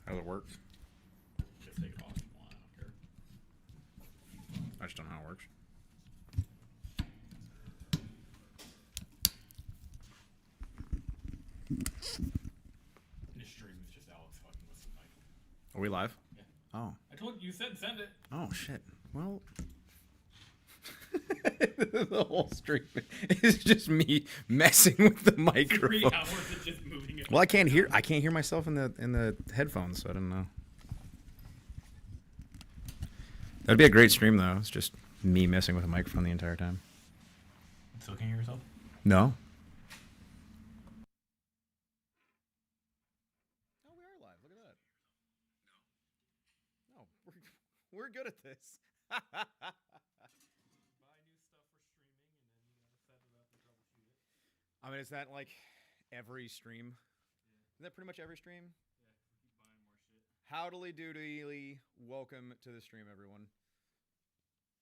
How does it work? Just take it off if you want. I don't care. I just don't know how it works. This stream is just Alex fucking with some mic. Are we live? Yeah. Oh. I told you said send it. Oh, shit. Well... the whole stream is just me messing with the 3 microphone. hours of just moving it. Well, I can't hear myself in the headphones, so I don't know. That'd be a great stream though. It's just me messing with a microphone the entire time. Still can't hear yourself? No. Oh, we are live. Look at that. No, we're good at this. Buy new stuff for streaming and then you gotta set it up and troubleshoot it. I mean, is that like every stream? Yeah. Is that pretty much every stream? Yeah, we keep buying more shit. Howdily doodly, welcome to the stream, everyone.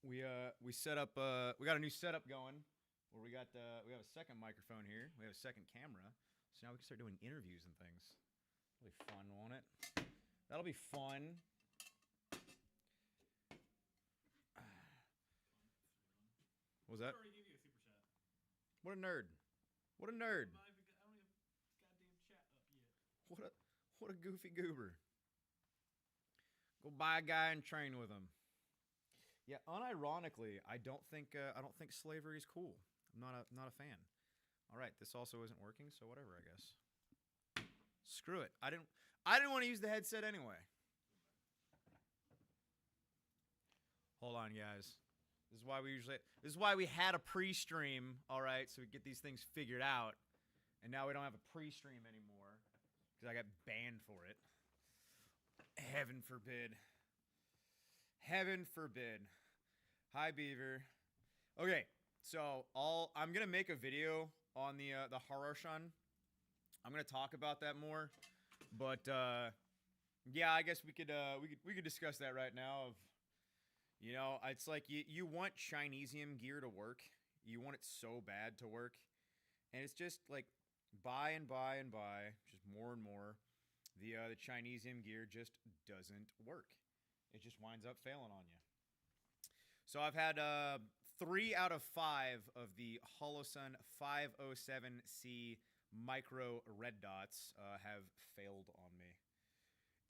We set up we got a new setup going where we have a second microphone here. We have a second camera, so now we can start doing interviews and things. It'll be fun, won't it? That'll be fun. What was that? I already gave you a super chat. What a nerd! What a nerd! I don't even goddamn chat up yet. What a goofy goober! Go buy a guy and train with him. Yeah, unironically, I don't think slavery is cool. I'm not a fan. All right, this also isn't working, so whatever, I guess. Screw it. I didn't want to use the headset anyway. Hold on, guys. This is why we had a pre-stream, all right, so we get these things figured out. And now we don't have a pre-stream anymore because I got banned for it. Heaven forbid. Heaven forbid. Hi, Beaver. Okay, so I'm gonna make a video on the Haroshan. I'm gonna talk about that more, but yeah, I guess we could discuss that right now. You know, it's like you want Chinesium gear to work. You want it so bad to work. And it's just like buy and buy and buy, just more and more. The Chinesium gear just doesn't work. It just winds up failing on you. So I've had 3 out of 5 of the Holosun 507C micro red dots have failed on me.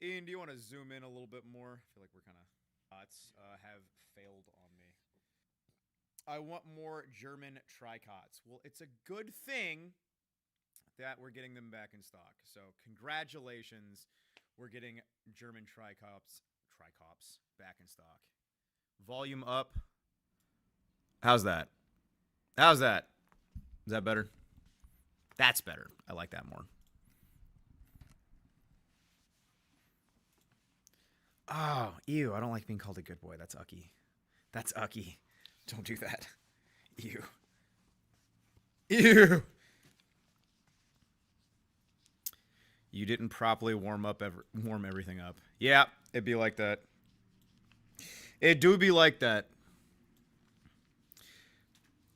Ian, do you want to zoom in a little bit more? I feel like we're kind of... dots have failed on me. I want more German tricots. Well, it's a good thing that we're getting them back in stock. So congratulations, we're getting German tricops back in stock. Volume up. How's that? How's that? Is that better? That's better. I like that more. Oh, ew, I don't like being called a good boy. That's ucky. That's ucky. Don't do that. Ew. Ew. You didn't properly warm everything up. Yeah, it'd be like that. It do be like that.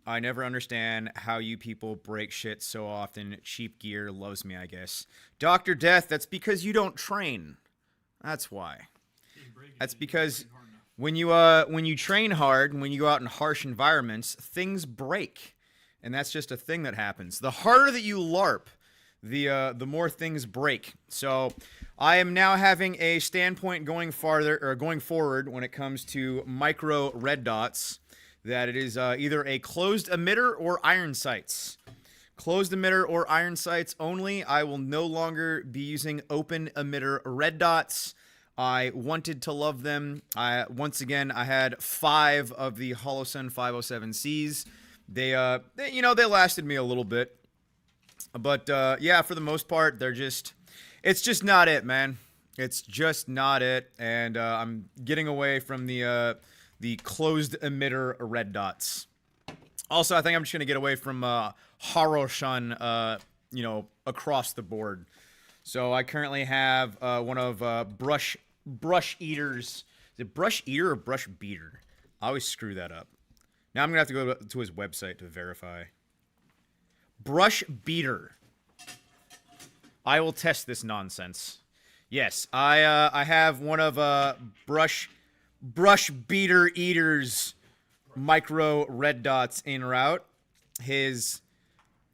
I never understand how you people break shit so often. Cheap gear loves me, I guess. Dr. Death, that's because you don't train. That's why. That's because when you train hard and when you go out in harsh environments, things break. And that's just a thing that happens. The harder that you LARP, the more things break. So I am now having a standpoint going forward when it comes to micro red dots, that it is either a closed emitter or iron sights. Closed emitter or iron sights only. I will no longer be using open emitter red dots. I wanted to love them. Once again, I had 5 of the Holosun 507Cs. They lasted me a little bit. But yeah, for the most part, it's just not it, man. It's just not it. And I'm getting away from the closed emitter red dots. Also, I think I'm just gonna get away from Haroshan, across the board. So I currently have one of Brush Eater's. Is it Brush Eater or Brush Beater? I always screw that up. Now I'm gonna have to go to his website to verify. Brush Beater. I will test this nonsense. Yes, I have one of brush beater eaters micro red dots in route. His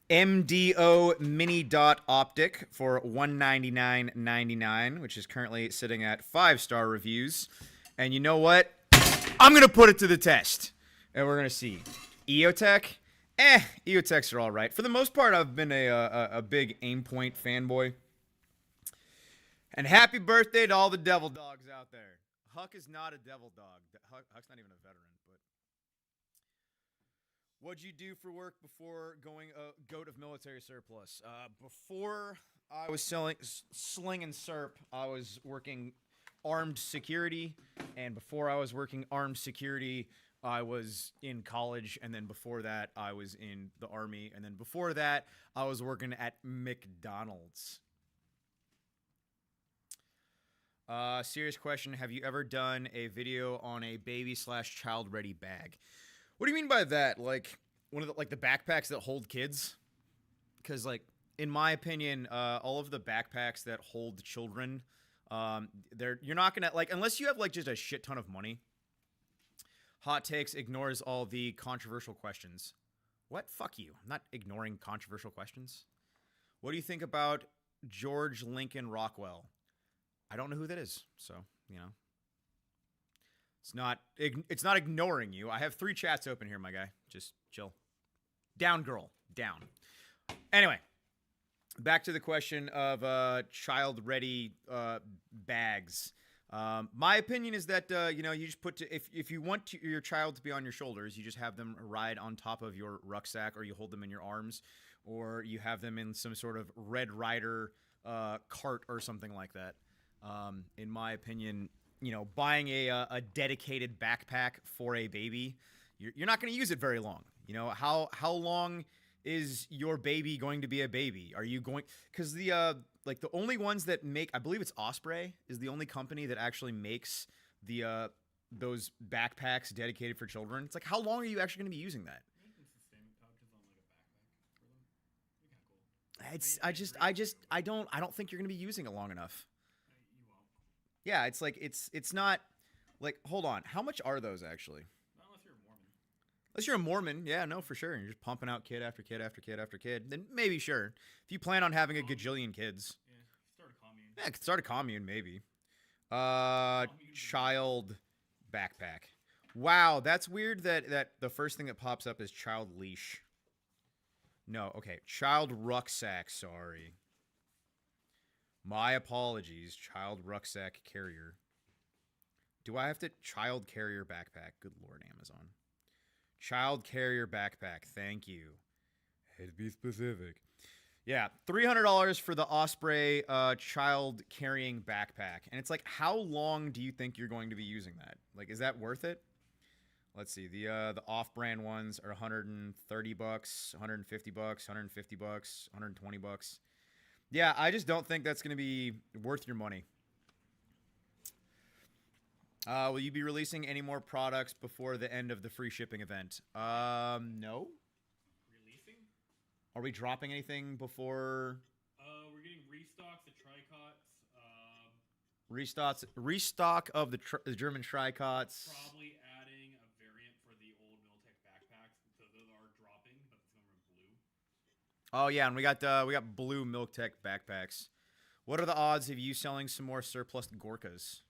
MDO mini dot optic for $199.99, which is currently sitting at 5-star reviews. And you know what? I'm gonna put it to the test, and we're gonna see. EOTech, EOTechs are all right. For the most part, I've been a big Aimpoint fanboy. And happy birthday to all the devil dogs out there. Huck is not a devil dog. Huck's not even a veteran. But what'd you do for work before going a goat of military surplus? Before I was slinging SERP, I was working armed security. And before I was working armed security, I was in college. And then before that, I was in the Army. And then before that, I was working at McDonald's. Serious question. Have you ever done a video on a baby/child ready bag? What do you mean by that? Like one of the backpacks that hold kids? Because like in my opinion, all of the backpacks that hold children, you're not gonna like unless you have like just a shit ton of money. Hottakes ignores all the controversial questions. What? Fuck you. I'm not ignoring controversial questions. What do you think about George Lincoln Rockwell? I don't know who that is, so, you know. It's not ignoring you. I have 3 chats open here, my guy. Just chill. Down, girl. Down. Anyway, back to the question of child-ready bags. My opinion is that, you know, you just if you want your child to be on your shoulders, you just have them ride on top of your rucksack, or you hold them in your arms, or you have them in some sort of Red Rider cart or something like that. In my opinion, you know, buying a dedicated backpack for a baby, you're not going to use it very long. You know, how long is your baby going to be a baby? Are you going, because the only ones that make, I believe it's Osprey is the only company that actually makes those backpacks dedicated for children. It's like, how long are you actually going to be using that? I don't think you're going to be using it long enough. Yeah, it's like it's not like, hold on, how much are those actually? Not unless you're a Mormon. Unless you're a Mormon, yeah, no, for sure. You're just pumping out kid after kid after kid after kid. Then maybe sure. If you plan on having a gajillion kids. Yeah, start a commune. Yeah, start a commune maybe. Child backpack. Wow, that's weird that the first thing that pops up is child leash. No, okay, child rucksack, sorry. My apologies, child rucksack carrier. Do I have to child carrier backpack? Good Lord, Amazon. Child carrier backpack, thank you. I had to be specific. Yeah, $300 for the Osprey child carrying backpack. And it's like, how long do you think you're going to be using that? Like, is that worth it? Let's see. The off-brand ones are $130, $150, $150, $120. Yeah, I just don't think that's going to be worth your money. Will you be releasing any more products before the end of the free shipping event? No. Releasing? Are we dropping anything before? We're getting restocks at Tricots. Restock of the German Tricots. Probably adding a variant for the old Miltech backpacks. So those are dropping, but it's going to be blue. Oh yeah, and we got blue Miltech backpacks. What are the odds of you selling some more surplus Gorkas?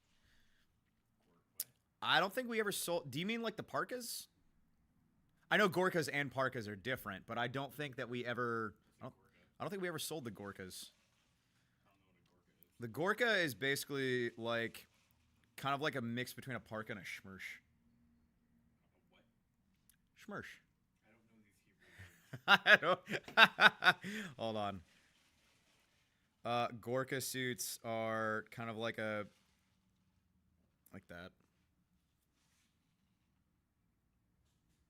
I don't think we ever sold. Do you mean like the parkas? I know Gorkas and parkas are different, but I don't think that we ever. I don't think we ever sold the Gorkas. The Gorka is basically like, kind of like a mix between a parka and a schmersh. What? Schmersh. I don't know these Hebrew words. I don't. Hold on. Gorka suits are kind of like that.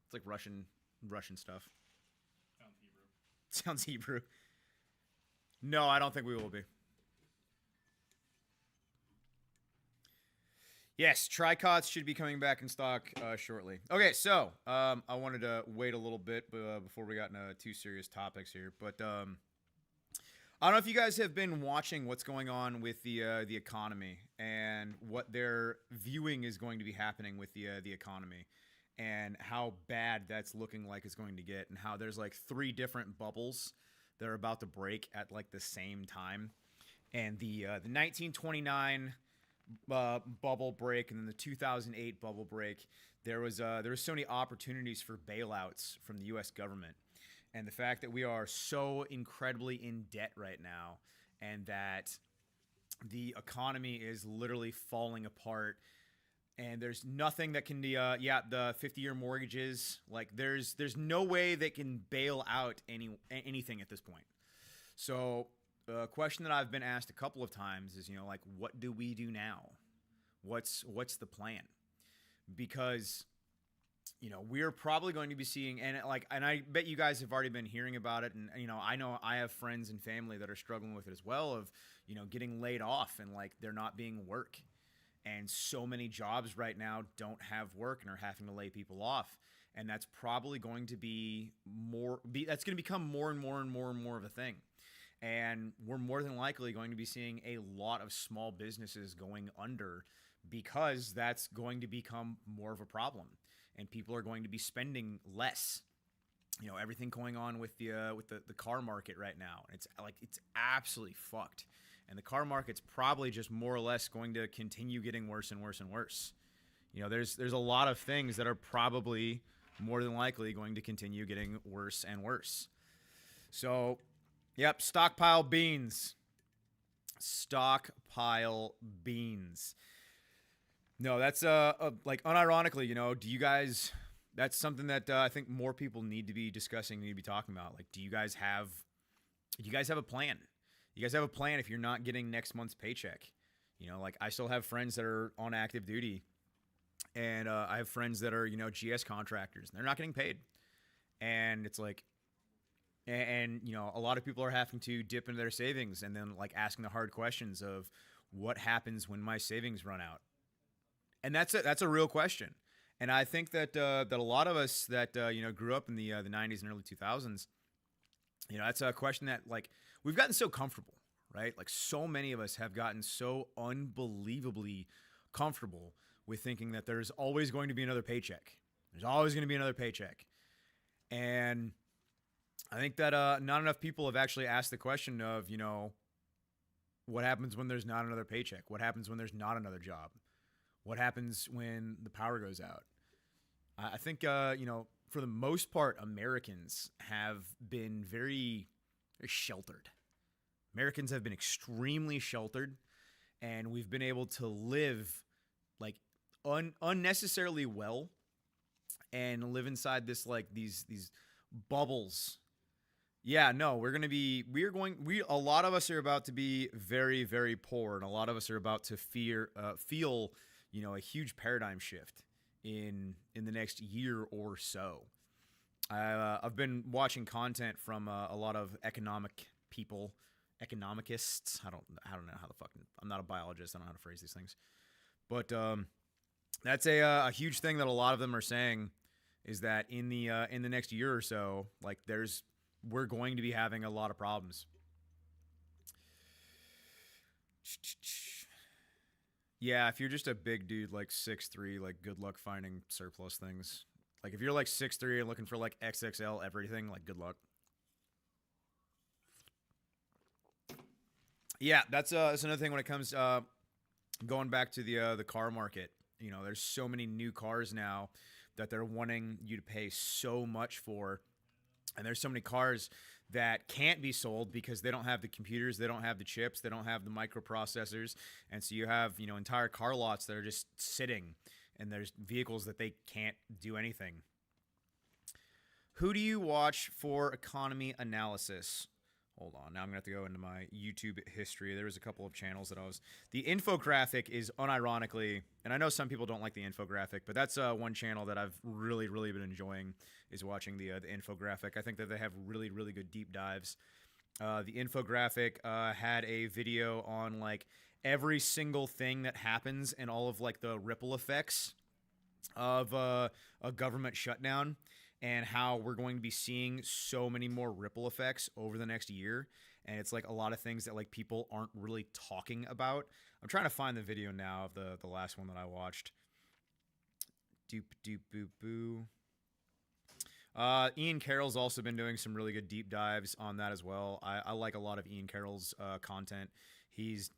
It's like Russian stuff. Sounds Hebrew. Sounds Hebrew. No, I don't think we will be. Yes, Tricots should be coming back in stock shortly. Okay, so I wanted to wait a little bit before we got into 2 serious topics here, but I don't know if you guys have been watching what's going on with the economy and what they're viewing is going to be happening with the economy and how bad that's looking like it's going to get, and how there's like 3 different bubbles that are about to break at like the same time. And the 1929 bubble break, and then the 2008 bubble break, there was so many opportunities for bailouts from the U.S. government, and the fact that we are so incredibly in debt right now, and that the economy is literally falling apart, and there's nothing that can be the 50-year mortgages, like there's no way they can bail out anything at this point. So the question that I've been asked a couple of times is, like, what do we do now? What's the plan? Because we're probably going to be seeing, and I bet you guys have already been hearing about it, and I know I have friends and family that are struggling with it as well, of getting laid off, and like there not being work. And so many jobs right now don't have work and are having to lay people off. And that's probably going to that's going to become more and more and more and more of a thing. And we're more than likely going to be seeing a lot of small businesses going under, because that's going to become more of a problem. And people are going to be spending less. Everything going on with the car market right now. It's absolutely fucked. And the car market's probably just more or less going to continue getting worse and worse and worse. There's a lot of things that are probably more than likely going to continue getting worse and worse. So, yep, stockpile beans. Stockpile beans. No, that's like unironically, do you guys? That's something that I think more people need to be discussing, need to be talking about. Like, do you guys have a plan? You guys have a plan if you're not getting next month's paycheck? Like I still have friends that are on active duty, and I have friends that are GS contractors, and they're not getting paid. And it's like, and a lot of people are having to dip into their savings, and then like asking the hard questions of what happens when my savings run out. And that's a real question. And I think that that a lot of us that grew up in the 90s and early 2000s, that's a question that like we've gotten so comfortable, right? Like so many of us have gotten so unbelievably comfortable with thinking that there's always going to be another paycheck. There's always going to be another paycheck. And I think that not enough people have actually asked the question of, what happens when there's not another paycheck? What happens when there's not another job? What happens when the power goes out? I think, for the most part, Americans have been very, very sheltered. Americans have been extremely sheltered, and we've been able to live like unnecessarily well, and live inside this like these bubbles. Yeah, no, a lot of us are about to be very, very poor, and a lot of us are about to feel a huge paradigm shift in the next year or so. I've been watching content from a lot of economic people, economicists. I don't know how the fucking. I'm not a biologist. I don't know how to phrase these things, but that's a huge thing that a lot of them are saying is that in the next year or so, like we're going to be having a lot of problems. Yeah, if you're just a big dude like 6'3", like good luck finding surplus things. Like if you're like 6'3" and looking for like XXL everything, like good luck. Yeah, that's another thing when it comes going back to the car market. There's so many new cars now that they're wanting you to pay so much for, and there's so many cars that can't be sold because they don't have the computers, they don't have the chips, they don't have the microprocessors, and so you have entire car lots that are just sitting, and there's vehicles that they can't do anything. Who do you watch for economy analysis? Hold on, now I'm gonna have to go into my YouTube history. There was a couple of channels that the infographic is unironically, and I know some people don't like the infographic, but that's one channel that I've really, really been enjoying is watching the infographic. I think that they have really, really good deep dives. The infographic had a video on like every single thing that happens and all of like the ripple effects of a government shutdown. and how we're going to be seeing so many more ripple effects over the next year. And it's like a lot of things that like people aren't really talking about. I'm trying to find the video now of the last one that I watched. Doop doop boop boo. Ian Carroll's also been doing some really good deep dives on that as well. I like a lot of Ian Carroll's content. It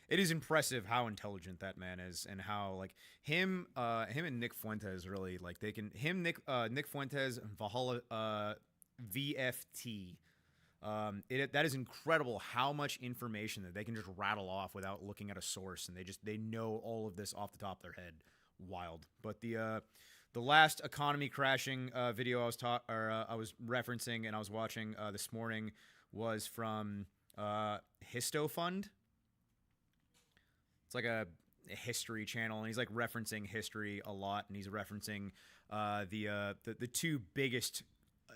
is impressive how intelligent that man is, and how like him and Nick Fuentes really like they can Nick Fuentes Valhalla VFT. That is incredible how much information that they can just rattle off without looking at a source, and they know all of this off the top of their head. Wild. But the last economy crashing video I was referencing and I was watching this morning was from Histo Fund. It's like a history channel, and he's like referencing history a lot, and he's referencing the two biggest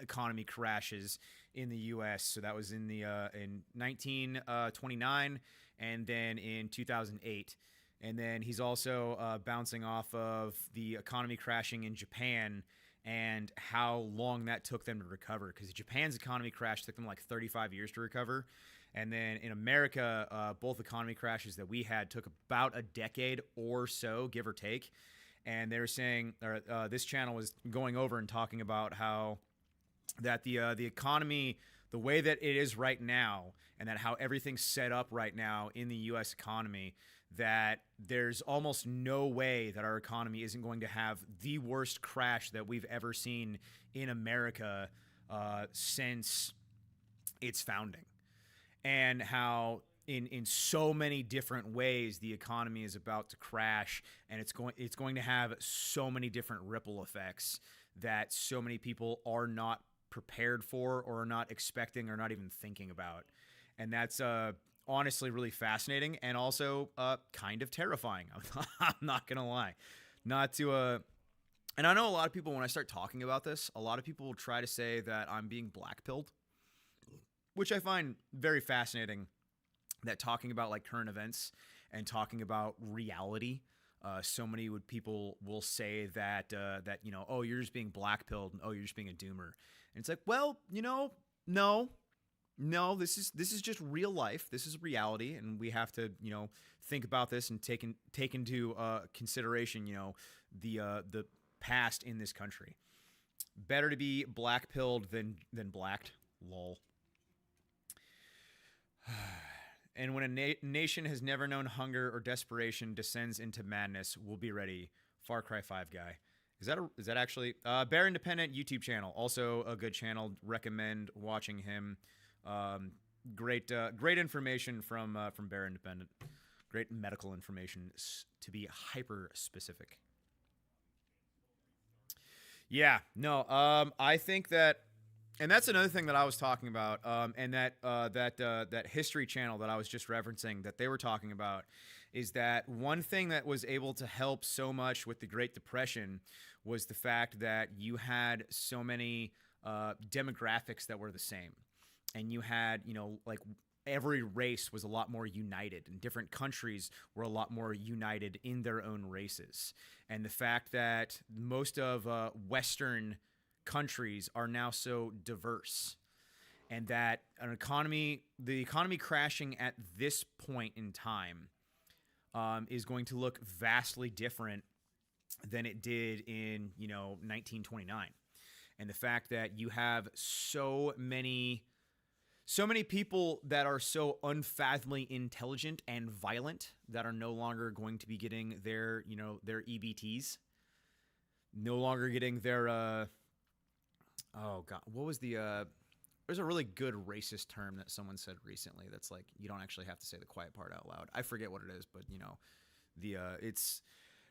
economy crashes in the U.S. So that was in 1929 and then in 2008. And then he's also bouncing off of the economy crashing in Japan and how long that took them to recover. Because Japan's economy crash took them like 35 years to recover. And then in America, both economy crashes that we had took about a decade or so, give or take. And they were saying, or this channel was going over and talking about how that the economy, the way that it is right now, and that how everything's set up right now in the U.S. economy, that there's almost no way that our economy isn't going to have the worst crash that we've ever seen in America since its founding. And how in so many different ways the economy is about to crash, and it's going to have so many different ripple effects that so many people are not prepared for, or are not expecting, or not even thinking about. And that's honestly really fascinating, and also kind of terrifying. I'm not gonna lie. Not to and I know a lot of people, when I start talking about this, a lot of people will try to say that I'm being black-pilled, which I find very fascinating, that talking about like current events and talking about reality, so many people will say that you know, oh, you're just being black-pilled, and oh, you're just being a doomer. And it's like, well, you know, no, this is just real life. This is reality, and we have to, you know, think about this and take into consideration, you know, the past in this country. Better to be black-pilled than blacked. Lol. And when a nation has never known hunger or desperation descends into madness, we'll be ready. Far Cry 5 guy. Is that actually Bear Independent YouTube channel? Also a good channel. Recommend watching him. Great information from Bear Independent. Great medical information, to be hyper specific. Yeah, no. I think that, and that's another thing that I was talking about. And that history channel that I was just referencing, that they were talking about, is that one thing that was able to help so much with the Great Depression was the fact that you had so many demographics that were the same. And you had, you know, like every race was a lot more united, and different countries were a lot more united in their own races. And the fact that most of Western countries are now so diverse, and that the economy crashing at this point in time is going to look vastly different than it did in, you know, 1929. And the fact that you have so many people that are so unfathomably intelligent and violent that are no longer going to be getting their, you know, their EBTs, no longer getting their, oh God, what was the, there's a really good racist term that someone said recently that's like, you don't actually have to say the quiet part out loud. I forget what it is, but, you know, it's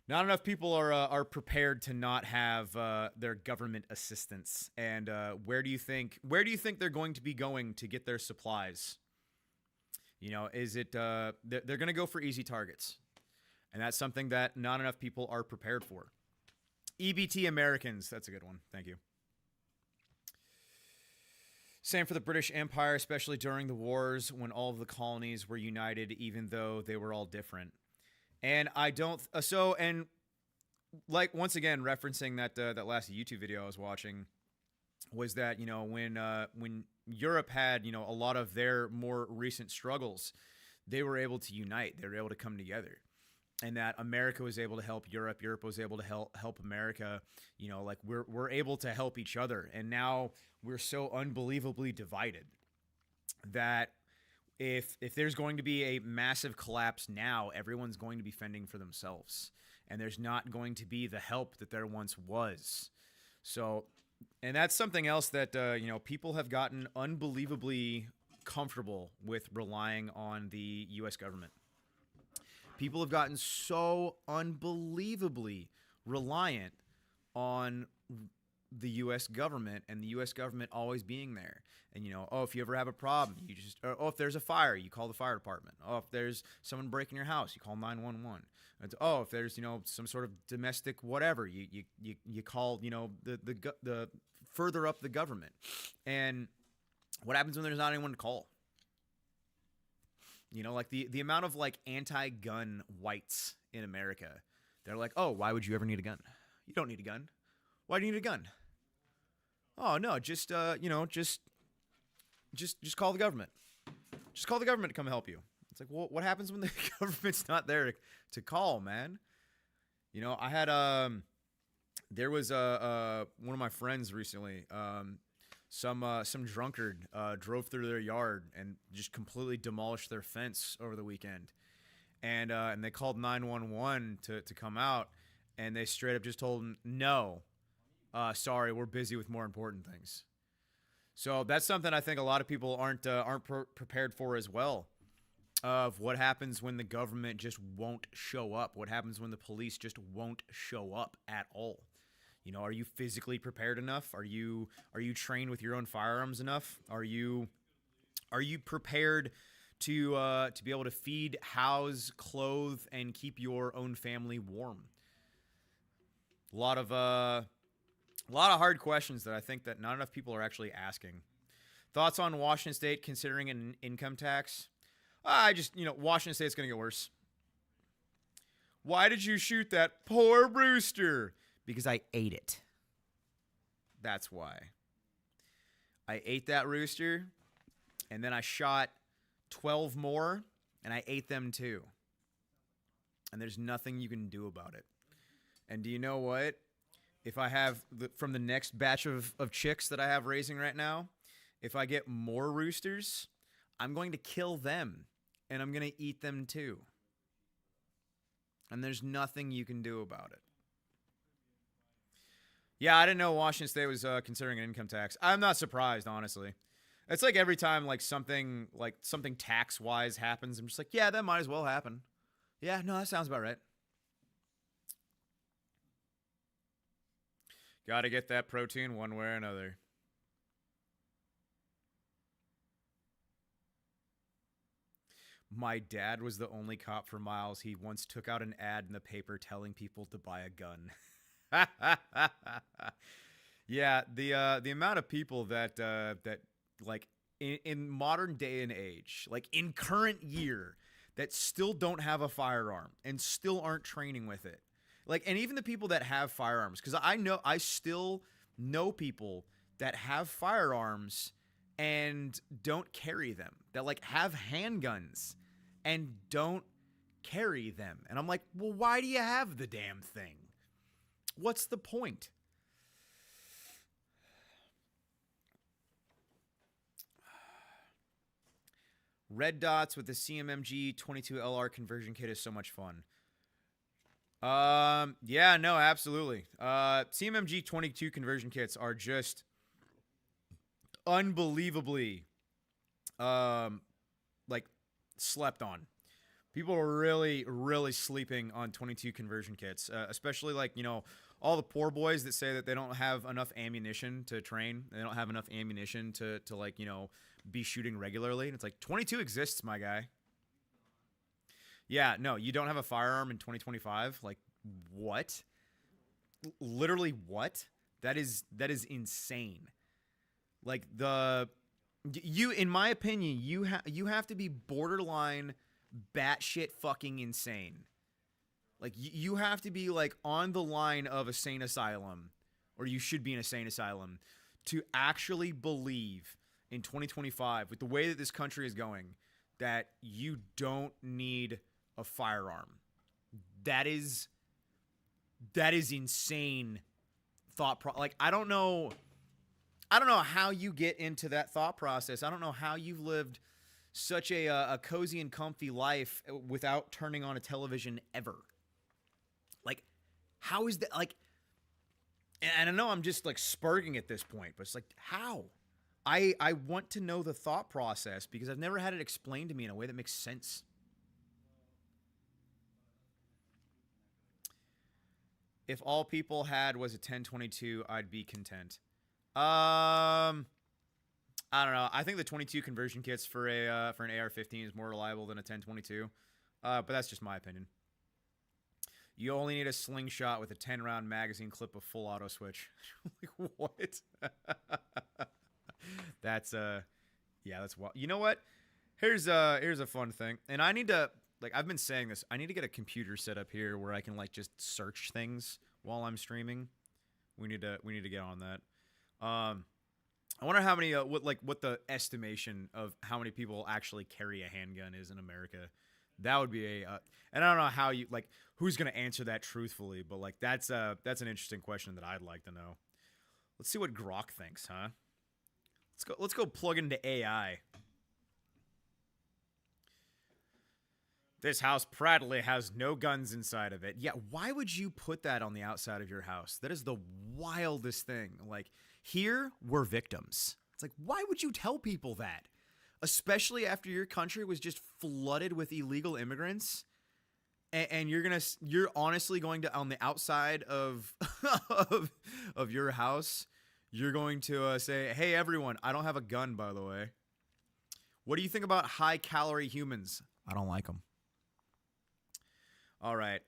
not enough people are prepared to not have their government assistance. And where do you think they're going to be going to get their supplies? You know, is it they're going to go for easy targets, and that's something that not enough people are prepared for. EBT Americans, that's a good one. Thank you. Same for the British Empire, especially during the wars when all of the colonies were united, even though they were all different. And I don't, and like, once again, referencing that last YouTube video I was watching, was that, you know, when Europe had, you know, a lot of their more recent struggles, they were able to unite. They were able to come together. And that America was able to help Europe. Europe was able to help America. You know, like we're able to help each other. And now we're so unbelievably divided that if there's going to be a massive collapse now, everyone's going to be fending for themselves, and there's not going to be the help that there once was. So, and that's something else that you know, people have gotten unbelievably comfortable with relying on the U.S. government. People have gotten so unbelievably reliant on the U.S. government, and the U.S. government always being there. And, you know, oh, if you ever have a problem, you just, or, oh, if there's a fire, you call the fire department. Oh, if there's someone breaking your house, you call 911. It's, oh, if there's, you know, some sort of domestic whatever, you call, you know, the further up the government. And what happens when there's not anyone to call? You know, like the amount of like anti-gun whites in America, they're like, oh, why would you ever need a gun? You don't need a gun. Why do you need a gun? Oh no, just you know, just call the government. Just call the government to come help you. It's like, well, what happens when the government's not there to call, man? You know, I had there was one of my friends recently, some drunkard drove through their yard and just completely demolished their fence over the weekend, and they called 911 to come out, and they straight up just told them, no, sorry, we're busy with more important things. So that's something I think a lot of people aren't prepared for as well. Of what happens when the government just won't show up? What happens when the police just won't show up at all? You know, are you physically prepared enough? Are you trained with your own firearms enough? Are you prepared to be able to feed, house, clothe, and keep your own family warm? A lot of hard questions that I think that not enough people are actually asking. Thoughts on Washington State considering an income tax? You know, Washington State's going to get worse. Why did you shoot that poor rooster? Because I ate it. That's why. I ate that rooster, and then I shot 12 more, and I ate them too. And there's nothing you can do about it. And do you know what? If I have, from the next batch of chicks that I have raising right now, if I get more roosters, I'm going to kill them, and I'm going to eat them too. And there's nothing you can do about it. Yeah, I didn't know Washington State was considering an income tax. I'm not surprised, honestly. It's like every time like something tax-wise happens, I'm just like, yeah, that might as well happen. Yeah, no, that sounds about right. Got to get that protein one way or another. My dad was the only cop for miles. He once took out an ad in the paper telling people to buy a gun. Yeah, the amount of people that like in modern day and age, like in current year, that still don't have a firearm and still aren't training with it. Like, and even the people that have firearms, because I still know people that have firearms and don't carry them, that like have handguns and don't carry them. And I'm like, well, why do you have the damn thing? What's the point? Red dots with the CMMG 22LR conversion kit is so much fun. Yeah, no, absolutely. CMMG 22 conversion kits are just unbelievably, like slept on. People are really, really sleeping on 22 conversion kits, especially like, you know, all the poor boys that say that they don't have enough ammunition to train. They don't have enough ammunition to like, you know, be shooting regularly. And it's like 22 exists, my guy. Yeah, no, you don't have a firearm in 2025? Like, what? Literally what? That is insane. Like in my opinion, you have to be borderline batshit fucking insane. Like you have to be like on the line of a sane asylum, or you should be in a sane asylum, to actually believe in 2025 with the way that this country is going that you don't need a firearm. That is insane like I don't know how you get into that thought process. I don't know how you've lived such a cozy and comfy life without turning on a television ever. Like, how is that? Like, and I know I'm just like spurging at this point, but it's like, how? I want to know the thought process because I've never had it explained to me in a way that makes sense. If all people had was a 1022, I'd be content. I don't know. I think the 22 conversion kits for an AR-15 is more reliable than a 1022. But that's just my opinion. You only need a slingshot with a 10-round magazine clip of full auto switch. Like, what? That's wild. You know what? Here's a fun thing. And I need to, like, I've been saying this. I need to get a computer set up here where I can like just search things while I'm streaming. We need to get on that. I wonder how many what the estimation of how many people actually carry a handgun is in America. That would be and I don't know how you like who's going to answer that truthfully, but like that's an interesting question that I'd like to know. Let's see what Grok thinks, huh? Let's go plug into AI. This house proudly has no guns inside of it. Yeah, why would you put that on the outside of your house? That is the wildest thing. Like, here, we're victims. It's like, why would you tell people that? Especially after your country was just flooded with illegal immigrants. And you're honestly going to, on the outside of of your house, you're going to say, hey, everyone, I don't have a gun, by the way. What do you think about high-calorie humans? I don't like them. All right.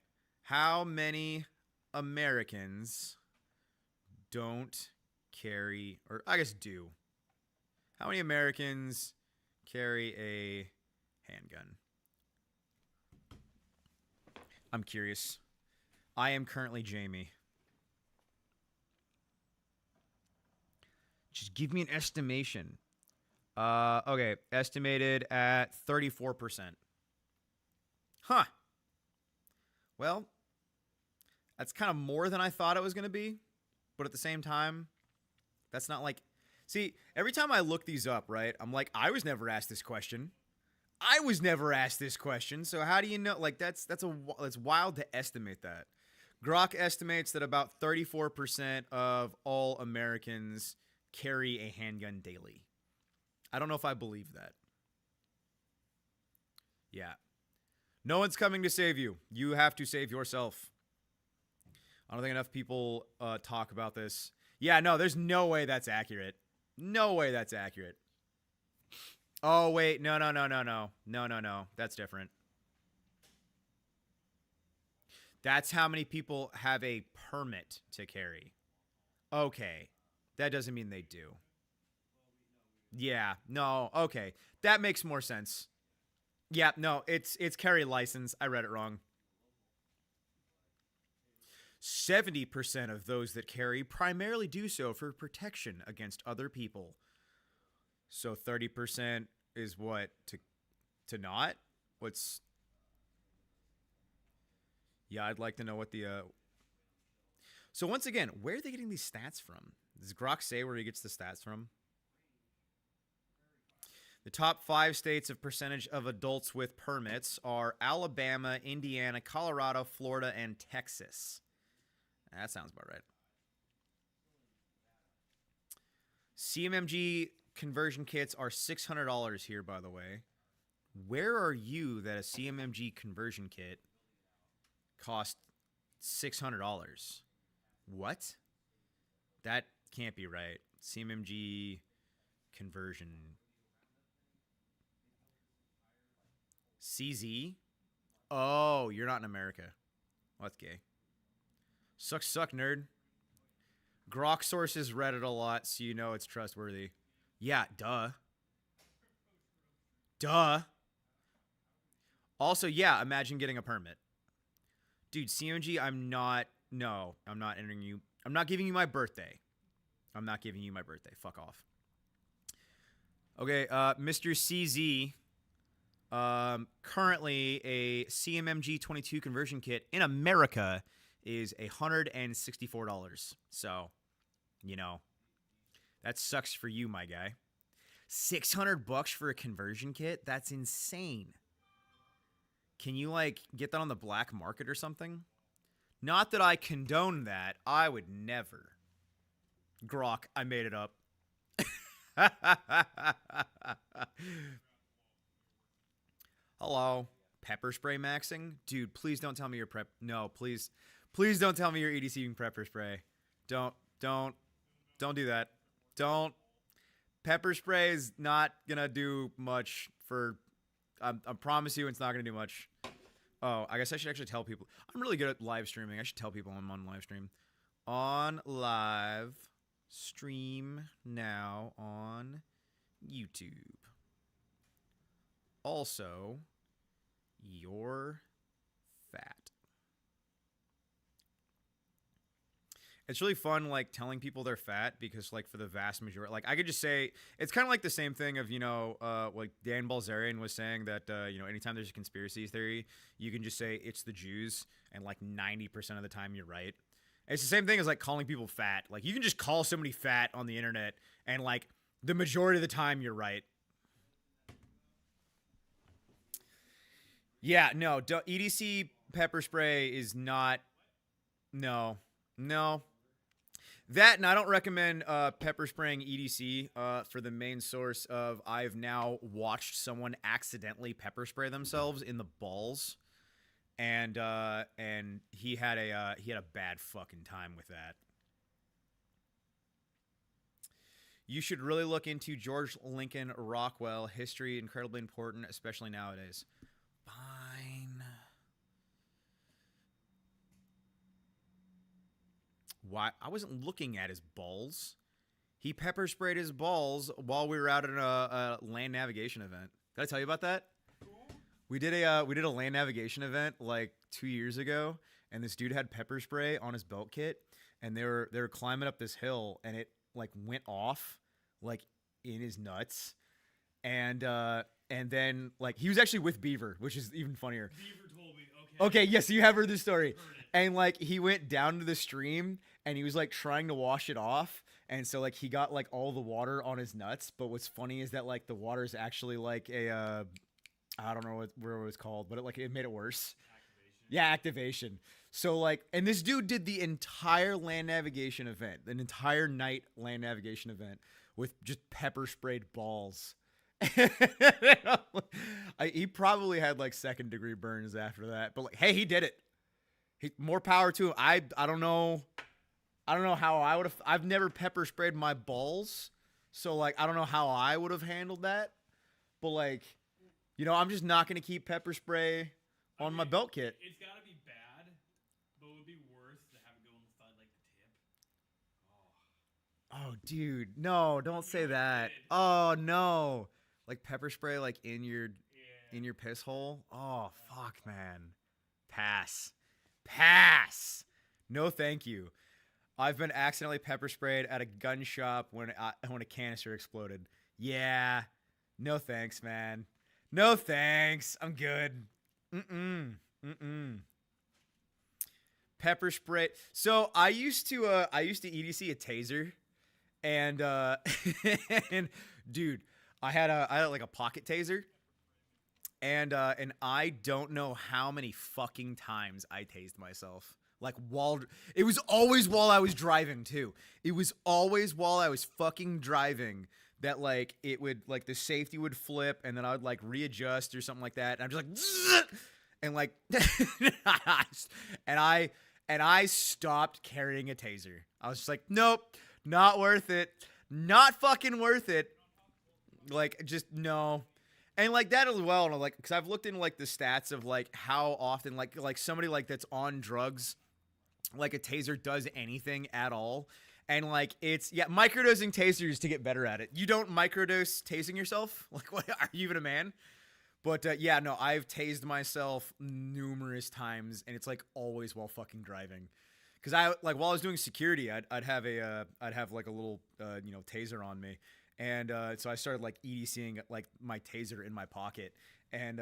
How many Americans don't carry, or I guess do? How many Americans carry a handgun? I'm curious. I am currently Jamie. Just give me an estimation. Okay, estimated at 34%. Huh. Well, that's kind of more than I thought it was going to be. But at the same time, that's not like... See, every time I look these up, right, I'm like, I was never asked this question. I was never asked this question. So how do you know? Like, that's wild to estimate that. Grok estimates that about 34% of all Americans carry a handgun daily. I don't know if I believe that. Yeah. No one's coming to save you. You have to save yourself. I don't think enough people talk about this. Yeah, no, there's no way that's accurate. No way that's accurate. Oh, wait. No. That's different. That's how many people have a permit to carry. Okay. That doesn't mean they do. Yeah, no, okay. That makes more sense. Yeah, no, it's carry license. I read it wrong. 70% of those that carry primarily do so for protection against other people. So 30% is what? To not? What's... Yeah, I'd like to know what the... So once again, where are they getting these stats from? Does Grok say where he gets the stats from? The top 5 states of percentage of adults with permits are Alabama, Indiana, Colorado, Florida, and Texas. That sounds about right. CMMG conversion kits are $600 here, by the way. Where are you that a CMMG conversion kit cost $600? What? That can't be right. CMMG conversion. CZ? Oh, you're not in America. Well, that's gay. Suck, nerd. Grok sources Reddit a lot, so you know it's trustworthy. Yeah, duh. Duh. Also, yeah, imagine getting a permit. Dude, CMG, I'm not entering you. I'm not giving you my birthday. I'm not giving you my birthday. Fuck off. Okay, Mr. CZ. Currently, a CMMG 22 conversion kit in America is $164. So, you know, that sucks for you, my guy. $600 for a conversion kit? That's insane. Can you, like, get that on the black market or something? Not that I condone that. I would never. Grok, I made it up. Hello. Pepper spray maxing? Dude, please don't tell me you're prep. No, please. Please don't tell me you're EDCing pepper spray. Don't do that. Don't. Pepper spray is not gonna do much for, I promise you it's not gonna do much. Oh, I guess I should actually tell people. I'm really good at live streaming. I should tell people I'm on live stream. On live stream now on YouTube. Also, you're fat. It's really fun, like, telling people they're fat because, like, for the vast majority, like, I could just say, it's kind of like the same thing of, you know, like Dan Balzerian was saying that, you know, anytime there's a conspiracy theory, you can just say it's the Jews, and, like, 90% of the time you're right. It's the same thing as, like, calling people fat. Like, you can just call somebody fat on the internet, and, like, the majority of the time you're right. Yeah, no, EDC pepper spray is not, no. That, and I don't recommend pepper spraying EDC for the main source of I've now watched someone accidentally pepper spray themselves in the balls, and he had a bad fucking time with that. You should really look into George Lincoln Rockwell. History incredibly important, especially nowadays. Fine. Why? I wasn't looking at his balls. He pepper sprayed his balls while we were out at a land navigation event. Did I tell you about that? We did a land navigation event like 2 years ago, and this dude had pepper spray on his belt kit, and they were climbing up this hill, and it like went off like in his nuts, and then like he was actually with Beaver, which is even funnier. Beaver told me. Okay. Okay, yes, you have heard this story. And like he went down to the stream and he was like trying to wash it off, and so like he got like all the water on his nuts. But what's funny is that like the water is actually like a I don't know what it was called, but it made it worse. Activation. Yeah, activation. So like, and this dude did the entire land navigation event, an entire night land navigation event with just pepper sprayed balls. He probably had like 2nd-degree burns after that, but like, hey, he did it. More power to him. I don't know how I would have. I've never pepper sprayed my balls, so like I don't know how I would have handled that. But like, you know, I'm just not gonna keep pepper spray on my belt kit. It's gotta be bad, but it would be worse to have it go inside like the tip. Oh, dude, no, don't say that. Oh no, like pepper spray like in your piss hole. Oh fuck, man. Pass. No, thank you. I've been accidentally pepper sprayed at a gun shop when a canister exploded. Yeah. No thanks, man. No thanks. I'm good. Pepper spray. So I used to EDC a taser, and and dude, I had like a pocket taser. And I don't know how many fucking times I tased myself. Like, it was always while I was driving, too. It was always while I was fucking driving that, like, it would, like, the safety would flip, and then I would, like, readjust or something like that. And I'm just like, zzz! And, like, and I stopped carrying a taser. I was just like, nope, not worth it. Not fucking worth it. Like, just, no. And like that as well, and like, because I've looked into like the stats of like how often like somebody like that's on drugs, like a taser does anything at all, and like it's microdosing tasers to get better at it. You don't microdose tasing yourself. Like, what, are you even a man? But no, I've tased myself numerous times, and it's like always while fucking driving, because I like while I was doing security, I'd have like a little taser on me, and so I started like EDCing like my taser in my pocket, and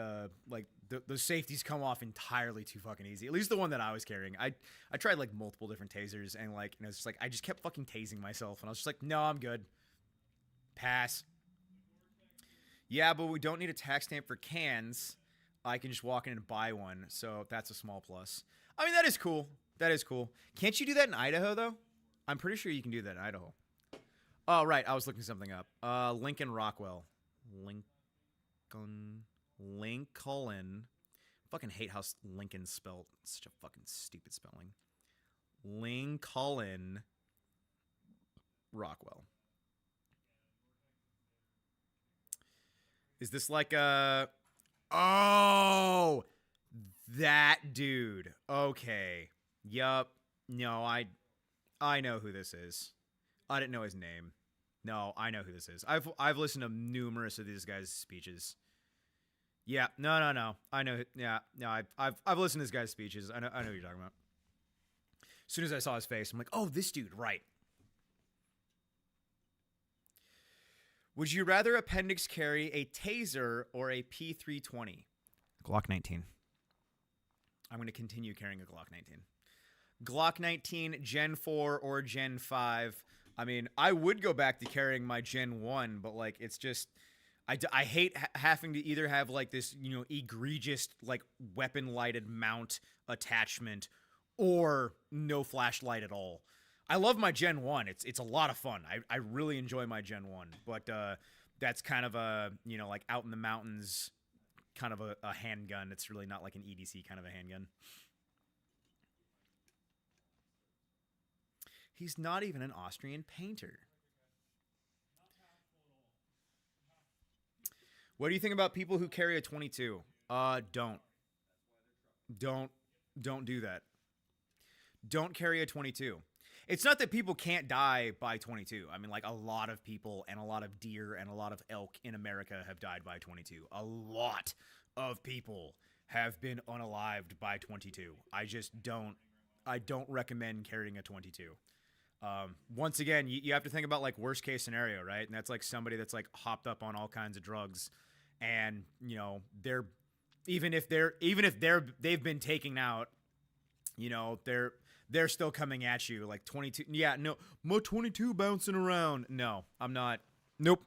like the safeties come off entirely too fucking easy. At least the one that I was carrying. I tried like multiple different tasers, and like it's just like I just kept fucking tasing myself, and I was just like, no, I'm good. Pass. Yeah, but we don't need a tax stamp for cans. I can just walk in and buy one, so that's a small plus. I mean, that is cool. That is cool. Can't you do that in Idaho, though? I'm pretty sure you can do that in Idaho. Oh, right. I was looking something up. Lincoln Rockwell. Lincoln. Fucking hate how Lincoln's spelled. It's such a fucking stupid spelling. Lincoln Rockwell. Is this like a... Oh, that dude. Okay. Yup. No, I know who this is. I didn't know his name. No, I know who this is. I've listened to numerous of these guys' speeches. Yeah, no. I know. Yeah, no, I've listened to this guy's speeches. I know who you're talking about. As soon as I saw his face, I'm like, oh, this dude, right. Would you rather appendix carry a taser or a P320? Glock 19. I'm going to continue carrying a Glock 19. Glock 19, Gen 4 or Gen 5. I mean, I would go back to carrying my Gen 1, but like it's just I hate having to either have like this, egregious like weapon lighted mount attachment or no flashlight at all. I love my Gen 1. It's a lot of fun. I really enjoy my Gen 1, but that's kind of a, like out in the mountains kind of a handgun. It's really not like an EDC kind of a handgun. He's not even an Austrian painter. What do you think about people who carry a 22? Don't do that. Don't carry a 22. It's not that people can't die by 22. I mean, like a lot of people and a lot of deer and a lot of elk in America have died by 22. A lot of people have been unalived by 22. I don't recommend carrying a 22. Once again, you have to think about like worst case scenario, right? And that's like somebody that's like hopped up on all kinds of drugs, and they're even if they've been taken out, they're still coming at you like 22. Yeah, no, more 22 bouncing around. No, I'm not. Nope.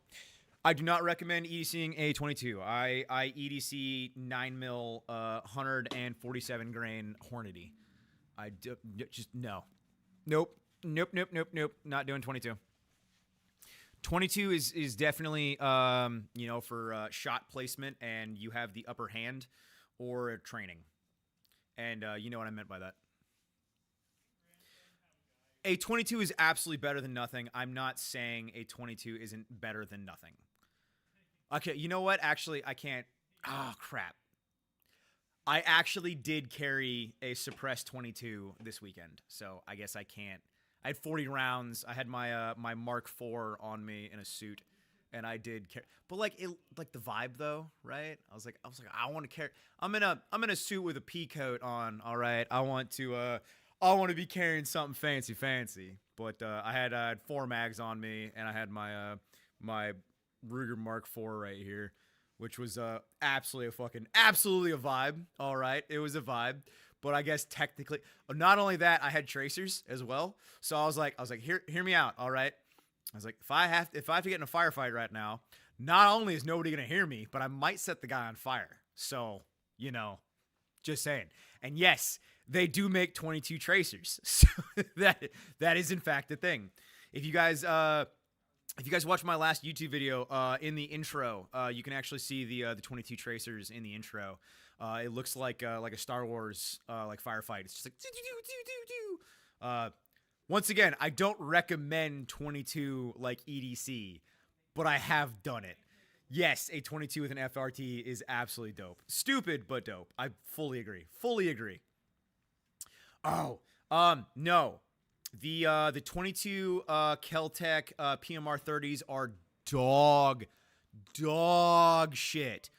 I do not recommend EDCing a 22. I EDC 9mm 147 grain Hornady. Just no. Nope. Not doing 22. 22 is definitely for shot placement and you have the upper hand or training. And you know what I meant by that. A 22 is absolutely better than nothing. I'm not saying a 22 isn't better than nothing. Okay, you know what? Actually, I can't. Oh, crap. I actually did carry a suppressed 22 this weekend, so I guess I can't. I had 40 rounds. I had my my Mark IV on me in a suit, and I did carry. But like the vibe though, right? I was like, I want to carry. I'm in a suit with a pea coat on. All right, I want to be carrying something fancy. But I had 4 mags on me, and I had my my Ruger Mark IV right here, which was absolutely a vibe. All right, it was a vibe. But I guess technically, not only that, I had tracers as well. So I was like, hear me out. All right. I was like, if I have to get in a firefight right now, not only is nobody gonna hear me, but I might set the guy on fire. So just saying. And yes, they do make 22 tracers. So that is in fact a thing. If you guys watch my last YouTube video, in the intro, you can actually see the 22 tracers in the intro. It looks like a Star Wars like firefight. It's just like do. Once again, I don't recommend 22 like EDC, but I have done it. Yes, a 22 with an FRT is absolutely dope. Stupid, but dope. I fully agree. Oh, no. The 22 Keltec PMR 30s are dog shit.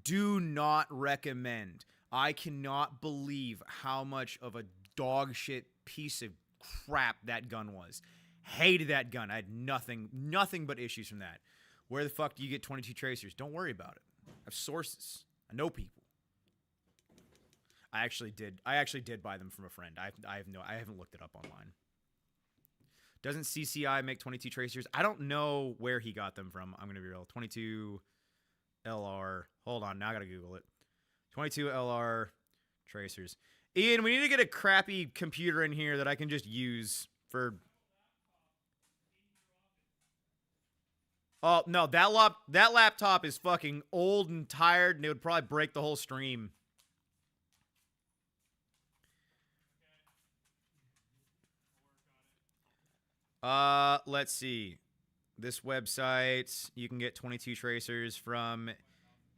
Do not recommend. I cannot believe how much of a dog shit piece of crap that gun was. Hated that gun. I had nothing but issues from that. Where the fuck do you get 22 tracers? Don't worry about it. I have sources. I know people. I actually did buy them from a friend. I haven't looked it up online. Doesn't CCI make 22 tracers? I don't know where he got them from. I'm gonna be real. 22 LR. Hold on, now I gotta Google it. 22 LR tracers. Ian, we need to get a crappy computer in here that I can just use for. Oh no, that laptop is fucking old and tired, and it would probably break the whole stream. Let's see. This website, you can get 22 tracers from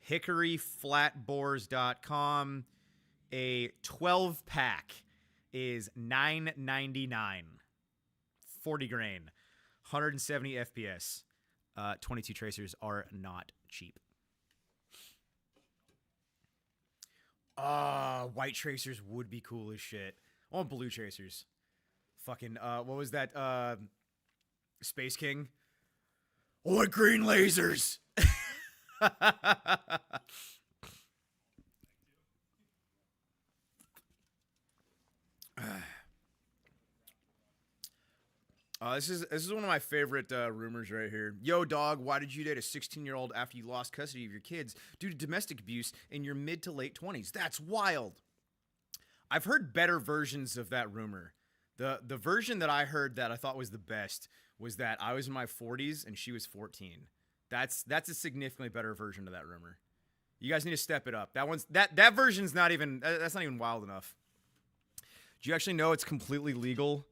hickoryflatbores.com. A 12-pack is $9.99. 40 grain. 170 FPS. 22 tracers are not cheap. White tracers would be cool as shit. I want blue tracers. Fucking, what was that, Space King? I want green lasers! This is one of my favorite rumors right here. Yo, dog, why did you date a 16-year-old after you lost custody of your kids due to domestic abuse in your mid to late 20s? That's wild. I've heard better versions of that rumor. The version that I heard that I thought was the best was that I was in my 40s and she was 14. That's a significantly better version of that rumor. You guys need to step it up. That version's not even that's not even wild enough. Do you actually know it's completely legal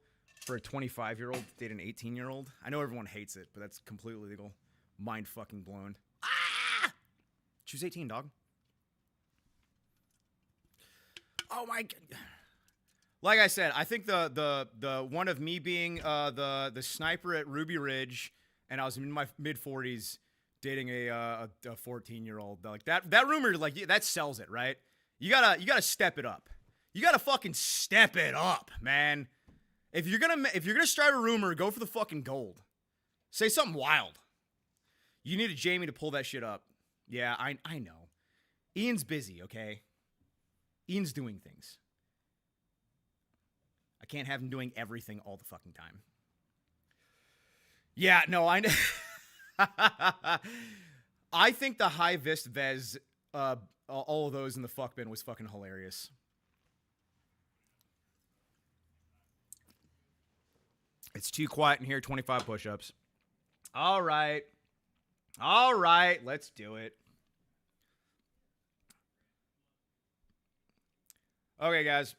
for a 25-year-old to date an 18-year-old? I know everyone hates it, but that's completely legal. Mind fucking blown. Ah! She was 18, dog. Oh my god. Like I said, I think the one of me being the sniper at Ruby Ridge, and I was in my mid 40s dating a 14-year-old. Like that rumor, like that sells it, right? You gotta step it up. You gotta fucking step it up, man. If you're gonna start a rumor, go for the fucking gold. Say something wild. You need a Jamie to pull that shit up. Yeah, I know. Ian's busy, okay? Ian's doing things. I can't have him doing everything all the fucking time. Yeah, no, I know. I think the high vis vez, all of those in the fuck bin was fucking hilarious. It's too quiet in here. 25 push-ups. All right, let's do it. Okay, guys.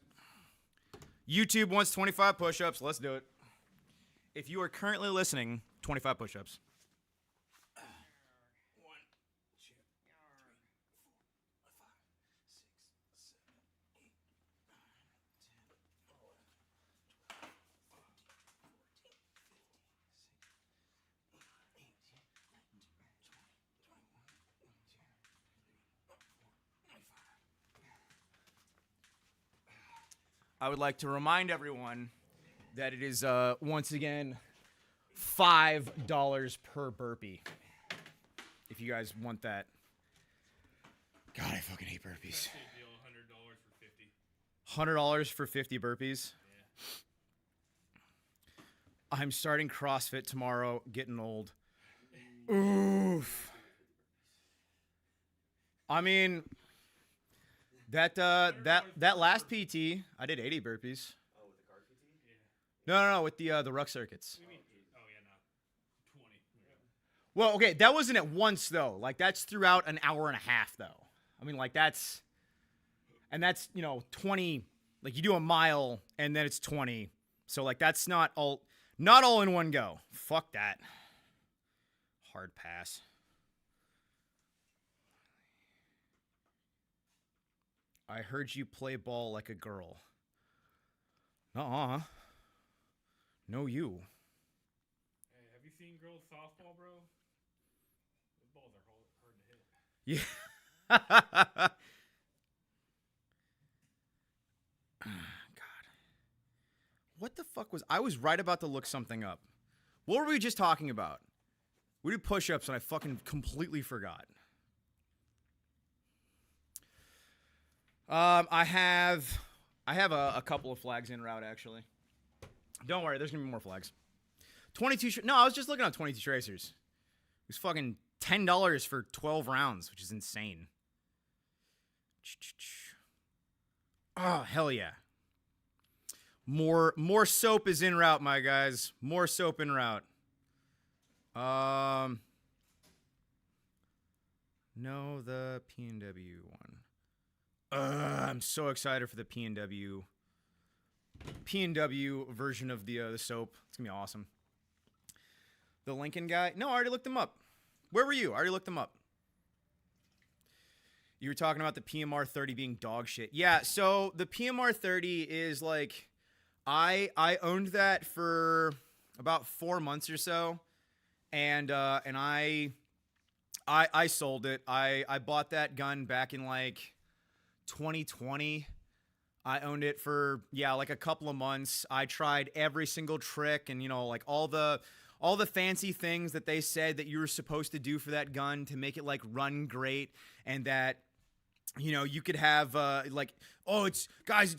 YouTube wants 25 push-ups. Let's do it. If you are currently listening, 25 push-ups. 1, 2, 3, 4, 5, 6, 7, 8, 9, 10, 11, 12, 13, 14, 15, 16, 17, 18, 19, 20, 21, 22. I would like to remind everyone that it is once again $5 per burpee. If you guys want that. God, I fucking hate burpees. $100 for 50 burpees. Yeah. I'm starting CrossFit tomorrow. Getting old. Oof. I mean, that last PT, I did 80 burpees. Oh, with the card PT? Yeah. No, with the ruck circuits. What do you mean? Oh yeah, no. 20. Yeah. Well, okay, that wasn't at once though. Like that's throughout an hour and a half though. I mean, like that's 20. Like you do a mile and then it's 20. So like that's not all in one go. Fuck that. Hard pass. I heard you play ball like a girl. No, you. Hey, have you seen girls softball, bro? Those balls are hard to hit. Yeah. God. What the fuck was I was right about to look something up. What were we just talking about? We did push-ups and I fucking completely forgot. I have a couple of flags en route, actually. Don't worry, there's gonna be more flags. 22. No, I was just looking at 22 tracers. It was fucking $10 for 12 rounds, which is insane. Oh, hell yeah. More soap is en route, my guys. More soap en route. No, the PNW one. I'm so excited for the PNW version of the soap. It's gonna be awesome. The Lincoln guy? No, I already looked him up. Where were you? I already looked him up. You were talking about the PMR 30 being dog shit. Yeah, so the PMR 30 is like, I owned that for about 4 months or so, and I sold it. I bought that gun back in like 2020. I owned it for like a couple of months. I tried every single trick and like all the fancy things that they said that you were supposed to do for that gun to make it like run great, and that you could have it's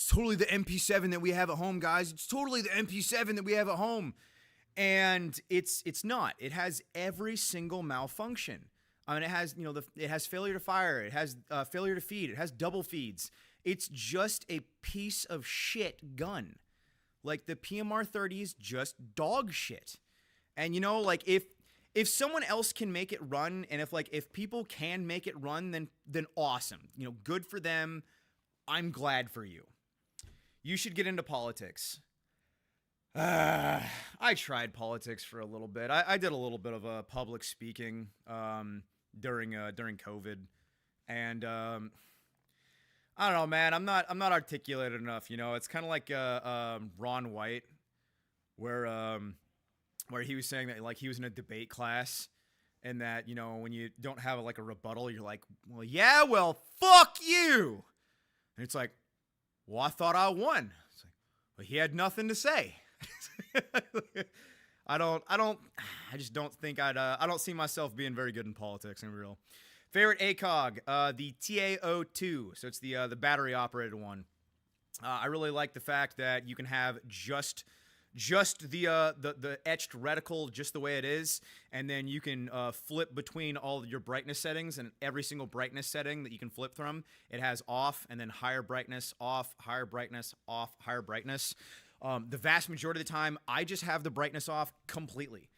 totally the MP7 that we have at home, guys. It's totally the MP7 that we have at home. And it's not. It has every single malfunction. I mean, it has, it has failure to fire, it has failure to feed, it has double feeds. It's just a piece of shit gun. Like, the PMR 30 is just dog shit. And if someone else can make it run, and if people can make it run, then awesome. Good for them. I'm glad for you. You should get into politics. I tried politics for a little bit. I did a little bit of public speaking during COVID, and I don't know, man. I'm not articulated enough. It's kind of like Ron White, where he was saying that like he was in a debate class, and that when you don't have a rebuttal, you're like, well, fuck you. And it's like, well, I thought I won. It's like, well, he had nothing to say. I just don't think I don't see myself being very good in politics in real. Favorite ACOG, the TAO2. So it's the battery operated one. I really like the fact that you can have just the etched reticle just the way it is, and then you can flip between all your brightness settings, and every single brightness setting that you can flip from, it has off, and then higher brightness, off, higher brightness, off, higher brightness. The vast majority of the time, I just have the brightness off completely.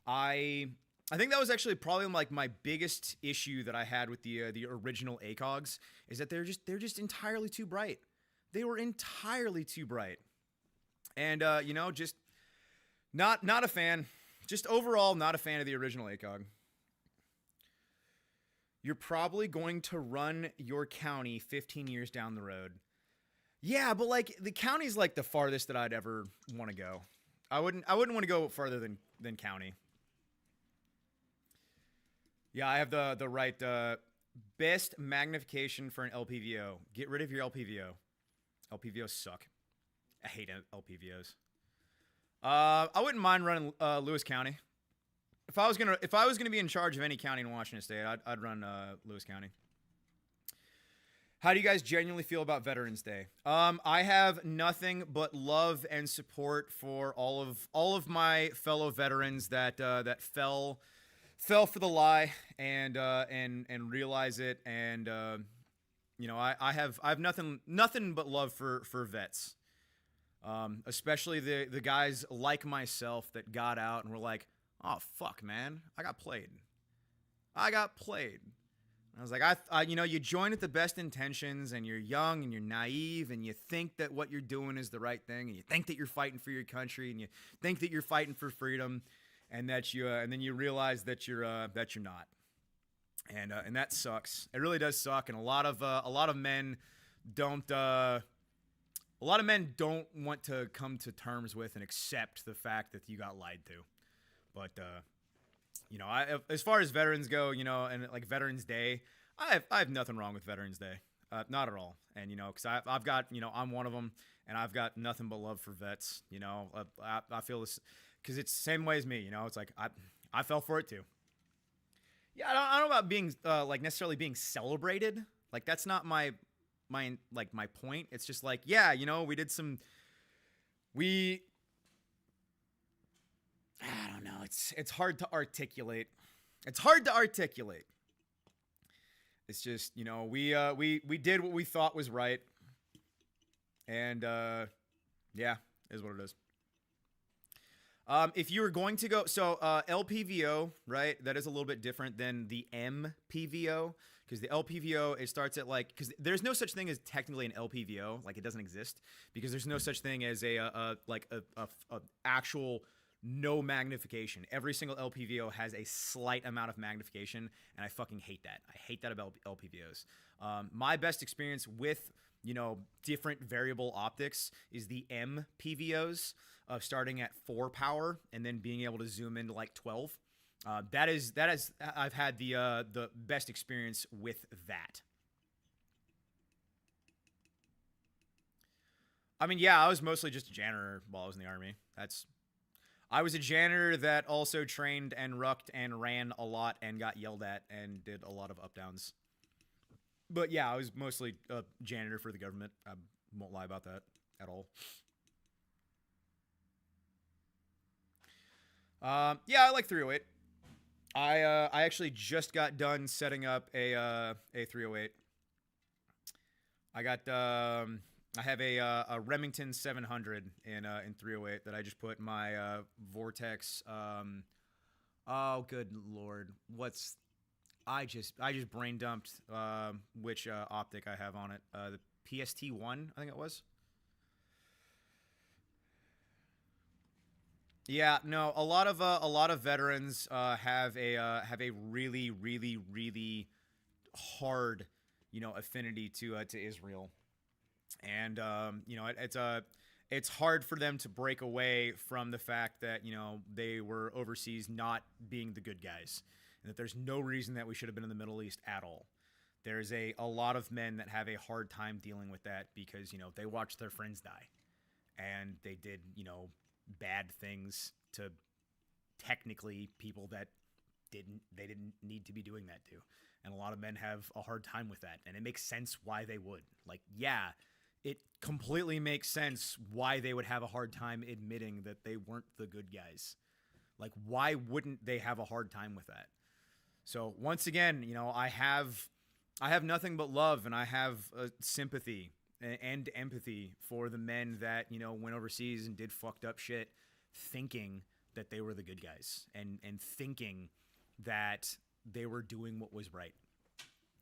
I think that was actually probably like my biggest issue that I had with the original ACOGs, is that they're just entirely too bright. They were entirely too bright. And just not a fan. Just overall not a fan of the original ACOG. You're probably going to run your county 15 years down the road. Yeah, but like the county's like the farthest that I'd ever want to go. I wouldn't want to go further than county. Yeah, I have the right best magnification for an LPVO. Get rid of your LPVO. LPVOs suck. I hate LPVOs. I wouldn't mind running Lewis County. If I was gonna be in charge of any county in Washington State, I'd run Lewis County. How do you guys genuinely feel about Veterans Day? I have nothing but love and support for all of my fellow veterans that fell for the lie and realize it, and I have nothing but love for vets. Especially the guys like myself that got out and were like, oh fuck, man, I got played. And I was like, you join with the best intentions, and you're young and you're naive, and you think that what you're doing is the right thing, and you think that you're fighting for your country, and you think that you're fighting for freedom, and that and then you realize that you're not, and that sucks. It really does suck, and a lot of men don't. A lot of men don't want to come to terms with and accept the fact that you got lied to. But as far as veterans go, and like Veterans Day, I have nothing wrong with Veterans Day. Not at all. And, you know, because I've got, you know, I'm one of them, and I've got nothing but love for vets. You know, I feel this because it's the same way as me. You know, it's like I fell for it too. Yeah, I don't know about being like necessarily being celebrated. Like that's not my point. It's just like, yeah, you know, I don't know. It's hard to articulate. It's hard to articulate. It's just, you know, we did what we thought was right, and yeah, is what it is. If you were going to go, so LPVO, right? That is a little bit different than the MPVO, because the LPVO, it starts at like, because there's no such thing as technically an LPVO, like it doesn't exist, because there's no such thing as a actual no magnification. Every single LPVO has a slight amount of magnification, and I fucking hate that. I hate that about LPVOs. My best experience with, you know, different variable optics is the MPVOs of starting at 4 power and then being able to zoom into like 12. That is I've had the best experience with that. I mean, yeah, I was mostly just a janitor while I was in the Army. I was a janitor that also trained and rucked and ran a lot and got yelled at and did a lot of up downs. But yeah, I was mostly a janitor for the government. I won't lie about that at all. Yeah, I like 308. I actually just got done setting up a 308. I have a Remington 700 in 308 that I just put my Vortex. Oh, good lord, I just brain dumped which optic I have on it. The PST-1, I think it was. Yeah, no, a lot of veterans have a really really really hard, you know, affinity to Israel. And you know, it's hard for them to break away from the fact that, you know, they were overseas not being the good guys, and that there's no reason that we should have been in the Middle East at all. There's a lot of men that have a hard time dealing with that because, you know, they watched their friends die, and they did, you know, bad things to technically people that they didn't need to be doing that to. And a lot of men have a hard time with that, and it makes sense why they would. Like, yeah, it completely makes sense why they would have a hard time admitting that they weren't the good guys. Like, why wouldn't they have a hard time with that? So once again, you know, I have nothing but love, and I have sympathy and empathy for the men that, you know, went overseas and did fucked up shit, thinking that they were the good guys, and thinking that they were doing what was right.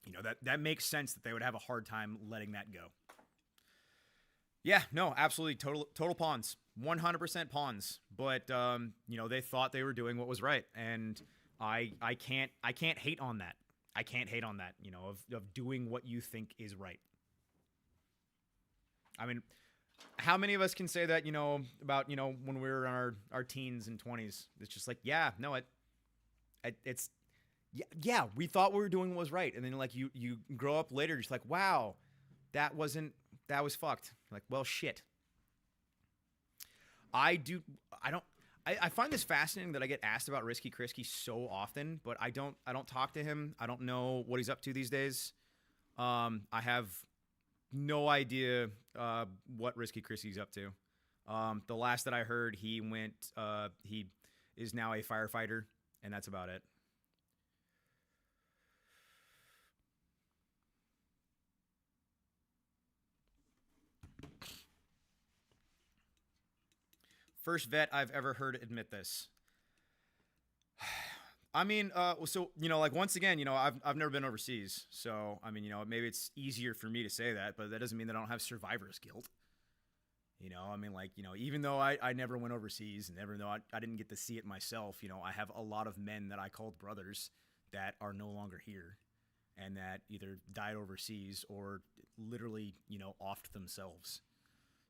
You know, that makes sense that they would have a hard time letting that go. Yeah, no, absolutely, total pawns, 100% pawns. But you know, they thought they were doing what was right, and I can't hate on that. I can't hate on that. You know, of doing what you think is right. I mean, how many of us can say that, you know, about, you know, when we were in our teens and 20s? It's just like, yeah, no, it's yeah, we thought we were doing what was right, and then like you grow up later, just like, wow, that was fucked. Like, well, shit. I find this fascinating that I get asked about Risky Krisky so often, but I don't talk to him. I don't know what he's up to these days. I have no idea what Risky Krisky's up to. The last that I heard, he is now a firefighter, and that's about it. First vet I've ever heard admit this. I mean, so, you know, like, once again, you know, I've never been overseas, so, I mean, you know, maybe it's easier for me to say that, but that doesn't mean that I don't have survivor's guilt. You know, I mean, like, you know, even though I never went overseas, and even though I didn't get to see it myself, you know, I have a lot of men that I called brothers that are no longer here, and that either died overseas or literally, you know, offed themselves.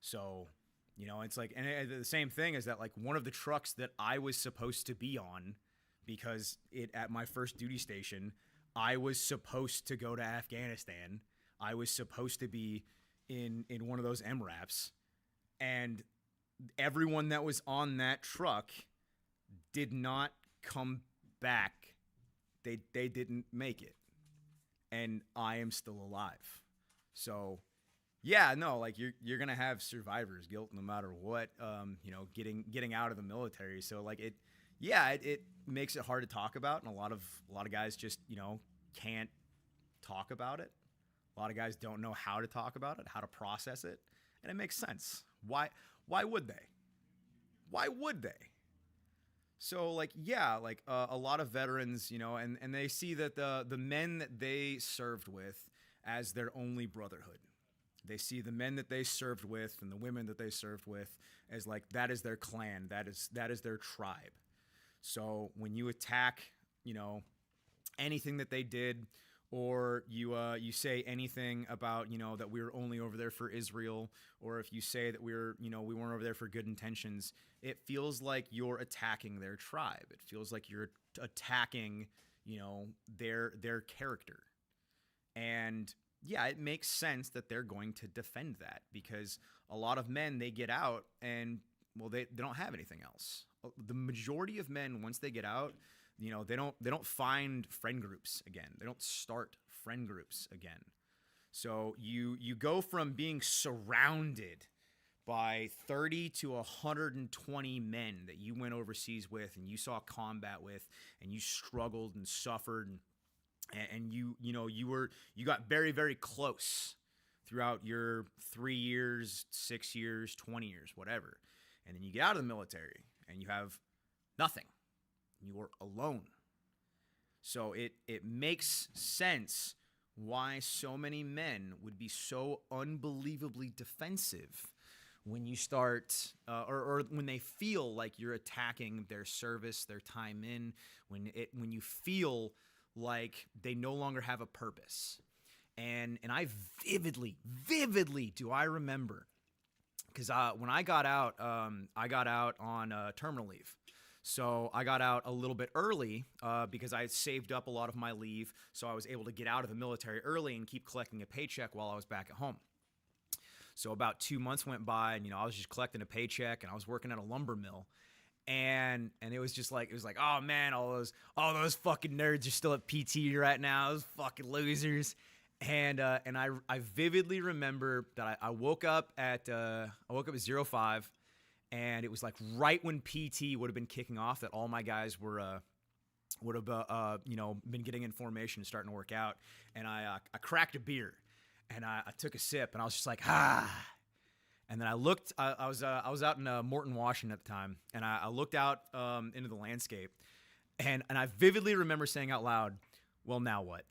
So, you know, it's like, and the same thing is that, like, one of the trucks that I was supposed to be on, because at my first duty station, I was supposed to go to Afghanistan. I was supposed to be in one of those MRAPs, and everyone that was on that truck did not come back. They didn't make it, and I am still alive. So yeah, no, like you're gonna have survivor's guilt no matter what. Getting out of the military. So like it makes it hard to talk about, and a lot of guys just can't talk about it. A lot of guys don't know how to talk about it, how to process it, and it makes sense. Why would they? Why would they? So like a lot of veterans, and they see that the men that they served with as their only brotherhood. They see the men that they served with and the women that they served with as like that is their clan, that is their tribe. So when you attack, anything that they did, or you say anything about that we were only over there for Israel, or if you say that we weren't over there for good intentions, it feels like you're attacking their tribe. It feels like you're attacking their character. And yeah, it makes sense that they're going to defend that, because a lot of men, they get out and, well, they don't have anything else. The majority of men, once they get out, they don't find friend groups again. They don't start friend groups again. So you go from being surrounded by 30 to 120 men that you went overseas with and you saw combat with, and you struggled and suffered, and you got very, very close throughout your 3 years, 6 years, 20 years, whatever. And then you get out of the military and you have nothing. You are alone. So it makes sense why so many men would be so unbelievably defensive when you start or when they feel like you're attacking their service, their time in, when you feel like they no longer have a purpose. And I vividly do I remember, because when I got out on terminal leave. So I got out a little bit early because I had saved up a lot of my leave, so I was able to get out of the military early and keep collecting a paycheck while I was back at home. So about 2 months went by, and I was just collecting a paycheck, and I was working at a lumber mill. And it was just like, oh man, all those fucking nerds are still at PT right now, those fucking losers. And I vividly remember that I woke up at 05, and it was like right when PT would have been kicking off, that all my guys would have been getting in formation and starting to work out. And I cracked a beer, and I took a sip, and I was just like, ah. And then I looked. I was out in Morton, Washington at the time, and I looked out into the landscape, and I vividly remember saying out loud, "Well, now what?"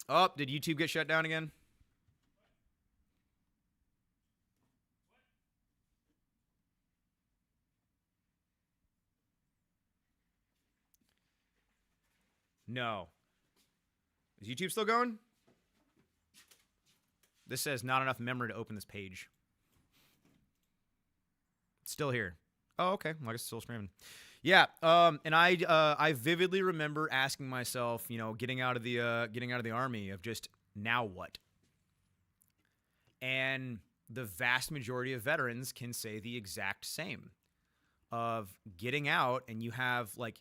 Oh, did YouTube get shut down again? No. Is YouTube still going? This says not enough memory to open this page. It's still here. Oh, okay. Well, I guess it's still streaming. Yeah. And I vividly remember asking myself, getting out of the army, of just, now what? And the vast majority of veterans can say the exact same, of getting out, and you have like,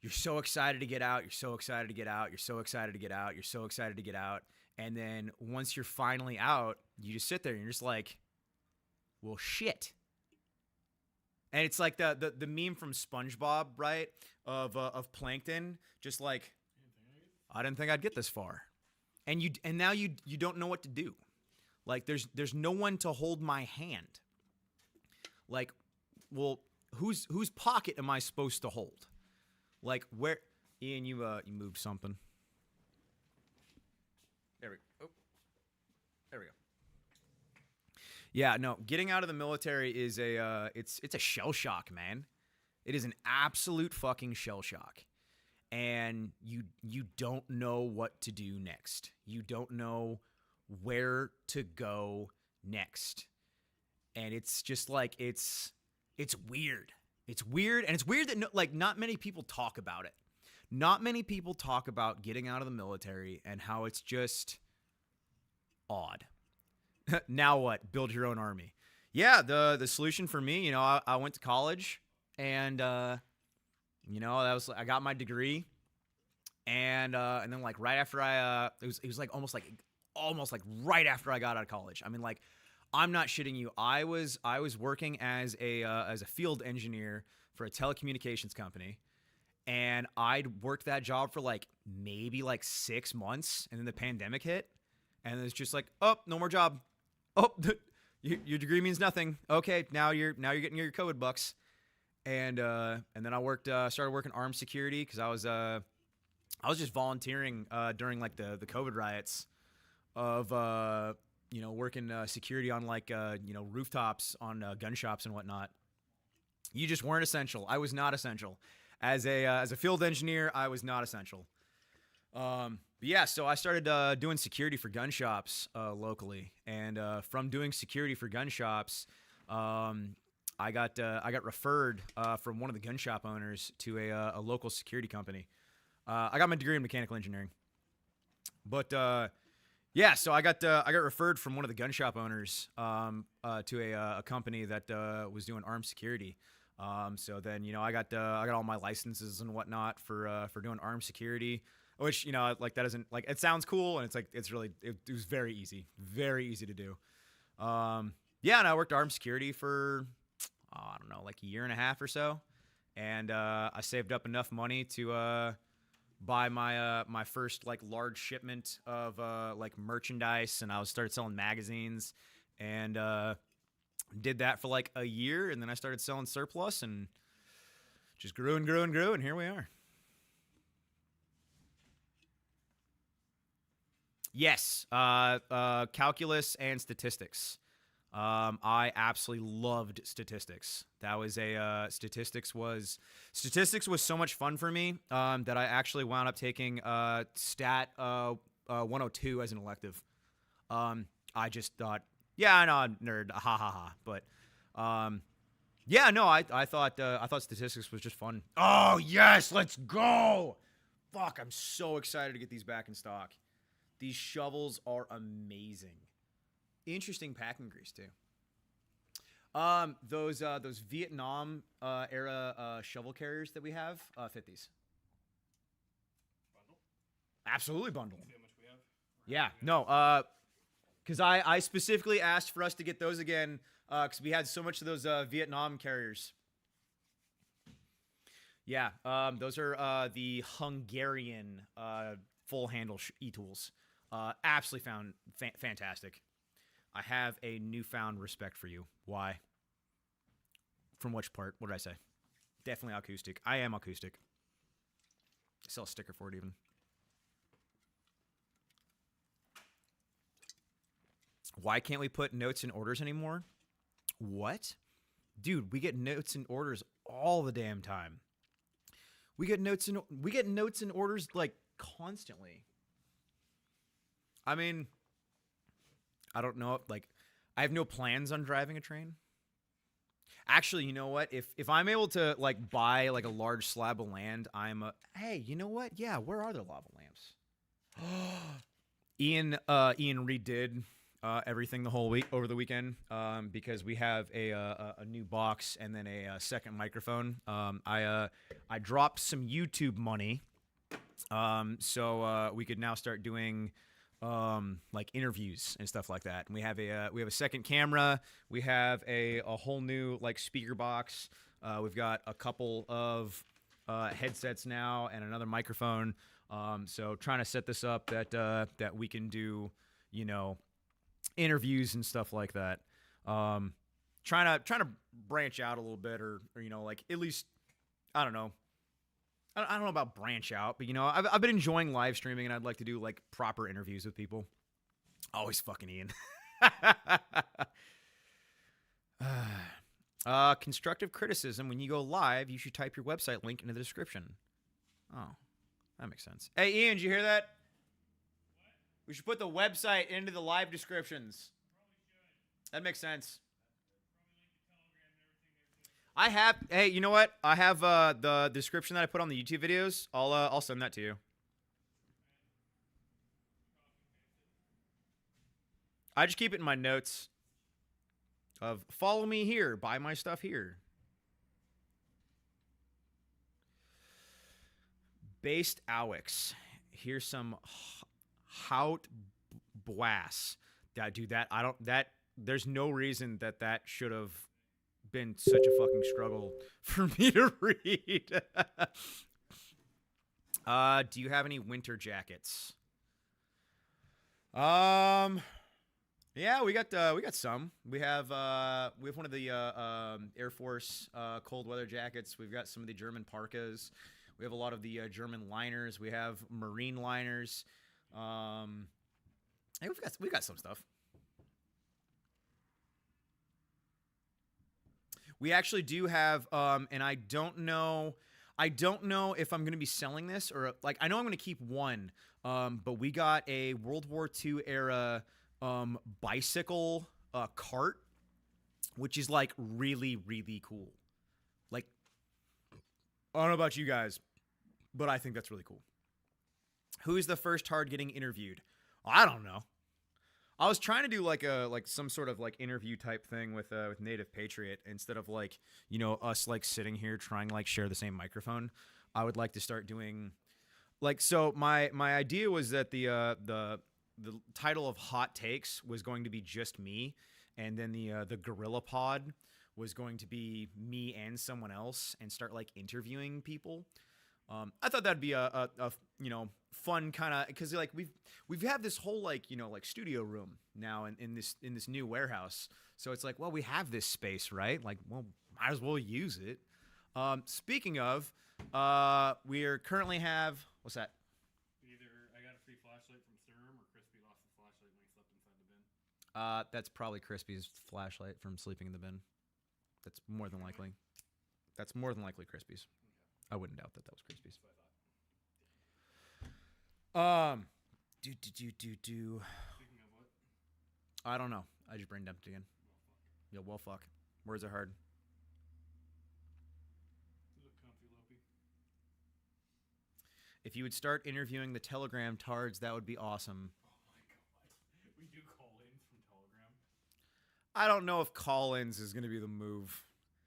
you're so excited to get out. You're so excited to get out. You're so excited to get out. You're so excited to get out. And then once you're finally out, you just sit there and you're just like, well, shit. And it's like the meme from SpongeBob, right? Of Plankton, just like, I didn't think I'd get this far. And now you don't know what to do. Like there's no one to hold my hand. Like, well, whose pocket am I supposed to hold? Like, where, Ian, you moved something. There we go. Yeah, no, getting out of the military is it's a shell shock, man. It is an absolute fucking shell shock. And you don't know what to do next. You don't know where to go next. And it's just like, it's weird. It's weird, and it's weird that not many people talk about it. Not many people talk about getting out of the military and how it's just, odd. Now what? Build your own army. Yeah, the solution for me, I went to college and that was I got my degree and then like right after it was like almost like right after I got out of college. I mean, like, I'm not shitting you. I was working as a field engineer for a telecommunications company, and I'd worked that job for like maybe like 6 months, and then the pandemic hit, and it's just like, oh, no more job. Oh, your degree means nothing. Okay, now you're getting your COVID bucks, and then I started working armed security because I was just volunteering during like the COVID riots of working security on like rooftops on gun shops and whatnot. You just weren't essential. I was not essential. As a field engineer, I was not essential. But yeah, so I started doing security for gun shops locally, and from doing security for gun shops, I got referred from one of the gun shop owners to a local security company. I got my degree in mechanical engineering, but yeah, so I got referred from one of the gun shop owners to a company that was doing armed security. So then I got all my licenses and whatnot for doing armed security, which like that doesn't like it sounds cool and it's like it was very easy to do. Yeah, and I worked armed security for I don't know, like a year and a half or so, and I saved up enough money to buy my first like large shipment of like merchandise, and I started selling magazines, and did that for like a year, and then I started selling surplus, and just grew and grew and grew, and here we are. Yes, calculus and statistics. I absolutely loved statistics. That was statistics was so much fun for me that I actually wound up taking stat 102 as an elective. I just thought, yeah, I know, I'm a nerd, ha ha ha. But yeah, no, I thought statistics was just fun. Oh yes, let's go! Fuck, I'm so excited to get these back in stock. These shovels are amazing. Interesting packing grease too. Those Vietnam era shovel carriers that we have fit these. Bundle? Absolutely bundle. See how much we have? Yeah, no, because I specifically asked for us to get those again because we had so much of those Vietnam carriers. Yeah, those are the Hungarian full handle e-tools. Absolutely fantastic. I have a newfound respect for you. Why? From which part? What did I say? Definitely acoustic. I am acoustic. I sell a sticker for it even. Why can't we put notes in orders anymore? What? Dude, we get notes and orders all the damn time. We get notes and orders like constantly. I mean, I don't know, like, I have no plans on driving a train. Actually, you know what? If I'm able to, like, buy, like, a large slab of land, hey, you know what? Yeah, where are the lava lamps? Ian redid everything the whole week, over the weekend, because we have a new box and then a second microphone. I dropped some YouTube money, so we could now start doing like interviews and stuff like that. And we have a second camera. We have a whole new like speaker box. We've got a couple of headsets now and another microphone. So trying to set this up that we can do, interviews and stuff like that. Trying to branch out a little bit, or like at least, I don't know. I don't know about branch out, but I've been enjoying live streaming, and I'd like to do like proper interviews with people. Always fucking Ian. Constructive criticism: when you go live, you should type your website link into the description. Oh, that makes sense. Hey, Ian, did you hear that? What? We should put the website into the live descriptions. Probably should. That makes sense. I have. Hey, you know what? I have the description that I put on the YouTube videos. I'll send that to you. I just keep it in my notes of follow me here, buy my stuff here. Based Owix. Here's some Hout Blass. Dude, that I don't that there's no reason that should have been such a fucking struggle for me to read. Do you have any winter jackets? Yeah, we got some. We have one of the Air Force cold weather jackets. We've got some of the German parkas. We have a lot of the German liners. We have marine liners. Hey, we've got some stuff. We actually do have, and I don't know if I'm gonna be selling this or like I know I'm gonna keep one. But we got a World War II era bicycle cart, which is like really, really cool. Like, I don't know about you guys, but I think that's really cool. Who's the first hard getting interviewed? I don't know. I was trying to do like some sort of like interview type thing with Native Patriot instead of like, you know, us like sitting here trying to like share the same microphone. I would like to start doing like, so my idea was that the title of Hottakes was going to be just me, and then the Gorilla Pod was going to be me and someone else, and start like interviewing people. I thought that'd be a you know, fun kind of, because like we've had this whole like, you know, like studio room now in this new warehouse, so it's like, well, we have this space, right? Like, well, might as well use it. Speaking of, we currently have, what's that? Either I got a free flashlight from Sturm, or Crispy lost his flashlight when he slept inside the bin. That's probably Crispy's flashlight from sleeping in the bin. That's more than likely. That's more than likely Crispy's. Okay. I wouldn't doubt that was Crispy's. That's what I thought. Do. Speaking of what? I don't know. I just brain dumped again. Well, fuck. Yeah, well, fuck. Words are hard. You look comfy, Lopey. If you would start interviewing the Telegram tards, that would be awesome. Oh my god. We do call-ins from Telegram. I don't know if call-ins is going to be the move.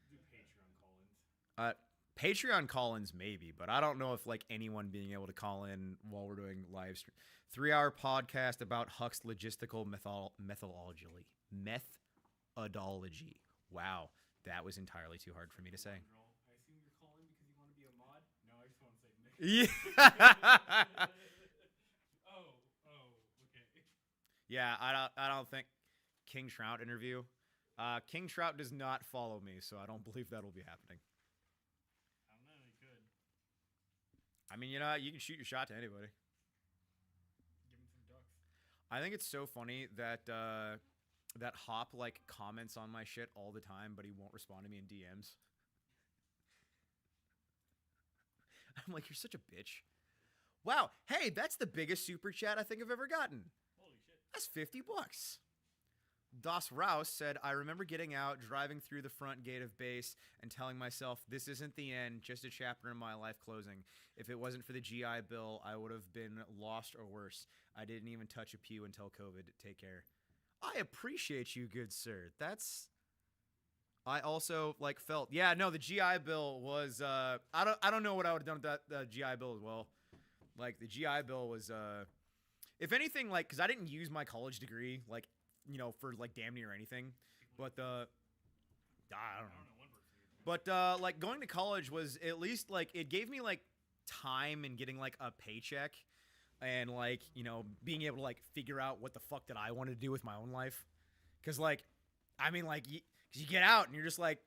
Do Patreon call-ins. Patreon call-ins maybe, but I don't know if like anyone being able to call in while we're doing live stream. 3-hour podcast about Huck's logistical methodology. Wow, that was entirely too hard for me to say. Girl, I assume you're calling because you want to be a mod? No, I just want to say Nick. Yeah. Okay. Yeah, I don't think King Trout interview. King Trout does not follow me, so I don't believe that'll be happening. I don't know, you could. I mean, you know, you can shoot your shot to anybody. Give him some ducks. I think it's so funny that that Hop like comments on my shit all the time, but he won't respond to me in DMs. I'm like, you're such a bitch. Wow, hey, that's the biggest super chat I think I've ever gotten. Holy shit. That's $50. Das Rouse said, I remember getting out, driving through the front gate of base, and telling myself, this isn't the end, just a chapter in my life closing. If it wasn't for the GI Bill, I would have been lost or worse. I didn't even touch a pew until COVID. Take care. I appreciate you, good sir. I also like felt, yeah, no, the GI Bill was, I don't know what I would have done with that GI Bill as well. Like the GI Bill was, if anything, like, cause I didn't use my college degree, like, you know, for like damn near anything, but I don't know. But like going to college was at least like it gave me like time and getting like a paycheck and like, you know, being able to like figure out what the fuck that I wanted to do with my own life. Cause like, I mean, like you get out and you're just like,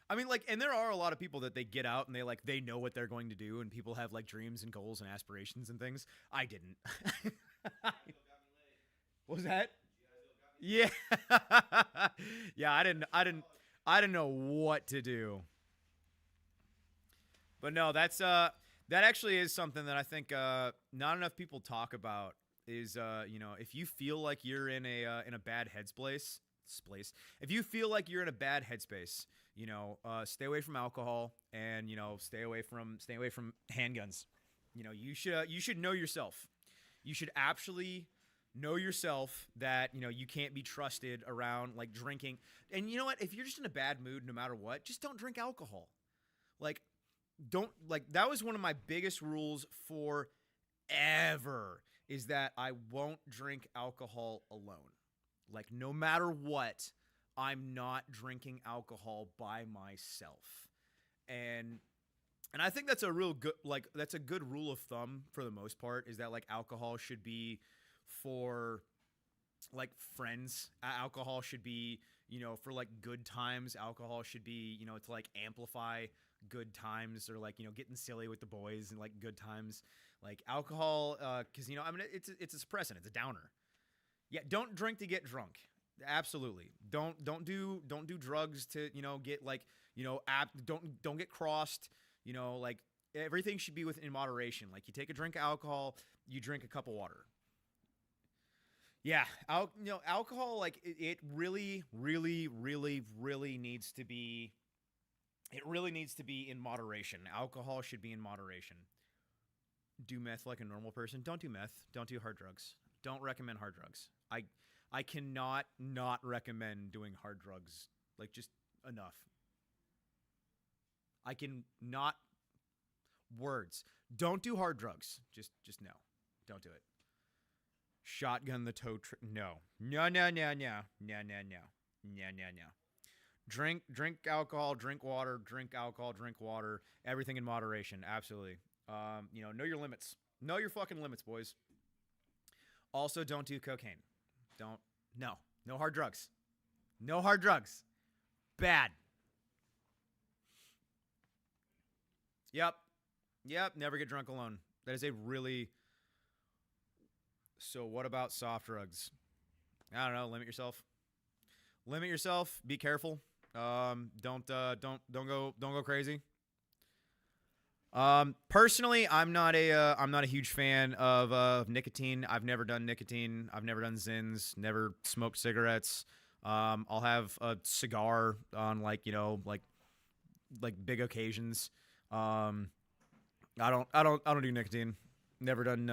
I mean, like, and there are a lot of people that they get out and they know what they're going to do, and people have like dreams and goals and aspirations and things. I didn't. What was that? Yeah. Yeah, I didn't know what to do. But no, that's that actually is something that I think not enough people talk about is you know, if you feel like you're in a bad headspace, if you feel like you're in a bad headspace, you know, stay away from alcohol and, you know, stay away from handguns. You know, you should know yourself. You should actually know yourself that, you know, you can't be trusted around like drinking. And you know what? If you're just in a bad mood, no matter what, just don't drink alcohol. Like, don't, like, that was one of my biggest rules forever, is that I won't drink alcohol alone. Like, no matter what, I'm not drinking alcohol by myself. And I think that's a real good, like, that's a good rule of thumb for the most part, is that like alcohol should be for like friends. Alcohol should be, you know, for like good times. Alcohol should be, you know, to like amplify good times, or like, you know, getting silly with the boys and like good times. Like alcohol, because, you know, I mean, it's a suppressant, it's a downer. Yeah, don't drink to get drunk. Absolutely. Don't do drugs to, you know, get like, you know, don't get crossed. You know, like everything should be within moderation. Like you take a drink of alcohol, you drink a cup of water. Yeah, you know, alcohol, like it really, really, really, really needs to be. It really needs to be in moderation. Alcohol should be in moderation. Do meth like a normal person. Don't do meth. Don't do hard drugs. Don't recommend hard drugs. I cannot not recommend doing hard drugs. Like, just enough. I can not. Words. Don't do hard drugs. Just no. Don't do it. Shotgun the tow truck. No. No. Drink alcohol, drink water, drink alcohol, drink water. Everything in moderation. Absolutely. You know your limits. Know your fucking limits, boys. Also, don't do cocaine. No hard drugs. No hard drugs. Bad. Yep. Never get drunk alone. That is a really. So what about soft drugs? I don't know. Limit yourself. Be careful. Don't go crazy. Personally, I'm not a huge fan of nicotine. I've never done nicotine. I've never done Zins. Never smoked cigarettes. I'll have a cigar on like big occasions. I don't do nicotine. Never done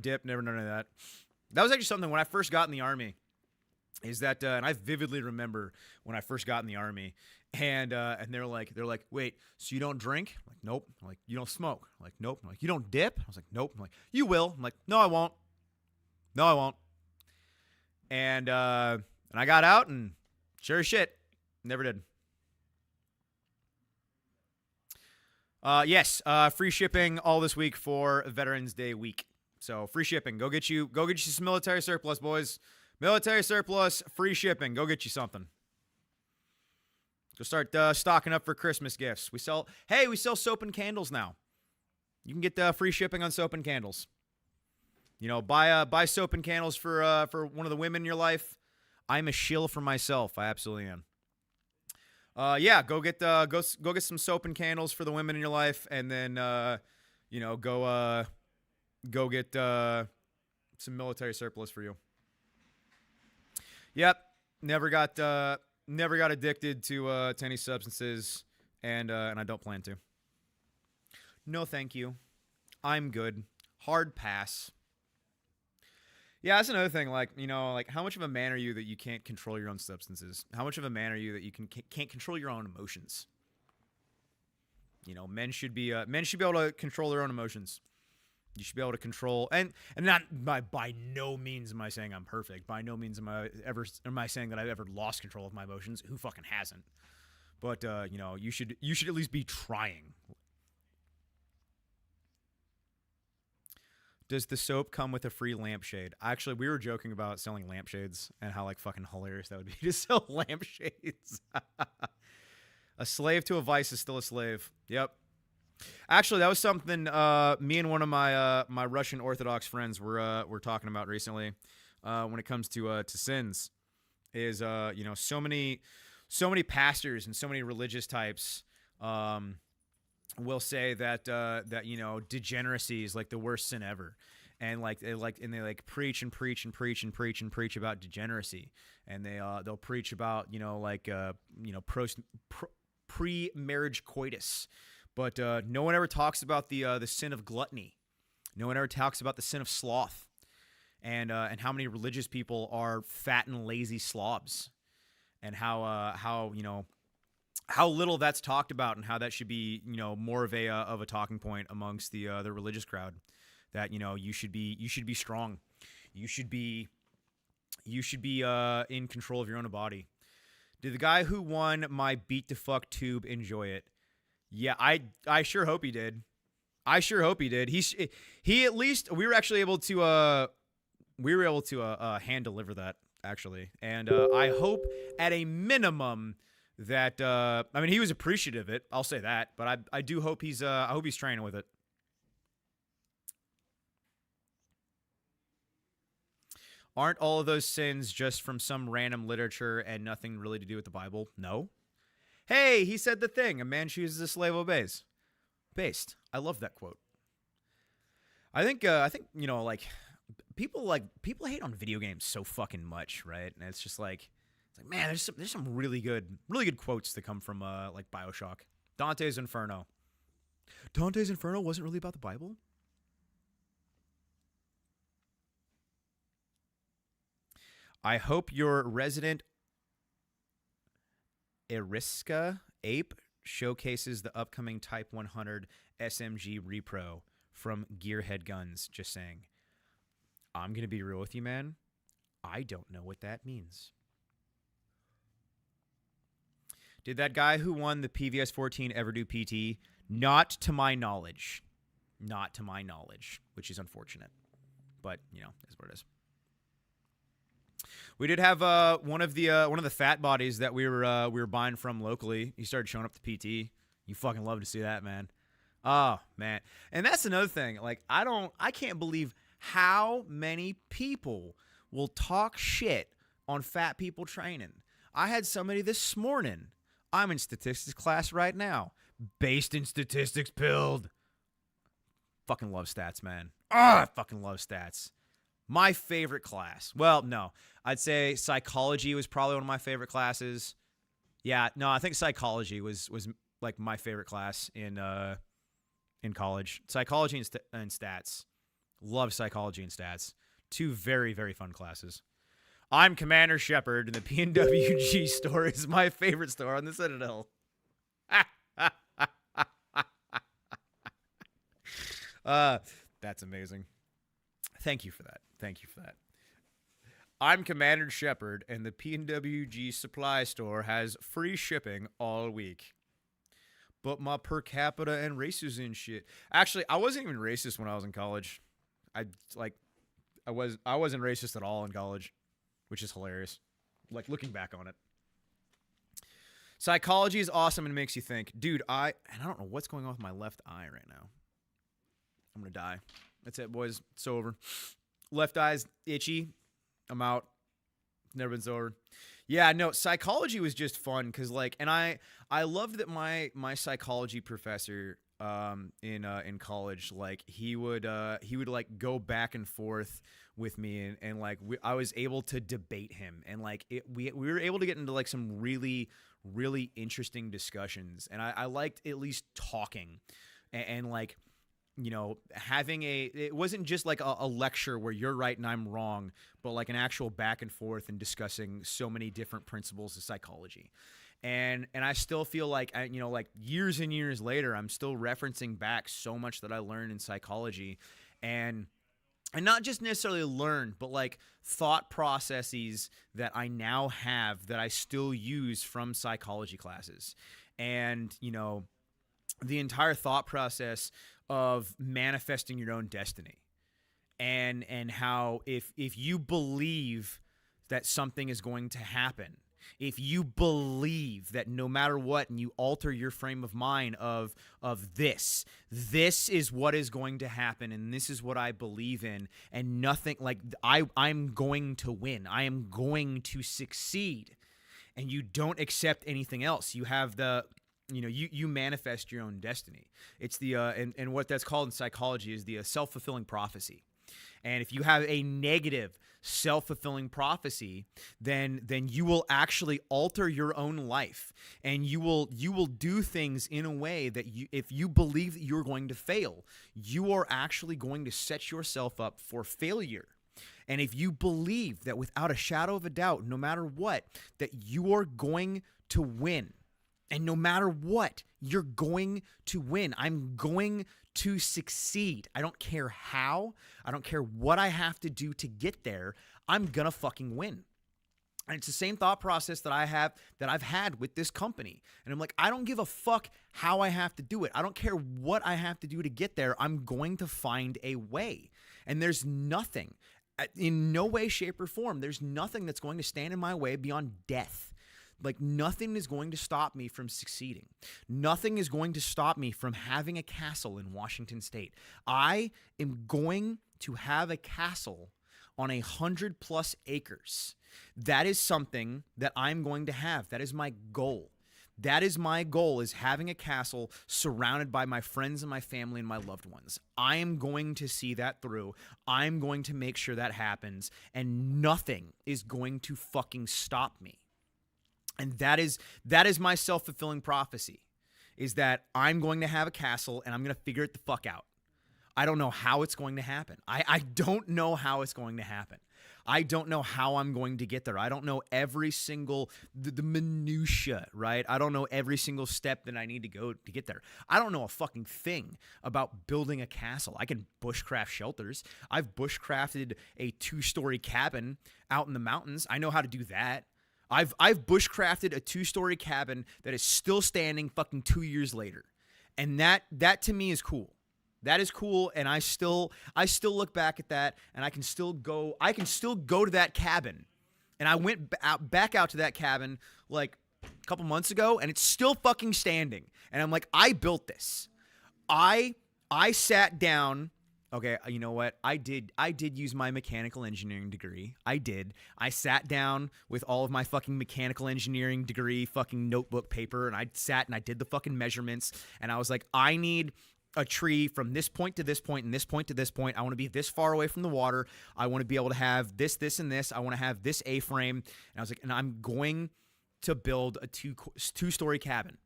dip. Never done any of that. That was actually something when I first got in the Army. Is that and I vividly remember when I first got in the Army, and they're like, wait, so you don't drink? I'm like, nope. I'm like, you don't smoke? I'm like, nope. I'm like, you don't dip? I was like, nope. I'm like, you will? I'm like, no, I won't. And I got out, and sure as shit, never did. Yes, free shipping all this week for Veterans Day week. So free shipping. Go get you some military surplus, boys. Military surplus, free shipping. Go get you something. Go start stocking up for Christmas gifts. We sell soap and candles now. You can get free shipping on soap and candles. You know, buy soap and candles for one of the women in your life. I'm a shill for myself. I absolutely am. Yeah, go get some soap and candles for the women in your life, and then go get some military surplus for you. Yep, never got addicted to any substances, and I don't plan to. No, thank you. I'm good. Hard pass. Yeah, that's another thing. Like, you know, like how much of a man are you that you can't control your own substances? How much of a man are you that you can't control your own emotions? You know, men should be able to control their own emotions. You should be able to control, and not by no means am I saying I'm perfect. By no means am I saying that I've ever lost control of my emotions. Who fucking hasn't? But you know, you should at least be trying. Does the soap come with a free lampshade? Actually, we were joking about selling lampshades and how like fucking hilarious that would be to sell lampshades. A slave to a vice is still a slave. Yep. Actually, that was something me and one of my Russian Orthodox friends were talking about recently when it comes to sins. Is you know, so many pastors and so many religious types will say that you know, degeneracy is like the worst sin ever, and they preach and preach and preach and preach and preach about degeneracy, and they'll preach about, you know, like you know, pre-marriage coitus. But no one ever talks about the sin of gluttony. No one ever talks about the sin of sloth. and how many religious people are fat and lazy slobs, and how how little that's talked about, and how that should be more of a talking point amongst the religious crowd, that you should be strong, you should be in control of your own body. Did the guy who won my beat the fuck tube enjoy it? Yeah, I sure hope he did. I sure hope he did. He at least, we were actually able to hand deliver that, actually, and I hope at a minimum that I mean, he was appreciative of it, I'll say that, but I do hope he's training with it. Aren't all of those sins just from some random literature and nothing really to do with the Bible? No. Hey, he said the thing, a man chooses, a slave obeys. Based. I love that quote. I think people hate on video games so fucking much, right? And it's just like, man, there's some really good quotes that come from like BioShock. Dante's Inferno. Dante's Inferno wasn't really about the Bible? I hope your resident Eriska ape showcases the upcoming Type 100 SMG repro from Gearhead Guns. Just saying. I'm going to be real with you, man. I don't know what that means. Did that guy who won the PVS 14 ever do PT? Not to my knowledge. Not to my knowledge, which is unfortunate. But, is what it is. We did have one of the fat bodies that we were buying from locally. He started showing up to PT. You fucking love to see that, man. Oh, man. And that's another thing. Like, I can't believe how many people will talk shit on fat people training. I had somebody this morning. I'm in statistics class right now. Based in statistics, pilled. Fucking love stats, man. I fucking love stats. My favorite class. Well, no. I'd say psychology was probably one of my favorite classes. Yeah, no, I think psychology was like my favorite class in college. Psychology and stats. Love psychology and stats. Two very, very fun classes. I'm Commander Shepard, and the PNWG store is my favorite store on the Citadel. That's amazing. Thank you for that. Thank you for that. I'm Commander Shepard, and the PNWG supply store has free shipping all week. But my per capita and races and shit. Actually, I wasn't even racist when I was in college. I wasn't racist at all in college, which is hilarious. Like, looking back on it. Psychology is awesome and makes you think. Dude, I don't know what's going on with my left eye right now. I'm going to die. That's it, boys. It's over. Left eye's itchy. I'm out. Never been sober. Yeah, no, psychology was just fun because, like, and I loved that my psychology professor in college, like, he would like go back and forth with me, and like I was able to debate him, and like we were able to get into like some really, really interesting discussions, and I liked at least talking and like, having it wasn't just like a lecture where you're right and I'm wrong, but like an actual back and forth and discussing so many different principles of psychology. And I still feel like, like years and years later, I'm still referencing back so much that I learned in psychology, and not just necessarily learned, but like thought processes that I now have that I still use from psychology classes. And, the entire thought process of manifesting your own destiny, and how if you believe that something is going to happen, if you believe that no matter what, and you alter your frame of mind of this is what is going to happen, and this is what I believe in, and nothing, like, I'm going to win, I am going to succeed, and you don't accept anything else, you have the you manifest your own destiny. It's the and what that's called in psychology is the self-fulfilling prophecy. And if you have a negative self-fulfilling prophecy, then you will actually alter your own life, and you will do things in a way that if you believe that you're going to fail, you are actually going to set yourself up for failure. And if you believe that without a shadow of a doubt, no matter what, that you are going to win, and no matter what, you're going to win. I'm going to succeed. I don't care how. I don't care what I have to do to get there. I'm going to fucking win. And it's the same thought process that I've had with this company. And I'm like, I don't give a fuck how I have to do it. I don't care what I have to do to get there. I'm going to find a way. And there's nothing, in no way, shape, or form, there's nothing that's going to stand in my way beyond death. Like, nothing is going to stop me from succeeding. Nothing is going to stop me from having a castle in Washington State. I am going to have a castle on 100+ acres. That is something that I'm going to have. That is my goal. That is my goal, is having a castle surrounded by my friends and my family and my loved ones. I am going to see that through. I'm going to make sure that happens, and nothing is going to fucking stop me. And that is my self-fulfilling prophecy, is that I'm going to have a castle and I'm going to figure it the fuck out. I don't know how it's going to happen. I don't know how it's going to happen. I don't know how I'm going to get there. I don't know every single, the minutia, right? I don't know every single step that I need to go to get there. I don't know a fucking thing about building a castle. I can bushcraft shelters. I've bushcrafted a 2-story cabin out in the mountains. I know how to do that. I've bushcrafted a 2-story cabin that is still standing fucking 2 years later. And that to me is cool. That is cool, and I still look back at that, and I can still go to that cabin. And I went back out to that cabin like a couple months ago, and it's still fucking standing. And I'm like, I built this. I sat down. Okay, you know what? I did use my mechanical engineering degree. I did. I sat down with all of my fucking mechanical engineering degree fucking notebook paper, and I sat and I did the fucking measurements, and I was like, I need a tree from this point to this point and this point to this point. I want to be this far away from the water. I want to be able to have this, and this. I want to have this A-frame. And I was like, and I'm going to build a 2-story cabin.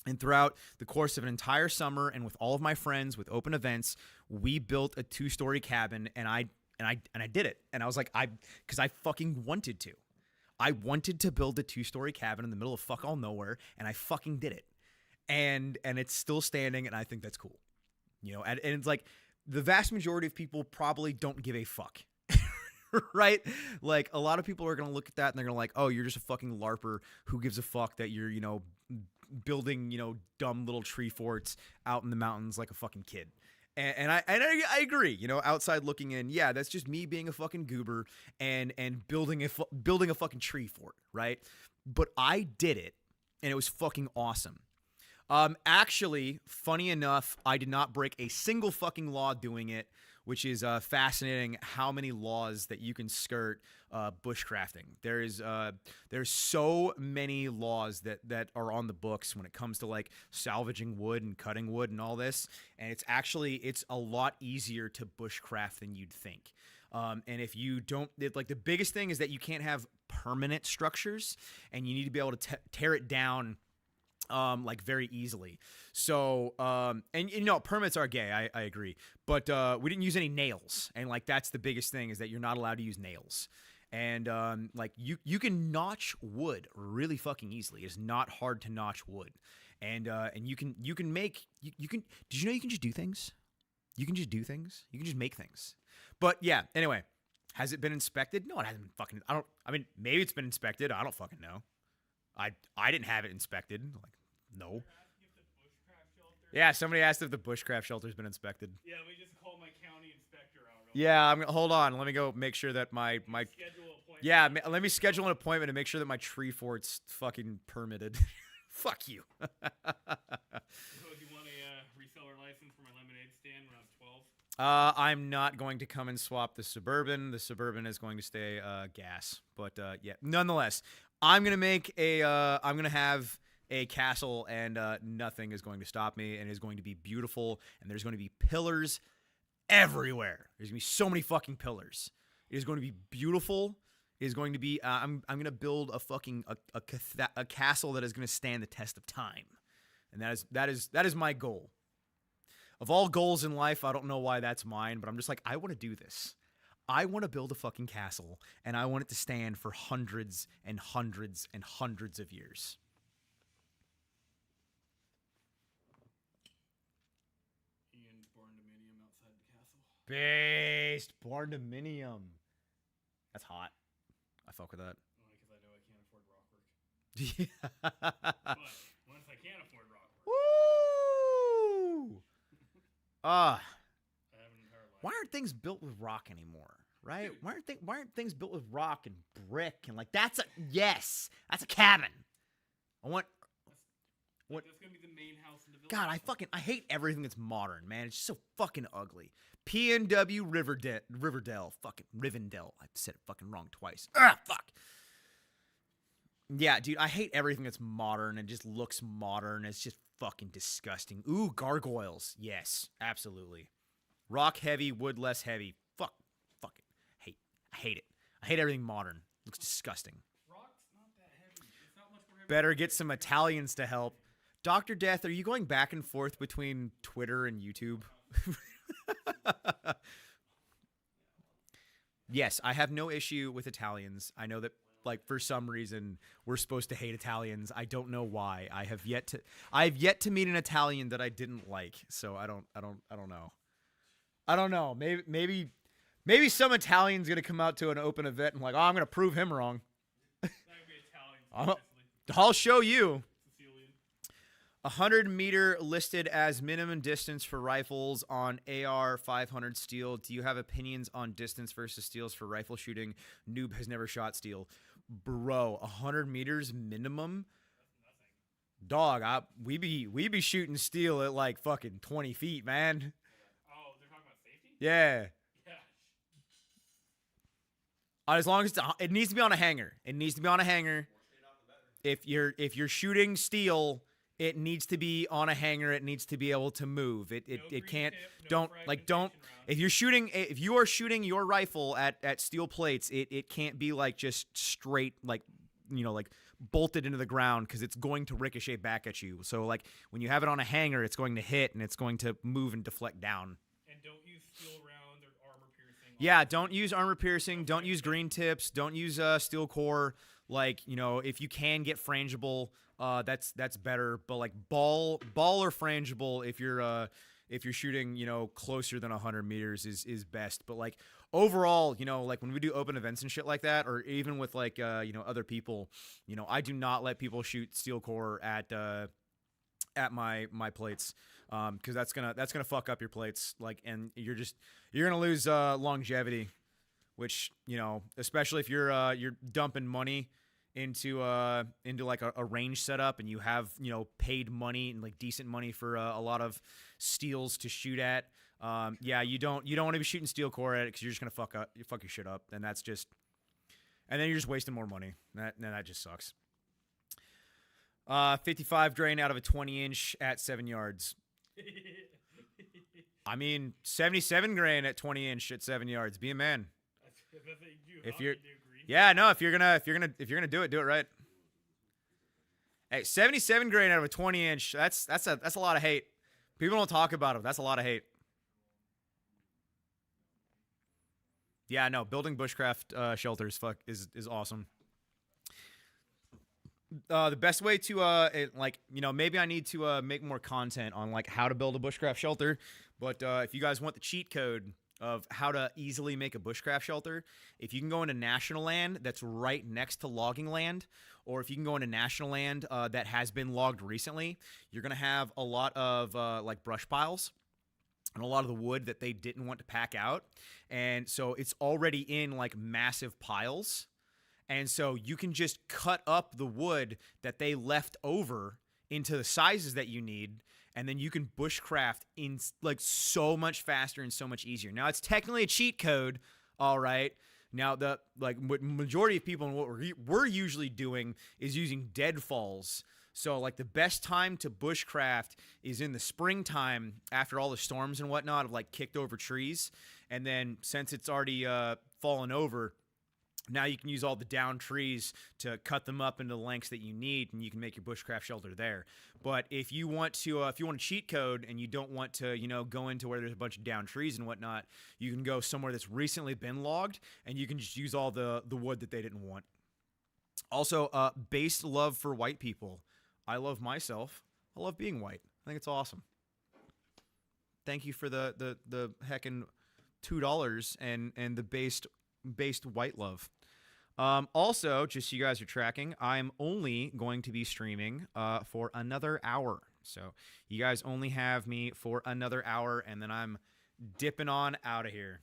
And throughout the course of an entire summer, and with all of my friends, with open events, we built a 2-story cabin, and I did it. And I was like, because I fucking wanted to. I wanted to build a 2-story cabin in the middle of fuck all nowhere, and I fucking did it. And it's still standing, and I think that's cool. You know, and it's like, the vast majority of people probably don't give a fuck. Right? Like, a lot of people are going to look at that and they're going to like, oh, you're just a fucking LARPer. Who gives a fuck that you're, you know, building, you know, dumb little tree forts out in the mountains like a fucking kid. And I agree, you know, outside looking in, yeah, that's just me being a fucking goober and building a fucking tree fort, right? But I did it, and it was fucking awesome. Actually, funny enough, I did not break a single fucking law doing it, which is fascinating how many laws that you can skirt bushcrafting. There's so many laws that are on the books when it comes to like salvaging wood and cutting wood and all this. And it's a lot easier to bushcraft than you'd think. And if you don't, like, the biggest thing is that you can't have permanent structures, and you need to be able to tear it down like very easily. So, and you know, permits are gay. I agree, but we didn't use any nails, and like that's the biggest thing, is that you're not allowed to use nails. And like you can notch wood really fucking easily. It's not hard to notch wood, and you can make you can. Did you know you can just do things? You can just do things. You can just make things. But yeah. Anyway, has it been inspected? No, it hasn't been fucking. I mean, maybe it's been inspected. I don't fucking know. I didn't have it inspected. Like, no. Yeah, somebody asked if the bushcraft shelter's been inspected. Yeah, we just call my county inspector out. Yeah, hold on. Let me go make sure that my yeah, let me schedule an appointment to make sure that my tree fort's fucking permitted. Fuck you. So, do you want a reseller license for my lemonade stand when I was 12? I'm not going to come and swap the Suburban. The Suburban is going to stay gas. But yeah, nonetheless, I'm gonna have a castle, and nothing is going to stop me, and it is going to be beautiful, and there's going to be pillars everywhere. There's going to be so many fucking pillars. It is going to be beautiful. It is going to be I'm going to build a fucking a castle that is going to stand the test of time. And that is my goal. Of all goals in life, I don't know why that's mine, but I'm just like, I want to do this. I want to build a fucking castle, and I want it to stand for hundreds and hundreds and hundreds of years. Ian Barndominium outside the castle. Based Barndominium. That's hot. I fuck with that. Only because I know I can't afford rock work. But once I can afford rock work, Woo! I have an entire life. Why aren't things built with rock anymore? Right? Dude. Why aren't things built with rock and brick and like that's a cabin. I want what? That's gonna be the main house in the village. God, I hate everything that's modern, man. It's just so fucking ugly. PNW Riverdale, fucking Rivendell. I said it fucking wrong twice. Ah, fuck. Yeah, dude, I hate everything that's modern and just looks modern. It's just fucking disgusting. Ooh, gargoyles. Yes, absolutely. Rock heavy, wood less heavy. Fuck it. I hate it. I hate everything modern. Looks disgusting. Rock's not that heavy. It's not much more heavy. Better get some Italians to help. Dr. Death, are you going back and forth between Twitter and YouTube? Yes, I have no issue with Italians. I know that, like, for some reason we're supposed to hate Italians. I don't know why. I have yet to meet an Italian that I didn't like. So I don't know. I don't know. Maybe some Italian's gonna come out to an open event and like, oh, I'm gonna prove him wrong. That would be Italian. I'll show you. Sicilian. 100-meter listed as minimum distance for rifles on AR 500 steel. Do you have opinions on distance versus steels for rifle shooting? Noob has never shot steel. Bro, 100 meters minimum? Dog, we be shooting steel at like fucking 20 feet, man. Oh, they're talking about safety? Yeah. Yeah. As long as it needs to be on a hanger. It needs to be on a hanger. If you're shooting steel, it needs to be on a hanger. It needs to be able to move. It can't. Don't if you are shooting your rifle at steel plates, it can't be like just straight like bolted into the ground because it's going to ricochet back at you. So like when you have it on a hanger, it's going to hit and it's going to move and deflect down. And don't use steel round or armor piercing. Yeah, don't use armor piercing. Don't use green tips. Don't use steel core. Like, if you can get frangible, that's better. But like ball or frangible, if you're shooting, closer than 100 meters is best. But like overall, like when we do open events and shit like that, or even with like other people, I do not let people shoot steel core at my plates, because that's gonna fuck up your plates. Like, and you're gonna lose longevity. Which, especially if you're dumping money into like a range setup and you have, paid money and like decent money for a lot of steels to shoot at. Yeah, you don't want to be shooting steel core at it because you're just gonna fuck your shit up, and then you're just wasting more money. That just sucks. 55 drain out of a 20-inch at 7 yards. I mean, 77 grain at 20-inch at 7 yards. Be a man. If you're gonna do it right. Hey, 77 grain out of a 20-inch. That's a lot of hate. People don't talk about it. That's a lot of hate. Yeah, no, building bushcraft shelters is awesome. The best way to maybe I need to make more content on like how to build a bushcraft shelter, but if you guys want the cheat code of how to easily make a bushcraft shelter, if you can go into national land that's right next to logging land, or if you can go into national land that has been logged recently, you're going to have a lot of like brush piles and a lot of the wood that they didn't want to pack out. And so it's already in like massive piles. And so you can just cut up the wood that they left over into the sizes that you need, and then you can bushcraft in like so much faster and so much easier. Now, it's technically a cheat code, all right. Now, what majority of people and what we're usually doing is using deadfalls. So like the best time to bushcraft is in the springtime after all the storms and whatnot have like kicked over trees. And then since it's already fallen over, Now you can use all the down trees to cut them up into the lengths that you need, and you can make your bushcraft shelter there. But if you want to cheat code and you don't want to, go into where there's a bunch of down trees and whatnot, you can go somewhere that's recently been logged, and you can just use all the wood that they didn't want. Also, based love for white people. I love myself. I love being white. I think it's awesome. Thank you for the heckin' $2 and the based white love. Also, just so you guys are tracking, I'm only going to be streaming for another hour. So you guys only have me for another hour, and then I'm dipping on out of here.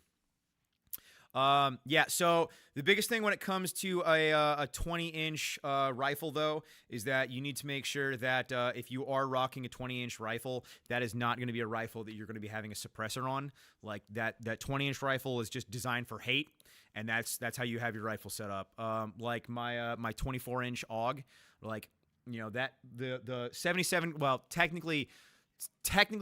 Yeah, so the biggest thing when it comes to a 20-inch rifle, though, is that you need to make sure that if you are rocking a 20-inch rifle, that is not going to be a rifle that you're going to be having a suppressor on. Like that 20-inch rifle is just designed for hate, and that's how you have your rifle set up. Like my 24-inch AUG, like that the 77. Well, technically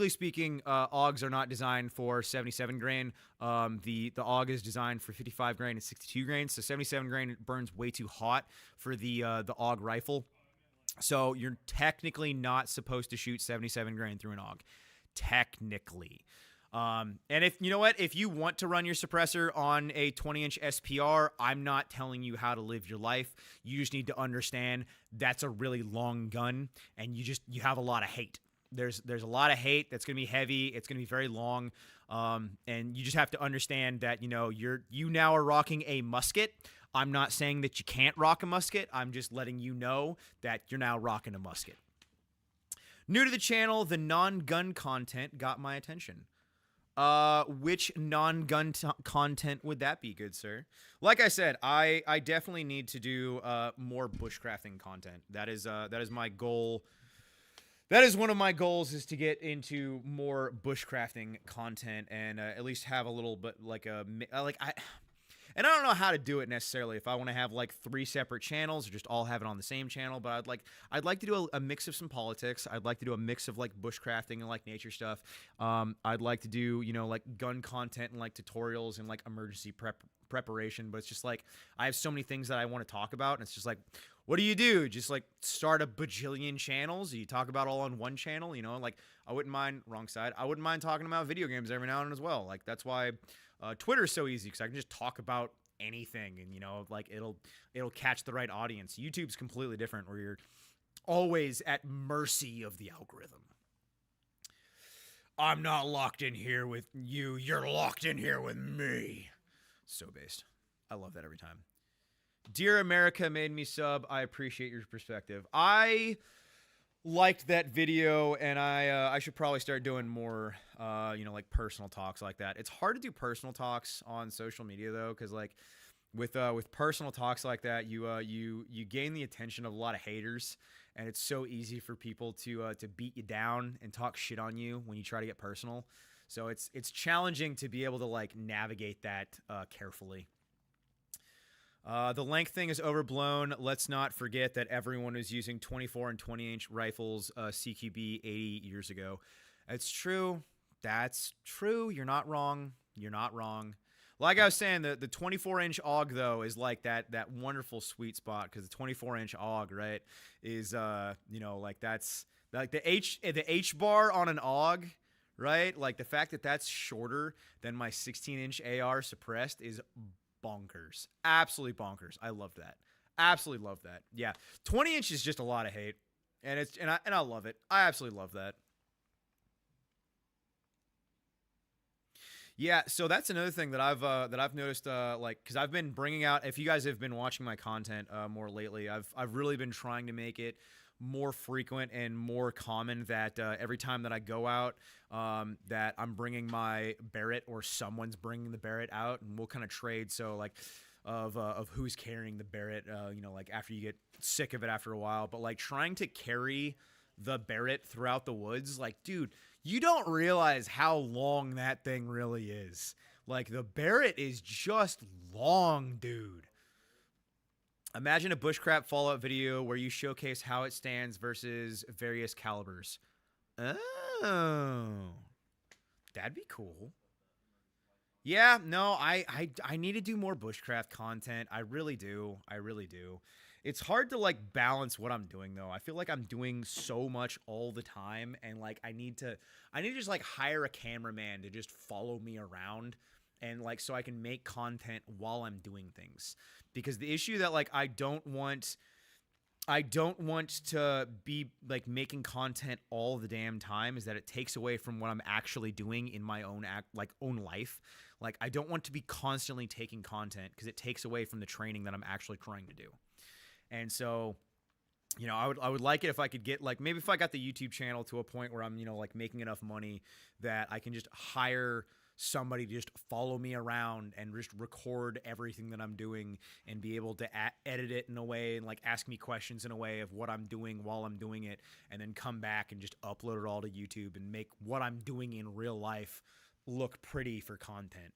speaking, AUGs are not designed for 77 grain. The AUG is designed for 55 grain and 62 grain. So 77 grain burns way too hot for the AUG rifle. So you're technically not supposed to shoot 77 grain through an AUG. Technically. And if you want to run your suppressor on a 20-inch SPR, I'm not telling you how to live your life. You just need to understand that's a really long gun, and you have a lot of hate. There's a lot of hate that's going to be heavy. It's going to be very long. And you just have to understand that, you now are rocking a musket. I'm not saying that you can't rock a musket. I'm just letting you know that you're now rocking a musket. New to the channel, the non-gun content got my attention. Which non-gun content would that be, good sir? Like I said, I definitely need to do more bushcrafting content. That is my goal. That is one of my goals, is to get into more bushcrafting content and at least have a little bit and I don't know how to do it necessarily. If I want to have like 3 separate channels or just all have it on the same channel, but I'd like to do a mix of some politics. I'd like to do a mix of like bushcrafting and like nature stuff. I'd like to do like gun content and like tutorials and like emergency preparation. But it's just like I have so many things that I want to talk about, and it's just like, what do you do? Just like start a bajillion channels? You talk about all on one channel, Like I wouldn't mind. Wrong side. I wouldn't mind talking about video games every now and then as well. Like that's why Twitter is so easy, because I can just talk about anything, and like it'll catch the right audience. YouTube's completely different, where you're always at mercy of the algorithm. I'm not locked in here with you. You're locked in here with me. So based. I love that every time. Dear America made me sub. I appreciate your perspective. I liked that video, and I should probably start doing more, like personal talks like that. It's hard to do personal talks on social media though, because like with personal talks like that, you gain the attention of a lot of haters, and it's so easy for people to beat you down and talk shit on you when you try to get personal. So it's challenging to be able to like navigate that carefully. The length thing is overblown. Let's not forget that everyone was using 24 and 20-inch rifles CQB 80 years ago. It's true. That's true. You're not wrong. You're not wrong. Like I was saying, the 24-inch AUG, though, is like that wonderful sweet spot, because the 24-inch AUG, right, is, like that's like the H bar on an AUG, right? Like the fact that that's shorter than my 16-inch AR suppressed is bonkers. Absolutely bonkers. I love that. Absolutely love that. Yeah. 20 inch is just a lot of hate. And I love it. I absolutely love that. Yeah, so that's another thing that I've noticed, like, because I've been bringing out, if you guys have been watching my content more lately, I've really been trying to make it more frequent and more common that every time that I go out, that I'm bringing my Barrett, or someone's bringing the Barrett out, and we'll kind of trade. So like of who's carrying the Barrett, like after you get sick of it after a while, but like trying to carry the Barrett throughout the woods, like, dude, you don't realize how long that thing really is. Like the Barrett is just long, dude. Imagine a bushcraft Fallout video where you showcase how it stands versus various calibers. Oh, that'd be cool. Yeah, no, I need to do more bushcraft content. I really do. I really do. It's hard to like balance what I'm doing though. I feel like I'm doing so much all the time and like I need to just like hire a cameraman to just follow me around and like so I can make content while I'm doing things. Because the issue that like I don't want to be like making content all the damn time is that it takes away from what I'm actually doing in my own life. Like I don't want to be constantly taking content because it takes away from the training that I'm actually trying to do. And so, I would like it if I could get like maybe if I got the YouTube channel to a point where I'm, like making enough money that I can just hire somebody to just follow me around and just record everything that I'm doing and be able to edit it in a way and like ask me questions in a way of what I'm doing while I'm doing it and then come back and just upload it all to YouTube and make what I'm doing in real life look pretty for content.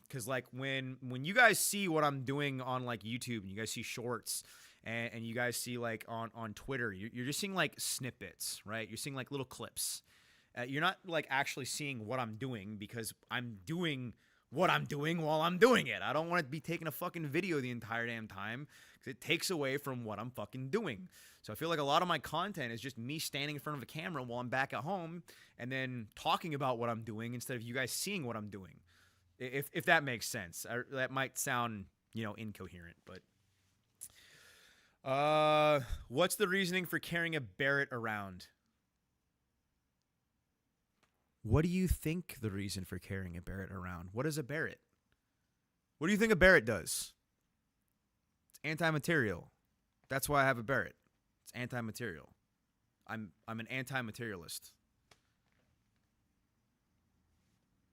Because like when you guys see what I'm doing on like YouTube and you guys see shorts and you guys see like on Twitter, you're just seeing like snippets, right? You're seeing like little clips. You're not like actually seeing what I'm doing because I'm doing what I'm doing while I'm doing it. I don't want to be taking a fucking video the entire damn time because it takes away from what I'm fucking doing. So I feel like a lot of my content is just me standing in front of a camera while I'm back at home and then talking about what I'm doing instead of you guys seeing what I'm doing. If that makes sense. That might sound, incoherent, but what's the reasoning for carrying a Barrett around? What do you think the reason for carrying a Barrett around? What is a Barrett? What do you think a Barrett does? It's anti-material. That's why I have a Barrett. It's anti-material. I'm an anti-materialist.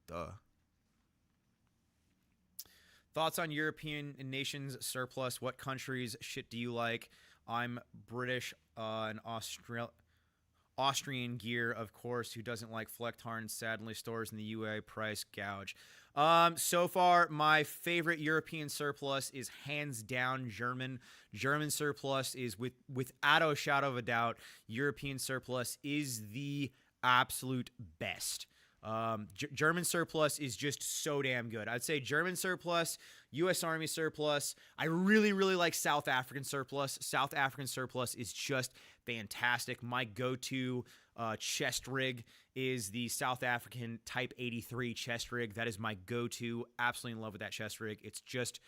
Duh. Thoughts on European nations surplus? What countries shit do you like? I'm British and Austrian gear, of course. Who doesn't like Flecktarn? Sadly, stores in the UA price gouge. So far, my favorite European surplus is hands down German. German surplus is without a shadow of a doubt. European surplus is the absolute best. German surplus is just so damn good. I'd say German surplus, U.S. Army surplus. I really, really like South African surplus. South African surplus is just fantastic. My go-to chest rig is the South African Type 83 chest rig. That is my go-to. Absolutely in love with that chest rig. It's just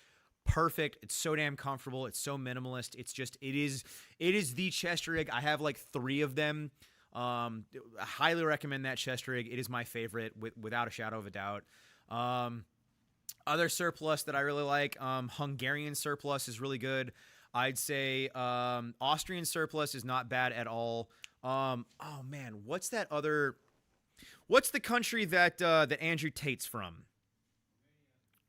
perfect. It's so damn comfortable. It's so minimalist. It is the chest rig. I have like 3 of them. I highly recommend that chest rig. It is my favorite without a shadow of a doubt. Other surplus that I really like, Hungarian surplus is really good. I'd say Austrian surplus is not bad at all. Oh man, what's the country that Andrew Tate's from?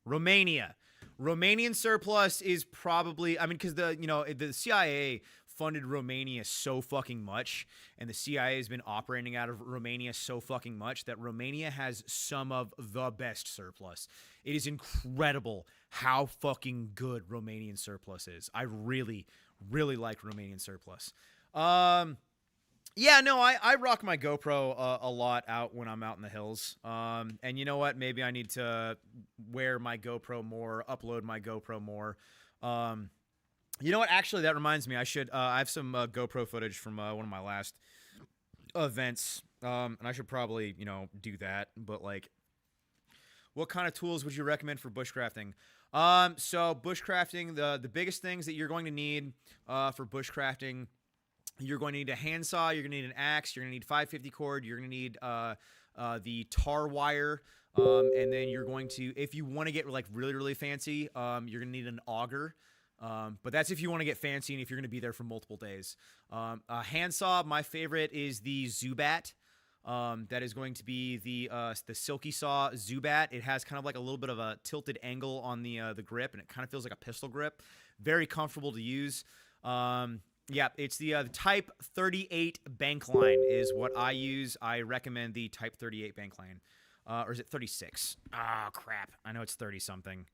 Romania. Romanian surplus is probably, because the CIA funded Romania so fucking much, and the CIA has been operating out of Romania so fucking much that Romania has some of the best surplus. It is incredible how fucking good Romanian surplus is. I really, really like Romanian surplus. Yeah, no, I rock my GoPro a lot out when I'm out in the hills. And you know what? Maybe I need to wear my GoPro more, upload my GoPro more. You know what? Actually, that reminds me. I have some GoPro footage from one of my last events, and I should probably, do that. But like, what kind of tools would you recommend for bushcrafting? So bushcrafting, the biggest things that you're going to need for bushcrafting, you're going to need a handsaw. You're going to need an axe. You're going to need 550 cord. You're going to need the tar wire. And then you're going to, if you want to get like really, really fancy, you're going to need an auger. But that's if you want to get fancy and if you're going to be there for multiple days. A handsaw, my favorite is the Zubat. That is going to be the Silky Saw Zubat. It has kind of like a little bit of a tilted angle on the grip, and it kind of feels like a pistol grip. Very comfortable to use. Yeah, it's the Type 38 bank line is what I use. I recommend the Type 38 bank line. Or is it 36? Ah, crap. I know it's 30-something.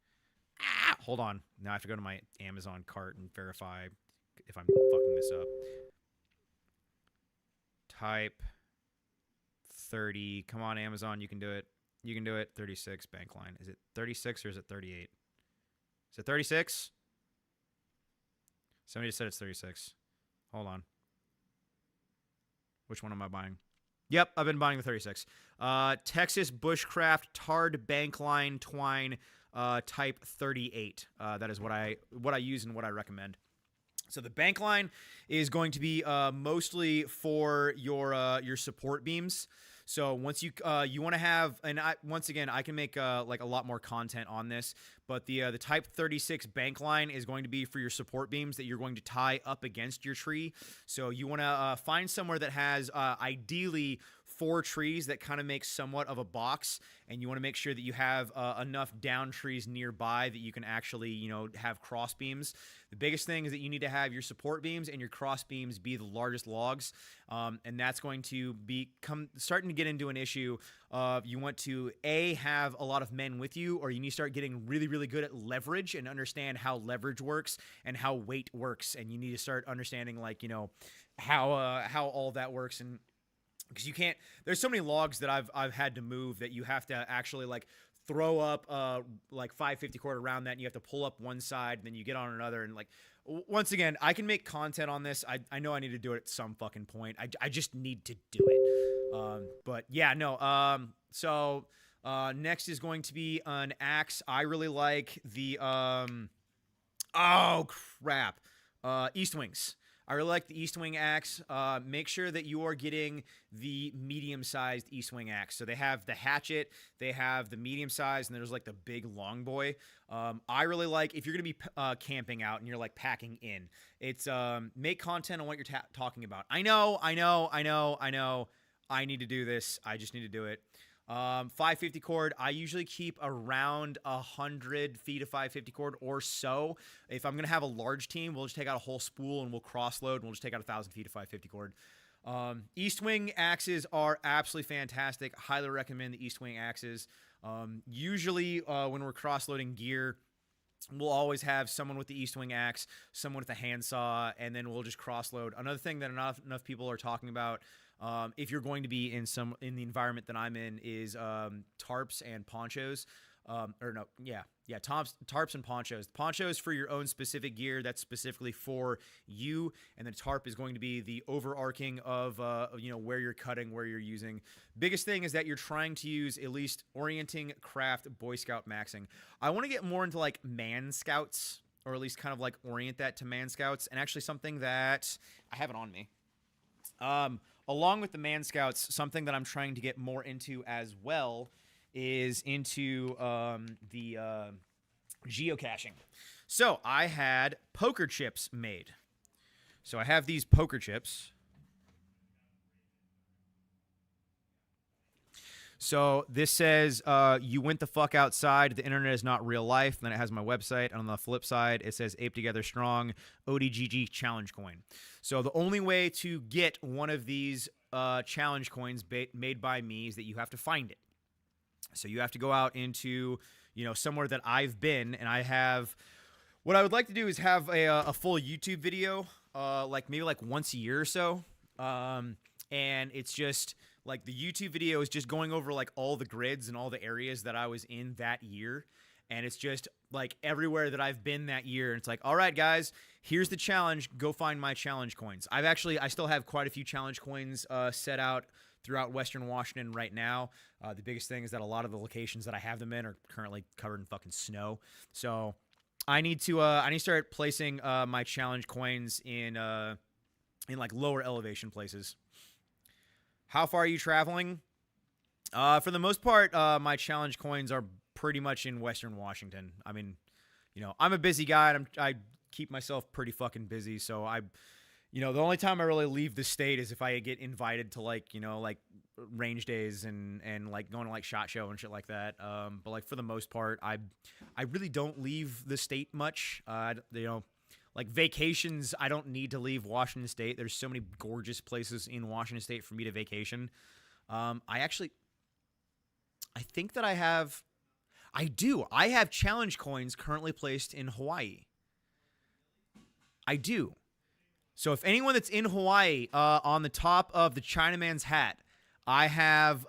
Hold on. Now I have to go to my Amazon cart and verify if I'm fucking this up. Type 30. Come on, Amazon. You can do it. You can do it. 36 bank line. Is it 36 or is it 38? Is it 36? Somebody just said it's 36. Hold on. Which one am I buying? Yep, I've been buying the 36. Texas Bushcraft Tarred Bankline Twine Type 38. That is what I use and what I recommend. So the Bankline is going to be mostly for your support beams. So once you want to have, and once again, I can make like a lot more content on this, but the Type 36 bank line is going to be for your support beams that you're going to tie up against your tree. So you want to find somewhere that has ideally 4 trees that kind of make somewhat of a box, and you want to make sure that you have enough down trees nearby that you can actually, have cross beams. The biggest thing is that you need to have your support beams and your cross beams be the largest logs, and that's going to become starting to get into an issue of you want to have a lot of men with you, or you need to start getting really, really good at leverage and understand how leverage works and how weight works, and you need to start understanding how all that works. And because you can't, there's so many logs that I've had to move that you have to actually throw up 550 cord around that, and you have to pull up one side and then you get on another, and once again, I can make content on this. I know I need to do it at some fucking point. I just need to do it. But yeah, no. So next is going to be an axe. I really like the oh crap, East Wings. I really like the East Wing axe. Make sure that you are getting the medium-sized East Wing axe. So they have the hatchet, they have the medium-sized, and there's the big long boy. I really like, if you're going to be camping out and you're packing in, it's make content on what you're talking about. I know. I need to do this. I just need to do it. 550 cord, I usually keep around 100 feet of 550 cord or so. If I'm going to have a large team, we'll just take out a whole spool and we'll cross load, and we'll just take out 1,000 feet of 550 cord. East Wing axes are absolutely fantastic. Highly recommend the East Wing axes. Usually when we're cross loading gear, we'll always have someone with the East Wing axe, someone with a handsaw, and then we'll just cross load. Another thing that enough people are talking about, if you're going to be in the environment that I'm in, is tarps and ponchos. Tarps and ponchos. Ponchos for your own specific gear. That's specifically for you, and the tarp is going to be the overarching of where you're cutting, where you're using. Biggest thing is that you're trying to use at least orienting, craft, Boy Scout maxing. I want to get more into man scouts, or at least kind of orient that to man scouts, and actually something that I have it on me. Along with the man scouts, something that I'm trying to get more into as well is into the geocaching. So I had poker chips made. So I have these poker chips. So this says, you went the fuck outside. The internet is not real life. And then it has my website. And on the flip side, it says Ape Together Strong, ODGG challenge coin. So the only way to get one of these challenge coins made by me is that you have to find it. So you have to go out into, somewhere that I've been, and I have, what I would like to do is have a full YouTube video, maybe once a year or so. And it's just the YouTube video is just going over all the grids and all the areas that I was in that year. And it's just everywhere that I've been that year. And it's all right, guys, here's the challenge. Go find my challenge coins. I still have quite a few challenge coins set out throughout Western Washington right now. The biggest thing is that a lot of the locations that I have them in are currently covered in fucking snow. So I need to start placing my challenge coins in lower elevation places. How far are you traveling? For the most part, my challenge coins are pretty much in Western Washington. I mean, I'm a busy guy, and I keep myself pretty fucking busy. So the only time I really leave the state is if I get invited to range days and going to SHOT Show and shit like that. But for the most part, I really don't leave the state much. Vacations, I don't need to leave Washington State. There's so many gorgeous places in Washington State for me to vacation. I think that I have challenge coins currently placed in Hawaii. I do. So if anyone that's in Hawaii, on the top of the Chinaman's hat, I have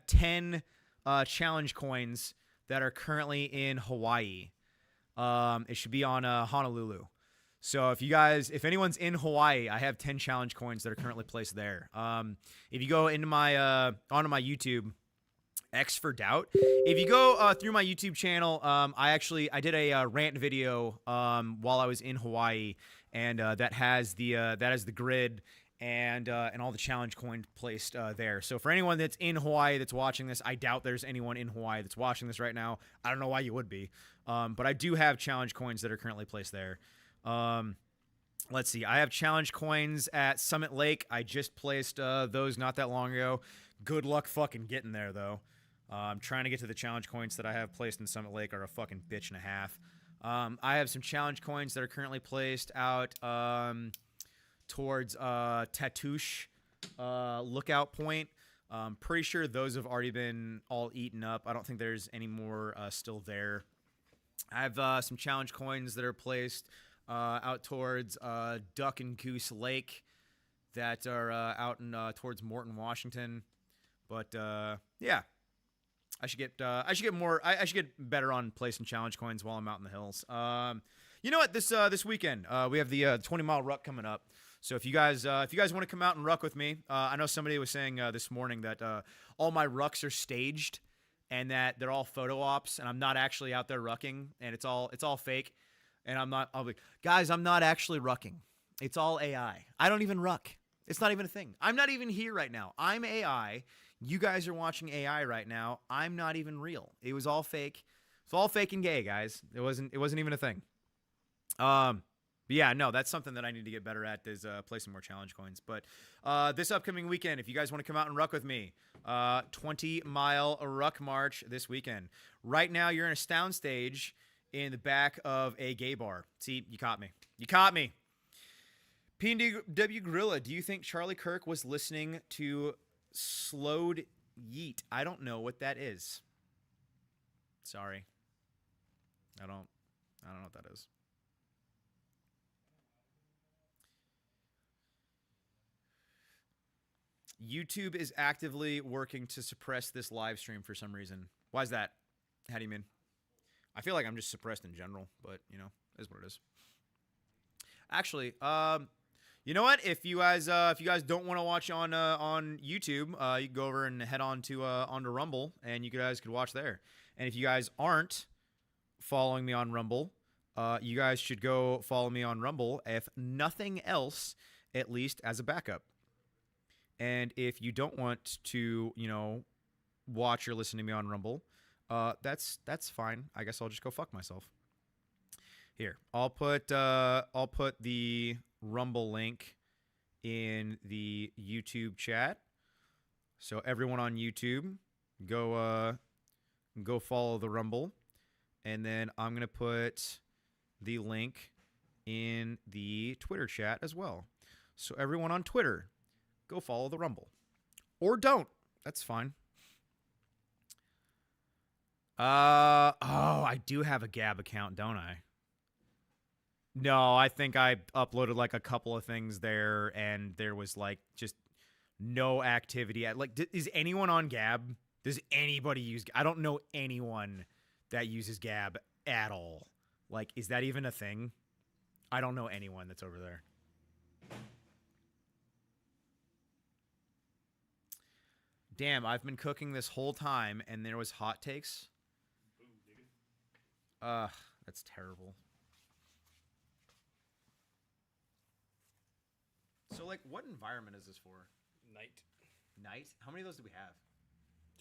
10 challenge coins that are currently in Hawaii. It should be on Honolulu. So if anyone's in Hawaii, I have 10 challenge coins that are currently placed there. If you go into onto my YouTube, X for Doubt. If you go through my YouTube channel, I did a rant video while I was in Hawaii, and that has the grid and all the challenge coins placed there. So for anyone that's in Hawaii that's watching this, I doubt there's anyone in Hawaii that's watching this right now. I don't know why you would be, but I do have challenge coins that are currently placed there. Let's see. I have challenge coins at Summit Lake. I just placed those not that long ago. Good luck fucking getting there, though. I'm trying to get to the challenge coins that I have placed in Summit Lake are a fucking bitch and a half. I have some challenge coins that are currently placed out towards Tatoosh Lookout Point. Pretty sure those have already been all eaten up. I don't think there's any more still there. I have some challenge coins that are placed out towards Duck and Goose Lake that are out in towards Morton, Washington. But yeah, I should get better on placing challenge coins while I'm out in the hills. You know what? This weekend we have the 20-mile ruck coming up. So if you guys want to come out and ruck with me, I know somebody was saying this morning that all my rucks are staged and that they're all photo ops, and I'm not actually out there rucking, and it's all fake. And I'll be, guys, I'm not actually rucking. It's all AI. I don't even ruck. It's not even a thing. I'm not even here right now. I'm AI. You guys are watching AI right now. I'm not even real. It was all fake. It's all fake and gay, guys. It wasn't even a thing. But yeah, no, that's something that I need to get better at is placing more challenge coins. But this upcoming weekend, if you guys want to come out and ruck with me, 20-mile ruck march this weekend. Right now, you're in a sound stage in the back of a gay bar. See, you caught me. You caught me. P&W Gorilla, do you think Charlie Kirk was listening to Slowed Yeet? I don't know what that is. Sorry. I don't know what that is. YouTube is actively working to suppress this live stream for some reason. Why is that? How do you mean? I feel like I'm just suppressed in general, but, you know, is what it is. Actually, you know what? If you guys don't want to watch on YouTube, you can go over and head on to onto Rumble, and you guys could watch there. And if you guys aren't following me on Rumble, you guys should go follow me on Rumble, if nothing else, at least as a backup. And if you don't want to, you know, watch or listen to me on Rumble, that's fine. I guess I'll just go fuck myself. Here, I'll put the Rumble link in the YouTube chat. So everyone on YouTube, go follow the Rumble, and then I'm gonna put the link in the Twitter chat as well. So everyone on Twitter, go follow the Rumble, or don't. That's fine. Oh, I do have a Gab account, don't I? No, I think I uploaded like a couple of things there, and there was like just no activity. Like, is anyone on Gab? Does anybody use? I don't know anyone that uses Gab at all. Like, is that even a thing? I don't know anyone that's over there. Damn, I've been cooking this whole time, and there was Hottakes. That's terrible. So, like, what environment is this for? Night. Night? How many of those do we have?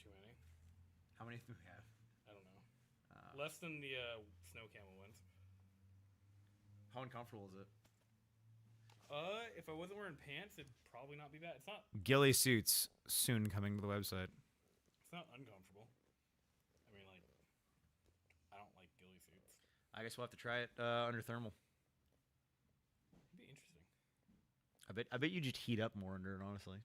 Too many. How many do we have? I don't know. Less than the snow camel ones. How uncomfortable is it? If I wasn't wearing pants, it'd probably not be bad. It's not. Ghillie suits soon coming to the website. It's not uncomfortable. I mean, like, I don't like ghillie suits. I guess we'll have to try it under thermal. It'd be interesting. I bet you just heat up more under it, honestly.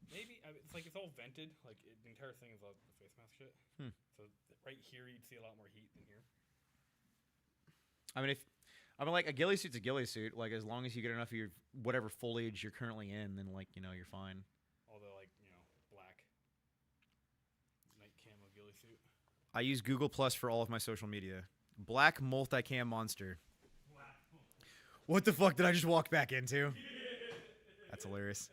Maybe. It's like it's all vented. Like the entire thing is all the face mask shit. So right here you'd see a lot more heat than here. I mean, like, a ghillie suit's a ghillie suit. Like, as long as you get enough of your whatever foliage you're currently in, then, like, you know, you're fine. Although, like, you know, black night camo ghillie I use Google Plus for all of my social media. Black multicam monster. What the fuck did I just walk back into? That's hilarious.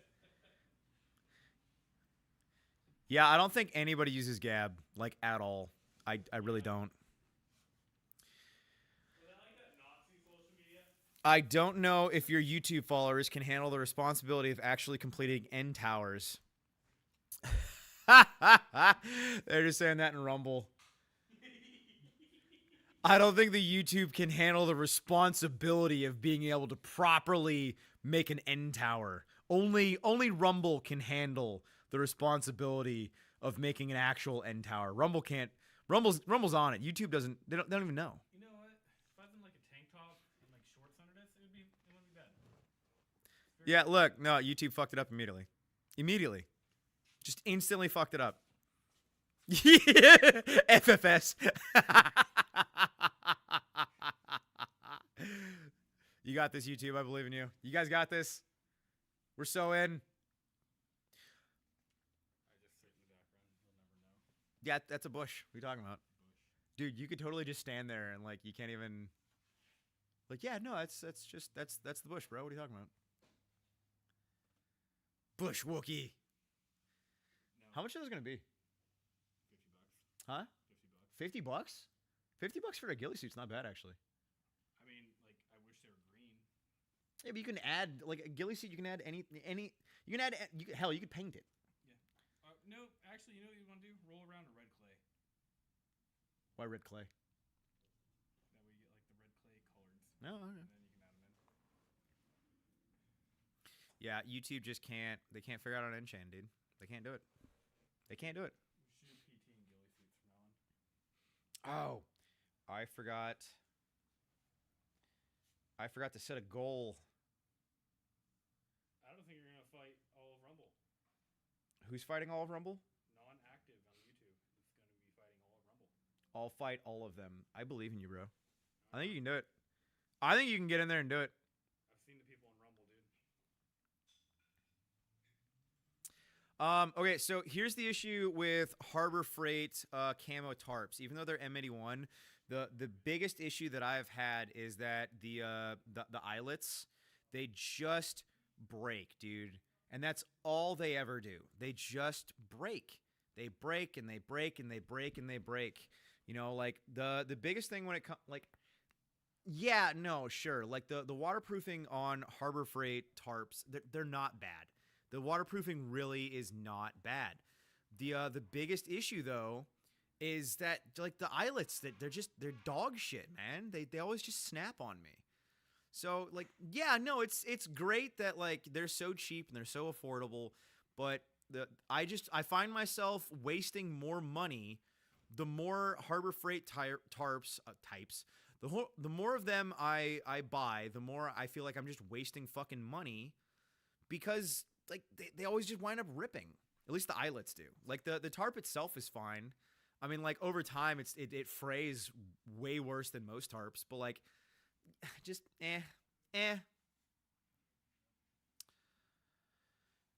Yeah, I don't think anybody uses Gab, like, at all. I really don't. I don't know if your YouTube followers can handle the responsibility of actually completing end towers. They're just saying that in Rumble. I don't think the YouTube can handle the responsibility of being able to properly make an end tower. Only Rumble can handle the responsibility of making an actual end tower. Rumble can't. Rumble's on it. YouTube doesn't. They don't even know. You know what? If I was in like a tank top and like shorts under this, it wouldn't be bad. Yeah, look, no, YouTube fucked it up immediately. Immediately. Just instantly fucked it up. FFS. You got this, YouTube. I believe in you. You guys got this. We're so in. I just sit in the background. You'll never know. Yeah, that's a bush. What are you talking about? Dude, you could totally just stand there and like you can't even like, yeah, no, that's the bush, bro. What are you talking about? Bush Wookie. No. How much are those gonna be? $50. Huh? $50. $50? $50 for a ghillie suit's not bad actually. I mean, like, I wish they were green. Yeah, but you can add like a ghillie suit. You can add any. You can add. Hell, you could paint it. Yeah. No, actually, you know what you want to do? Roll around a red clay. Why red clay? That way you get like the red clay colors. No, okay. And then you can add them in. Yeah, YouTube just can't. They can't figure out an enchant, dude. They can't do it. They can't do it. We should do PT and ghillie suits from now on. Oh, I forgot. I forgot to set a goal. I don't think you're gonna fight all of Rumble. Who's fighting all of Rumble? Non-active on YouTube is gonna be fighting all of Rumble. I'll fight all of them. I believe in you, bro. I think you can do it. I think you can get in there and do it. I've seen the people in Rumble, dude. Okay, so here's the issue with Harbor Freight camo tarps. Even though they're M81, the biggest issue that I've had is that the eyelets, they just break, dude. And that's all they ever do. They just break. They break and they break and they break and they break. You know, like the biggest thing when it comes, like, yeah, no, sure. Like the waterproofing on Harbor Freight tarps, they're not bad. The waterproofing really is not bad. The biggest issue though is that like the eyelets, that they're dog shit, man. They always just snap on me. So like, yeah, no, it's great that like they're so cheap and they're so affordable, but I find myself wasting more money the more Harbor Freight tarps types. The more of them I buy, the more I feel like I'm just wasting fucking money, because like they always just wind up ripping. At least the eyelets do. Like the tarp itself is fine. I mean, like over time it frays way worse than most tarps, but like just eh.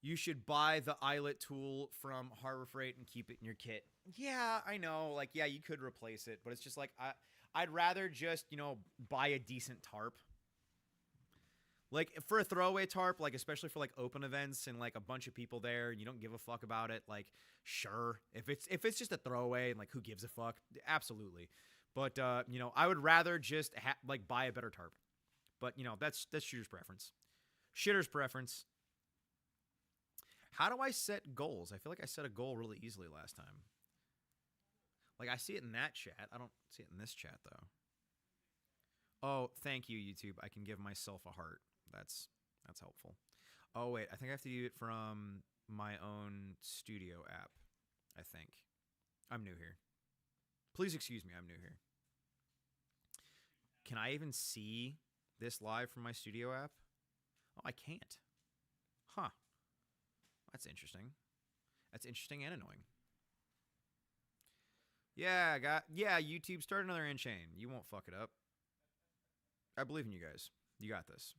You should buy the eyelet tool from Harbor Freight and keep it in your kit. Yeah, I know. Like, yeah, you could replace it, but it's just like I'd rather just, you know, buy a decent tarp. Like for a throwaway tarp, like especially for like open events and like a bunch of people there and you don't give a fuck about it, like sure. If it's just a throwaway and like who gives a fuck? Absolutely. But you know, I would rather just like buy a better tarp. But you know, that's shooter's preference. Shitter's preference. How do I set goals? I feel like I set a goal really easily last time. Like I see it in that chat. I don't see it in this chat though. Oh, thank you, YouTube. I can give myself a heart. That's helpful. Oh wait, I think I have to do it from my own studio app. I think. I'm new here. Please excuse me, I'm new here. Can I even see this live from my studio app? Oh, I can't. Huh. That's interesting. That's interesting and annoying. Yeah, YouTube, start another Enchain. You won't fuck it up. I believe in you guys. You got this.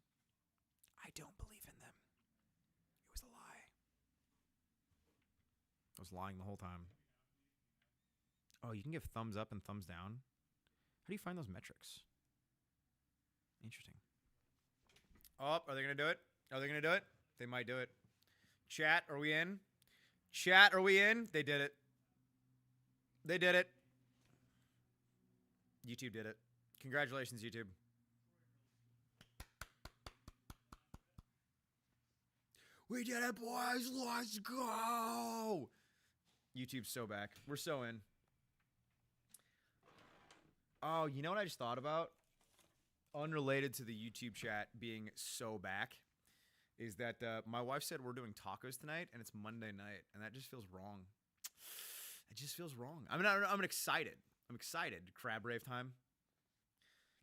I don't believe in them. It was a lie. I was lying the whole time. Oh, you can give thumbs up and thumbs down. How do you find those metrics? Interesting. Oh, are they going to do it? Are they going to do it? They might do it. Chat, are we in? Chat, are we in? They did it. They did it. YouTube did it. Congratulations, YouTube. We did it, boys. Let's go. YouTube's so back. We're so in. Oh, you know what I just thought about? Unrelated to the YouTube chat being so back is that my wife said we're doing tacos tonight and it's Monday night, and that just feels wrong. It just feels wrong. I mean, I'm excited. I'm excited. Crab rave time.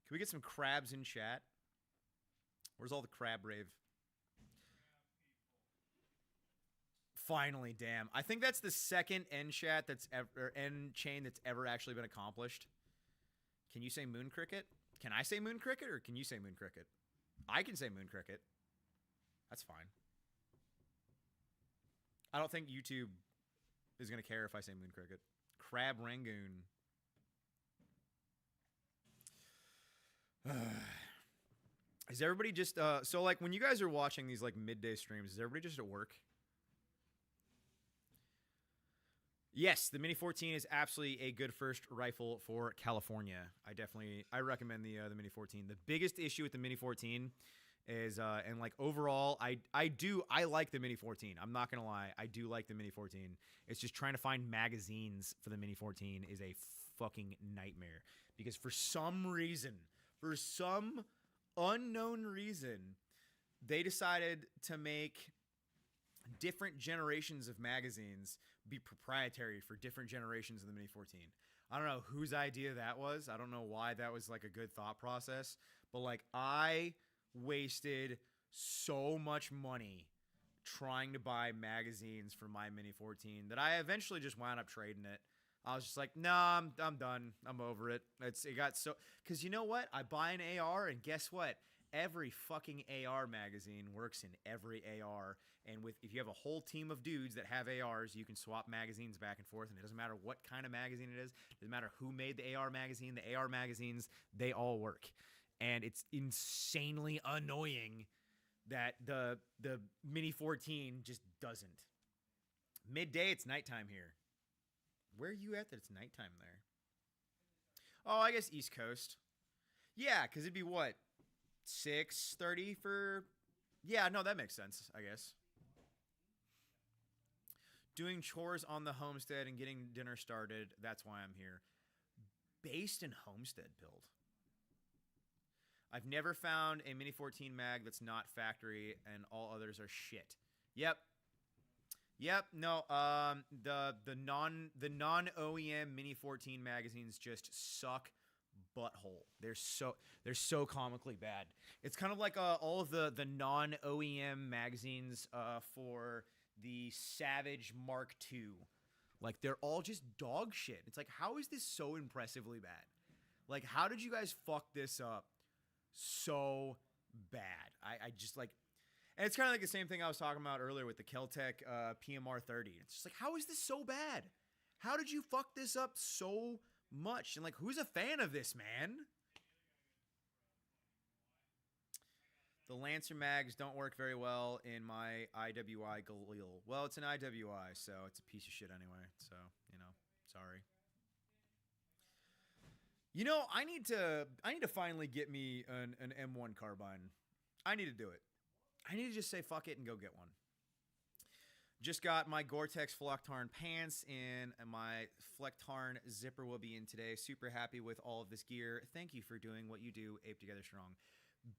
Can we get some crabs in chat? Where's all the crab rave? Finally, damn. I think that's the second end chat that's ever end chain that's ever actually been accomplished. Can you say moon cricket? Can I say moon cricket or can you say moon cricket? I can say moon cricket. That's fine. I don't think YouTube is going to care if I say moon cricket. Crab Rangoon. Is everybody just so like when you guys are watching these like midday streams, is everybody just at work? Yes, the Mini 14 is absolutely a good first rifle for California. I recommend the Mini 14. The biggest issue with the Mini 14 is and like overall I like the Mini 14. I'm not going to lie. I do like the Mini 14. It's just trying to find magazines for the Mini 14 is a fucking nightmare because for some unknown reason, they decided to make different generations of magazines be proprietary for different generations of the Mini 14. I don't know whose idea that was. I don't know why that was like a good thought process, but like I wasted so much money trying to buy magazines for my Mini 14 that I eventually just wound up trading it. I was just like, nah, I'm done. I'm over it. It got so, because you know what? I buy an AR and guess what? Every fucking AR magazine works in every AR. And if you have a whole team of dudes that have ARs, you can swap magazines back and forth. And it doesn't matter what kind of magazine it is. It doesn't matter who made the AR magazine. The AR magazines, they all work. And it's insanely annoying that the Mini 14 just doesn't. Midday, it's nighttime here. Where are you at that it's nighttime there? Oh, I guess East Coast. Yeah, because it'd be what? 6:30 for... Yeah, no, that makes sense, I guess. Doing chores on the homestead and getting dinner started. That's why I'm here. Based in Homestead build. I've never found a Mini 14 mag that's not factory and all others are shit. Yep. No, the non OEM Mini 14 magazines just suck butthole. They're so comically bad. It's kind of like all of the non OEM magazines for the Savage Mark II. Like they're all just dog shit. It's like, how is this so impressively bad? Like, how did you guys fuck this up so bad? I just like. And it's kind of like the same thing I was talking about earlier with the Keltec PMR 30. It's just like, how is this so bad? How did you fuck this up so much? And like, who's a fan of this, man? The Lancer mags don't work very well in my IWI Galil. Well, it's an IWI, so it's a piece of shit anyway. So, you know, sorry. You know, I need to finally get me an M1 carbine. I need to do it. I need to just say fuck it and go get one. Just got my Gore-Tex Flecktarn pants in, and my Flecktarn zipper will be in today. Super happy with all of this gear. Thank you for doing what you do, Ape Together Strong.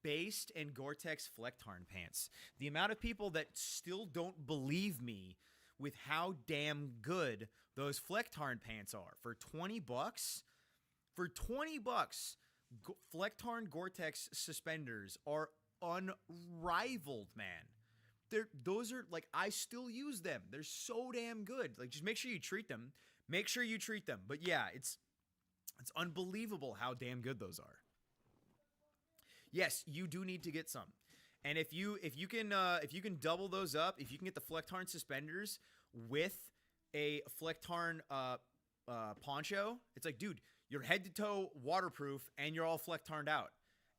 Based and Gore-Tex Flecktarn pants. The amount of people that still don't believe me with how damn good those Flecktarn pants are. For 20 bucks, Flecktarn Gore-Tex suspenders are unrivaled, man. Those are like, I still use them. They're so damn good. Like, just make sure you treat them. But yeah, it's unbelievable how damn good those are. Yes, you do need to get some. And if you can double those up, if you can get the Flecktarn suspenders with a Flecktarn poncho. It's like, dude, you're head to toe waterproof and you're all fleck tarned out.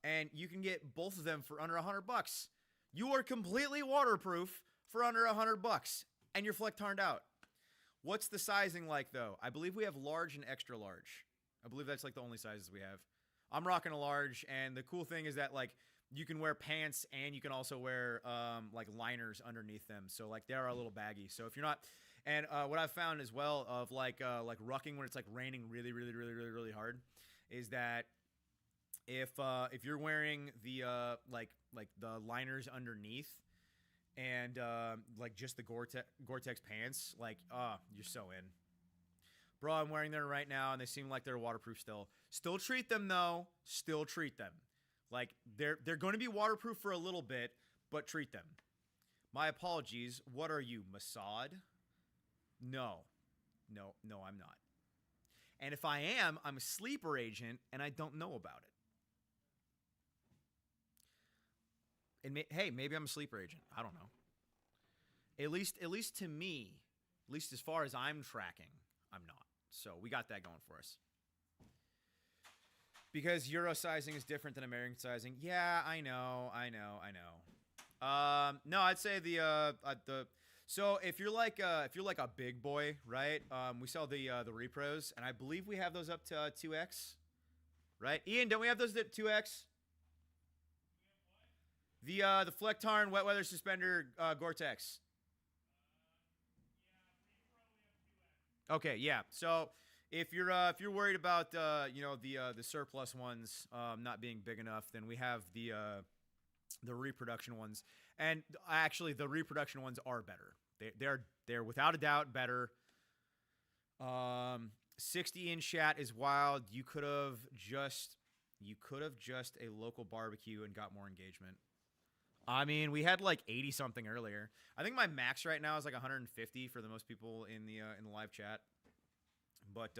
And you can get both of them for under $100. You are completely waterproof for under $100 and you're fleck tarned out. What's the sizing like though? I believe we have large and extra large. I believe that's like the only sizes we have. I'm rocking a large, and the cool thing is that like you can wear pants and you can also wear like liners underneath them. So like they are a little baggy. So if you're not, and what I've found as well of like rucking when it's like raining really hard, is that if you're wearing the like the liners underneath and like just the Gore-Tex pants, like you're so in. Bro, I'm wearing them right now and they seem like they're waterproof still. Still treat them though. Still treat them. Like they're going to be waterproof for a little bit, but treat them. My apologies. What are you, Mossad? No, I'm not. And if I am, I'm a sleeper agent and I don't know about it. And hey, maybe I'm a sleeper agent. I don't know. At least to me, at least as far as I'm tracking, I'm not. So we got that going for us. Because Euro sizing is different than American sizing. Yeah, I know. No, I'd say the so if you're like a big boy, right? We sell the repros, and I believe we have those up to 2X, right? Ian, don't we have those at 2X? The Flecktarn wet weather suspender Gore-Tex. Okay, yeah. So if you're worried about the surplus ones not being big enough, then we have the reproduction ones, and actually the reproduction ones are better. They're without a doubt better. 60-inch chat is wild. You could have just a local barbecue and got more engagement. I mean, we had like 80 something earlier. I think my max right now is like 150 for the most people in the live chat. But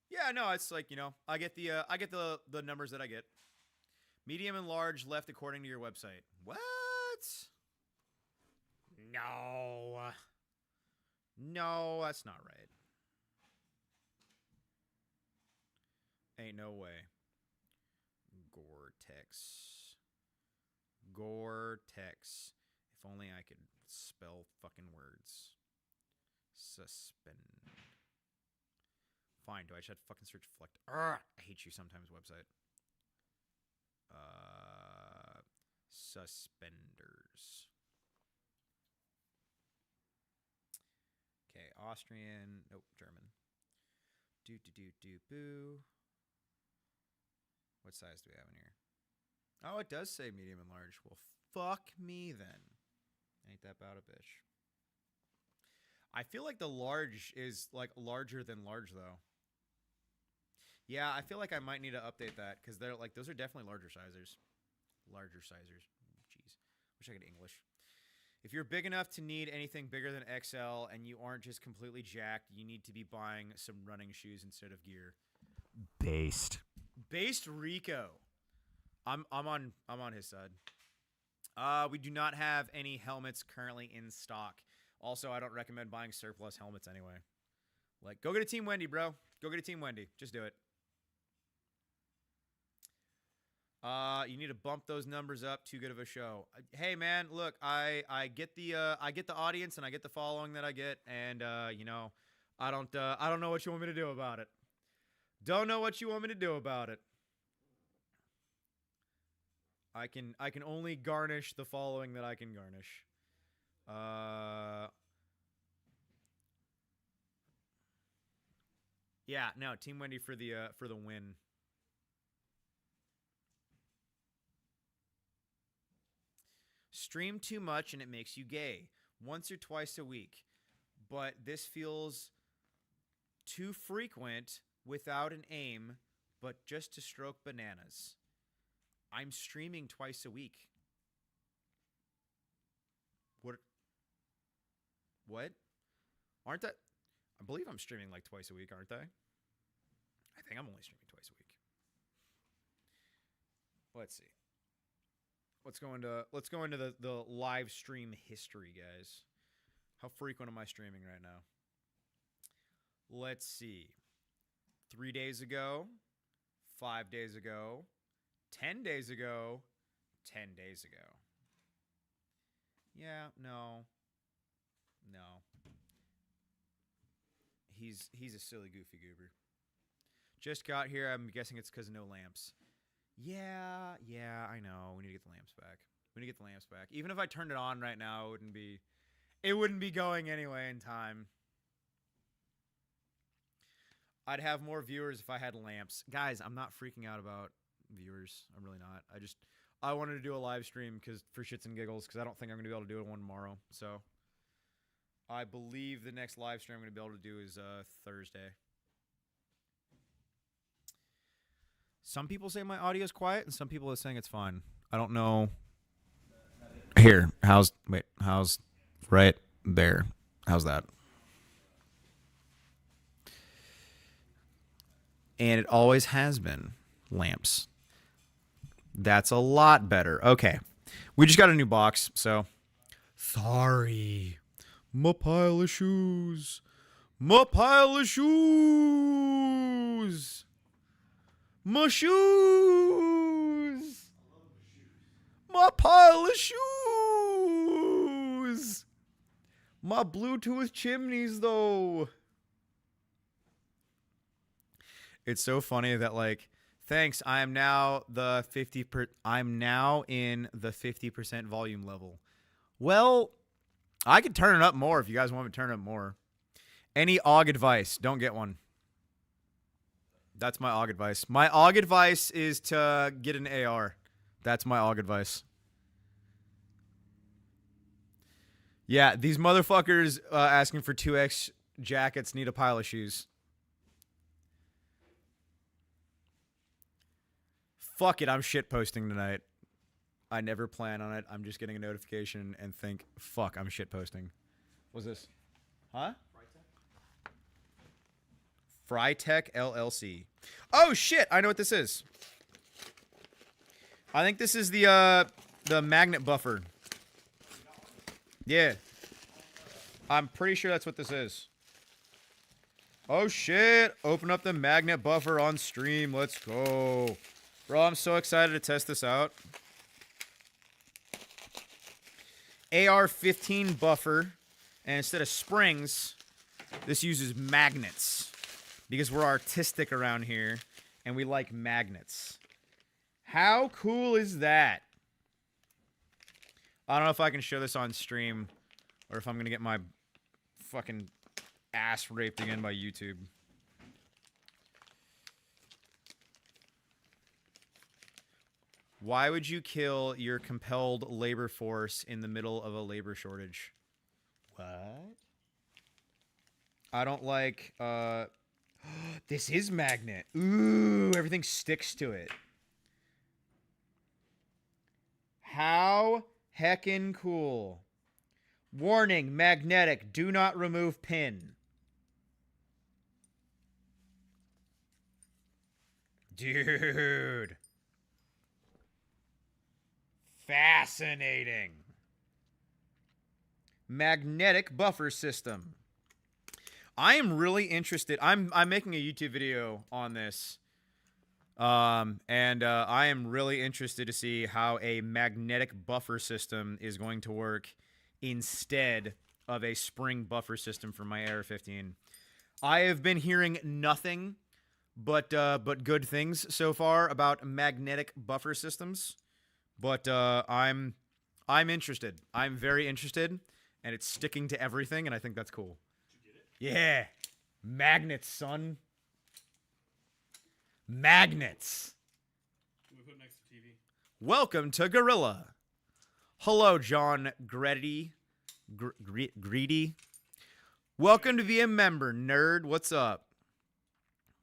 yeah, no, it's like, I get the numbers that I get. Medium and large left according to your website. What? No, that's not right. Ain't no way. Gore-Tex. If only I could spell fucking words. Suspend. Fine, do I just have to fucking search Fleck? I hate you sometimes website. Suspenders. Okay, Austrian. Nope, German. Boo. What size do we have in here? Oh, it does say medium and large. Well, fuck me then. Ain't that about a bitch. I feel like the large is like larger than large though. Yeah, I feel like I might need to update that because they're like those are definitely larger sizers. Jeez, wish I could English. If you're big enough to need anything bigger than XL and you aren't just completely jacked, you need to be buying some running shoes instead of gear. Based Rico. I'm on his side. We do not have any helmets currently in stock. Also, I don't recommend buying surplus helmets anyway. Like, go get a Team Wendy, bro. Go get a Team Wendy. Just do it. You need to bump those numbers up. Too good of a show. Hey, man, look, I get the audience and I get the following that I get, and I don't know what you want me to do about it. Don't know what you want me to do about it. I can only garnish the following that I can garnish. Yeah, no, Team Wendy for the win. Stream too much and it makes you gay. Once or twice a week. But this feels too frequent without an aim, but just to stroke bananas. I'm streaming twice a week. What? Aren't that? I believe I'm streaming like twice a week, aren't I? I think I'm only streaming twice a week. Let's see. Let's go into the live stream history, guys. How frequent am I streaming right now? Let's see. 3 days ago, 5 days ago, 10 days ago, 10 days ago. Yeah, no. He's a silly goofy goober. Just got here. I'm guessing it's because of no lamps. Yeah, I know. We need to get the lamps back. Even if I turned it on right now, it wouldn't be going anyway in time. I'd have more viewers if I had lamps. Guys, I'm not freaking out about viewers. I'm really not. I wanted to do a live stream for shits and giggles because I don't think I'm going to be able to do one tomorrow. So I believe the next live stream I'm going to be able to do is Thursday. Some people say my audio is quiet, and some people are saying it's fine. I don't know. Here, how's right there? How's that? And it always has been lamps. That's a lot better. Okay. We just got a new box, so sorry. My pile of shoes. My pile of shoes. My shoes. My pile of shoes. My Bluetooth chimneys, though. It's so funny that, like, thanks, I'm now in the 50% volume level. Well, I could turn it up more if you guys want me to turn it up more. Any AUG advice? Don't get one. That's my AUG advice. My AUG advice is to get an AR. That's my AUG advice. Yeah, these motherfuckers asking for 2X jackets need a pile of shoes. Fuck it, I'm shitposting tonight. I never plan on it. I'm just getting a notification and think, fuck, I'm shitposting. What's this? Huh? Frytech LLC. Oh shit, I know what this is. I think this is the magnet buffer. Yeah. I'm pretty sure that's what this is. Oh shit, open up the magnet buffer on stream. Let's go. Bro, I'm so excited to test this out. AR-15 buffer, and instead of springs, this uses magnets because we're artistic around here and we like magnets. How cool is that? I don't know if I can show this on stream or if I'm going to get my fucking ass raped again by YouTube. Why would you kill your compelled labor force in the middle of a labor shortage? What? I don't like, this is magnet. Ooh, everything sticks to it. How heckin' cool. Warning, magnetic, do not remove pin. Dude. Fascinating. Magnetic buffer system. I am really interested. I'm making a YouTube video on this. I am really interested to see how a magnetic buffer system is going to work instead of a spring buffer system for my AR-15. I have been hearing nothing but good things so far about magnetic buffer systems. But I'm interested. I'm very interested, and it's sticking to everything, and I think that's cool. Did you get it? Yeah. Magnets, son. Magnets. Can we put it next to TV? Welcome to Gorilla. Hello, John Greedy. Greedy. Welcome to be a member, nerd. What's up?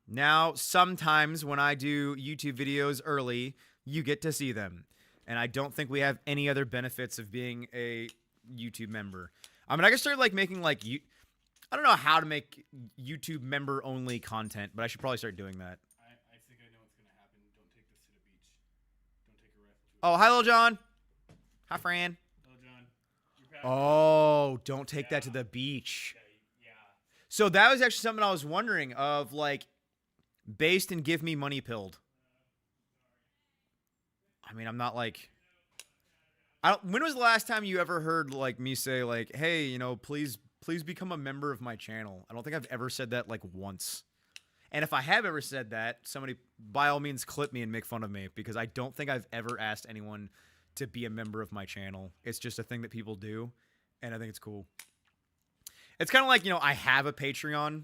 Now, sometimes when I do YouTube videos early, you get to see them. And I don't think we have any other benefits of being a YouTube member. I mean, I can start like making like I don't know how to make YouTube member only content, but I should probably start doing that. I think I know what's gonna happen. Don't take this to the beach. Don't take your rifle to Oh, hi, little John. Hi, Fran. Hello, John. Oh, don't take that to the beach. Yeah. So that was actually something I was wondering of, like, based and give me money pilled. I mean, I'm not like, when was the last time you ever heard like me say like, hey, you know, please become a member of my channel? I don't think I've ever said that like once. And if I have ever said that, somebody by all means clip me and make fun of me, because I don't think I've ever asked anyone to be a member of my channel. It's just a thing that people do, and I think it's cool. It's kind of like, you know, I have a Patreon.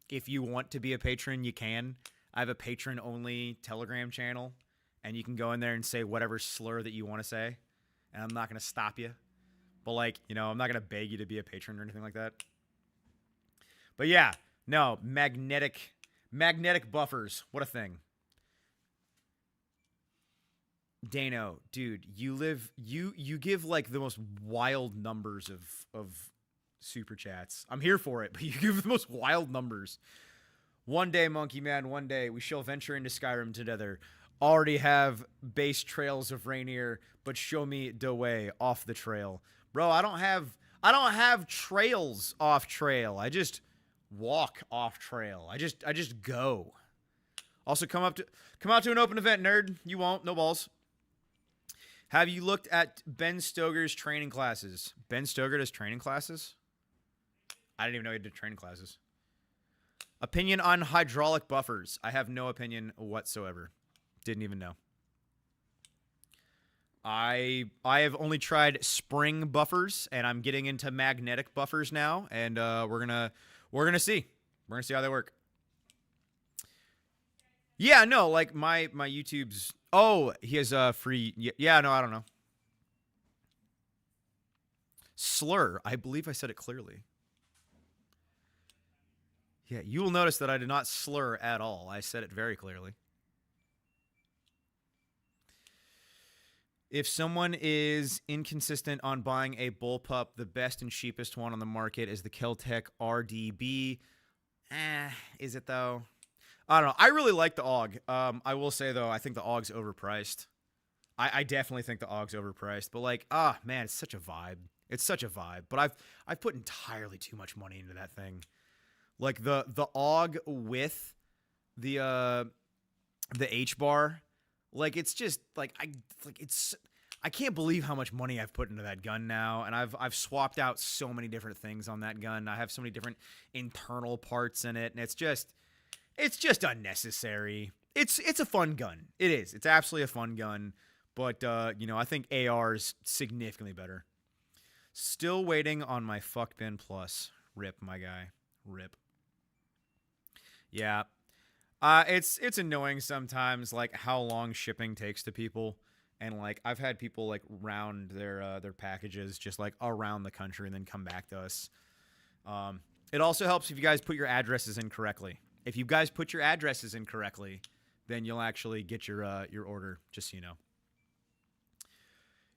If you want to be a patron, you can. I have a patron-only Telegram channel, and you can go in there and say whatever slur that you want to say, and I'm not going to stop you. But, like, you know, I'm not going to beg you to be a patron or anything like that. But, yeah, no, magnetic buffers. What a thing. Dano, dude, you give, like, the most wild numbers of super chats. I'm here for it, but you give the most wild numbers. One day, Monkey Man, one day we shall venture into Skyrim together. Already have base trails of Rainier, but show me the way off the trail. Bro, I don't have trails off trail. I just walk off trail. I just go. Also, come out to an open event, nerd. You won't, no balls. Have you looked at Ben Stoker's training classes? Ben Stoker does training classes? I didn't even know he did training classes. Opinion on hydraulic buffers. I have no opinion whatsoever. Didn't even know. I have only tried spring buffers, and I'm getting into magnetic buffers now, and we're gonna see. We're gonna see how they work. Yeah, no, like my YouTube's. Oh, he has a free. Yeah, no, I don't know. Slur. I believe I said it clearly. Yeah, you will notice that I did not slur at all. I said it very clearly. If someone is inconsistent on buying a bullpup, the best and cheapest one on the market is the Keltec RDB. Is it though? I don't know. I really like the AUG. I will say though, I think the AUG's overpriced. I definitely think the AUG's overpriced. But like, man, it's such a vibe. It's such a vibe. But I've put entirely too much money into that thing. Like the AUG with the H bar. Like, it's just, like, I can't believe how much money I've put into that gun now, and I've swapped out so many different things on that gun. I have so many different internal parts in it, and it's just unnecessary. It's a fun gun. It is. It's absolutely a fun gun, but, you know, I think AR's significantly better. Still waiting on my Fuck Ben Plus. Rip, my guy. Rip. Yeah. It's annoying sometimes, like, how long shipping takes to people. And, like, I've had people, like, round their packages just, like, around the country and then come back to us. It also helps if you guys put your addresses in correctly. If you guys put your addresses in correctly, then you'll actually get your order, just so you know.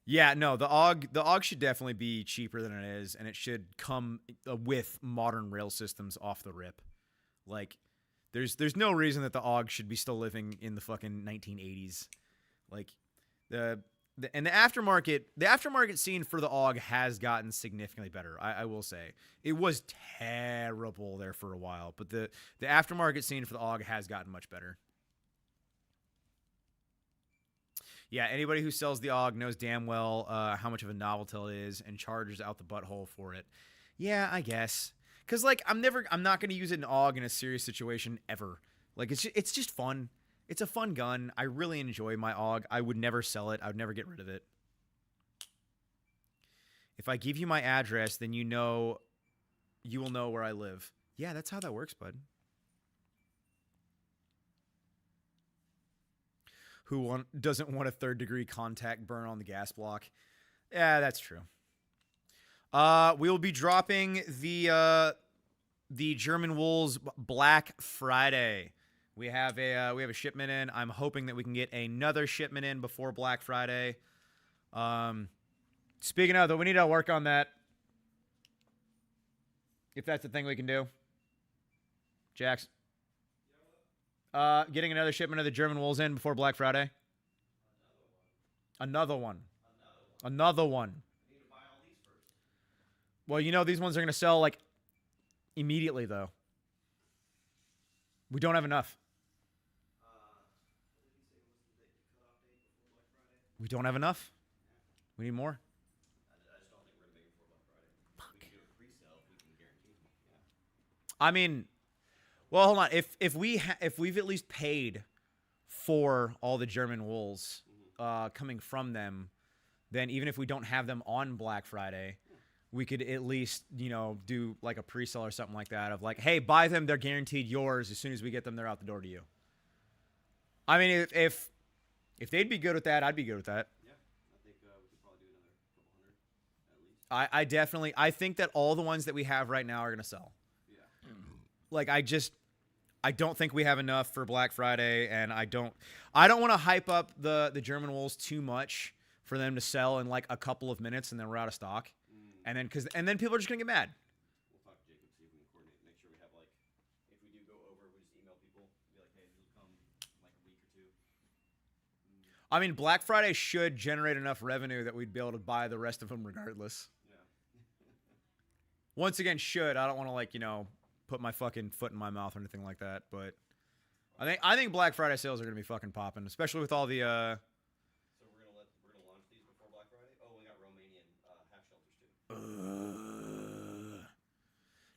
Yeah, no, the AUG should definitely be cheaper than it is, and it should come with modern rail systems off the rip. Like, there's no reason that the AUG should be still living in the fucking 1980s. Like, the aftermarket scene for the AUG has gotten significantly better. I will say it was terrible there for a while, but the aftermarket scene for the AUG has gotten much better. Yeah, anybody who sells the AUG knows damn well how much of a novelty it is and charges out the butthole for it. Yeah, I guess. Because, like, I'm not going to use an AUG in a serious situation ever. Like, it's just fun. It's a fun gun. I really enjoy my AUG. I would never sell it. I would never get rid of it. If I give you my address, then you will know where I live. Yeah, that's how that works, bud. Who doesn't want a third-degree contact burn on the gas block? Yeah, that's true. We will be dropping the German Wolves Black Friday. We have a shipment in. I'm hoping that we can get another shipment in before Black Friday. Speaking of, though, we need to work on that. If that's the thing we can do. Jax. Getting another shipment of the German Wolves in before Black Friday. Another one. Another one. I need to buy all these first. Well, you know these ones are going to sell like Immediately, though. We don't have enough. What did he say was the cutoff date before Black Friday? We don't have enough. We need more. I just don't think we're gonna make it before Black Friday. We can do a pre-sale if we can guarantee. Yeah. I mean, well, hold on. If we've at least paid for all the German wools coming from them, then even if we don't have them on Black Friday, we could at least, do like a pre-sale or something like that of like, hey, buy them, they're guaranteed yours. As soon as we get them, they're out the door to you. I mean, if they'd be good with that, I'd be good with that. Yeah, I think we could probably do another couple hundred at least. I think that all the ones that we have right now are going to sell. Yeah. Like, I don't think we have enough for Black Friday, and I don't want to hype up the German wools too much for them to sell in like a couple of minutes and then we're out of stock. And then people are just gonna get mad. We'll talk to Jacob, see if we can coordinate, make sure we have like, if we do go over, we just email people, be like, hey, these will come in like a week or two. I mean, Black Friday should generate enough revenue that we'd be able to buy the rest of them regardless. Yeah. Once again, should. I don't want to put my fucking foot in my mouth or anything like that, but I think Black Friday sales are gonna be fucking popping, especially with all the So we're gonna launch these before Black Friday. Oh, we got Romanian half shelters too.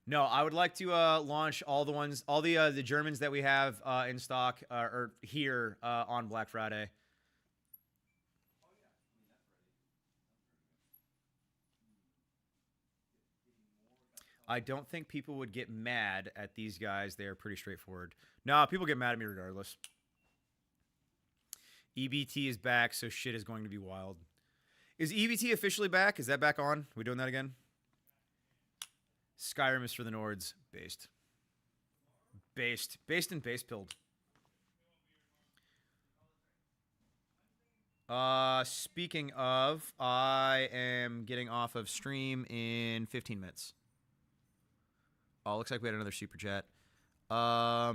No, I would like to launch all the Germans that we have in stock or here on Black Friday. Oh yeah, I mean that's ready. I don't think people would get mad at these guys. They are pretty straightforward. No, people get mad at me regardless. EBT is back, so shit is going to be wild. Is EBT officially back? Is that back on? Are we doing that again? Skyrim is for the Nords. Based and base pilled. Speaking of, I am getting off of stream in 15 minutes. Oh, looks like we had another super chat. Y'all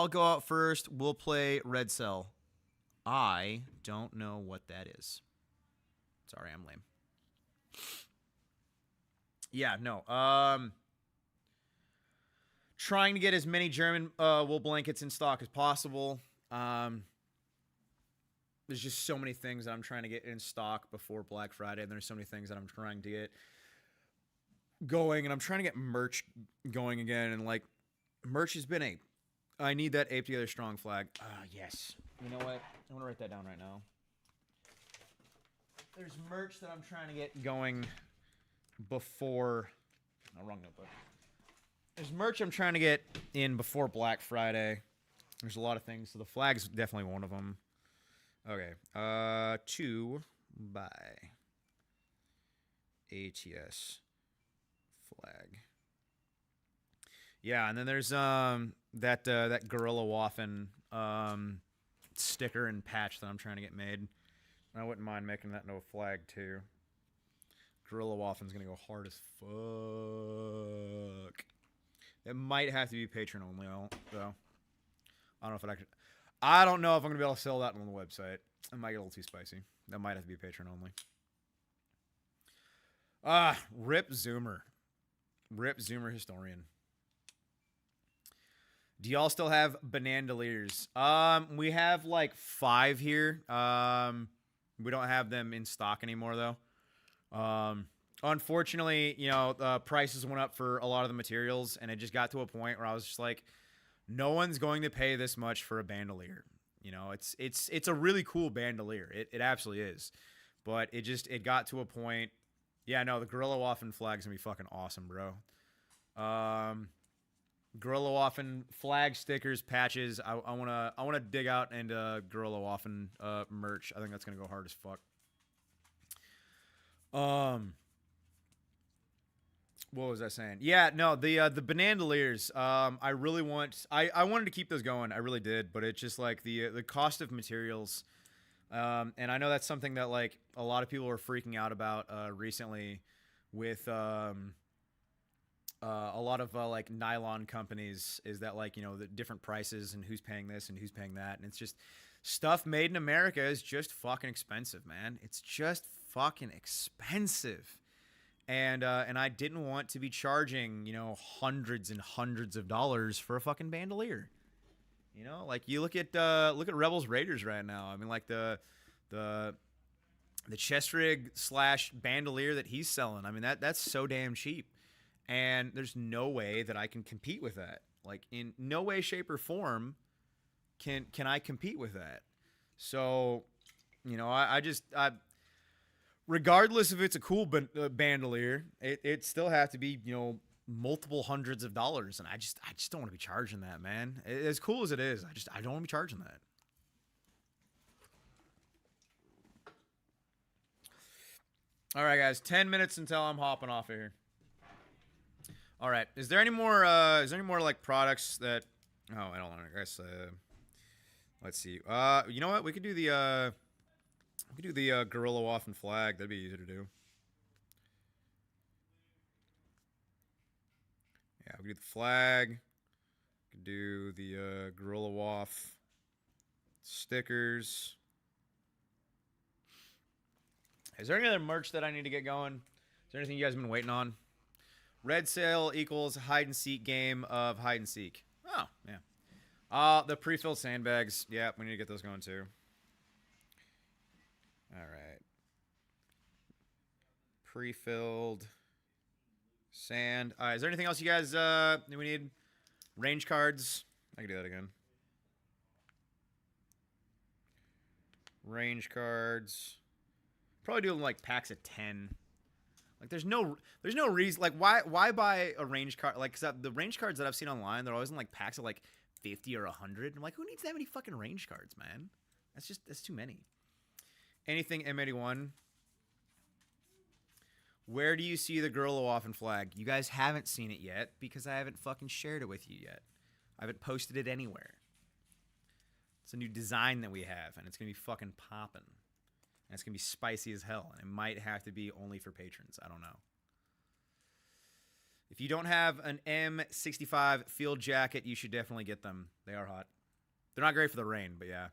go out first. We'll play Red Cell. I don't know what that is. Sorry, I'm lame. Yeah, no. Trying to get as many German wool blankets in stock as possible. There's just so many things that I'm trying to get in stock before Black Friday, and there's so many things that I'm trying to get going, and I'm trying to get merch going again, and like merch has been I need that Ape Together Strong flag. Yes. You know what? I want to write that down right now. There's merch that I'm trying to get going before. No, wrong notebook. There's merch I'm trying to get in before Black Friday. There's a lot of things, so the flag's definitely one of them. Okay. To buy ATS flag. Yeah, and then there's that Gorilla Waffen sticker and patch that I'm trying to get made. I wouldn't mind making that into a flag too. Gorilla Waffen's gonna go hard as fuck. It might have to be patron only though. I don't know if I'm gonna be able to sell that on the website. It might get a little too spicy. That might have to be patron only. Rip Zoomer. Rip Zoomer Historian. Do y'all still have Banandaliers? We have like 5 here. We don't have them in stock anymore though. Unfortunately, the prices went up for a lot of the materials, and it just got to a point where I was just like, no one's going to pay this much for a bandolier. It's a really cool bandolier. It absolutely is. But it got to a point. Yeah, no, the Gorilla Waffen flag's gonna be fucking awesome, bro. Gorilla Waffen flag stickers, patches. I wanna dig out into Gorilla Waffen merch. I think that's gonna go hard as fuck. What was I saying? Yeah, no, the Banandaliers. I really I wanted to keep those going. I really did, but it's just like the cost of materials. And I know that's something that like a lot of people are freaking out about recently with a lot of like nylon companies, is that like, the different prices and who's paying this and who's paying that. And it's just stuff made in America is just fucking expensive, man. It's just fucking expensive. and I didn't want to be charging, you know, hundreds and hundreds of dollars for a fucking bandolier. You know, like you look at Rebels Raiders right now. I mean, like the chest rig / bandolier that he's selling. I mean, that's so damn cheap, and there's no way that I can compete with that. Like in no way, shape, or form can I compete with that. So, you know, I regardless if it's a cool bandolier, it still have to be, you know, multiple hundreds of dollars, and I just don't want to be charging that, man. As cool as it is, I don't want to be charging that. All right, guys, 10 minutes until I'm hopping off of here. All right, is there any more like products that? Oh, I don't know. I guess. Let's see. You know what? We could do the Gorilla Waff and flag. That'd be easy to do. Yeah, we could do the flag. We could do the Gorilla Waff stickers. Is there any other merch that I need to get going? Is there anything you guys have been waiting on? Red sale equals hide and seek game of hide and seek. Oh, yeah. The pre-filled sandbags. Yeah, we need to get those going too. All right. Pre-filled sand. Is there anything else you guys we need? Range cards. I can do that again. Range cards. Probably do them like packs of 10. Like there's no reason, like why buy a range card, like, cause the range cards that I've seen online, they're always in like packs of like 50 or 100. I'm like, who needs that many fucking range cards, man? That's too many. Anything M81. Where do you see the Gorilla Waff and flag? You guys haven't seen it yet because I haven't fucking shared it with you yet. I haven't posted it anywhere. It's a new design that we have, and it's gonna be fucking popping. And it's going to be spicy as hell. And it might have to be only for patrons. I don't know. If you don't have an M65 field jacket, you should definitely get them. They are hot. They're not great for the rain, but yeah.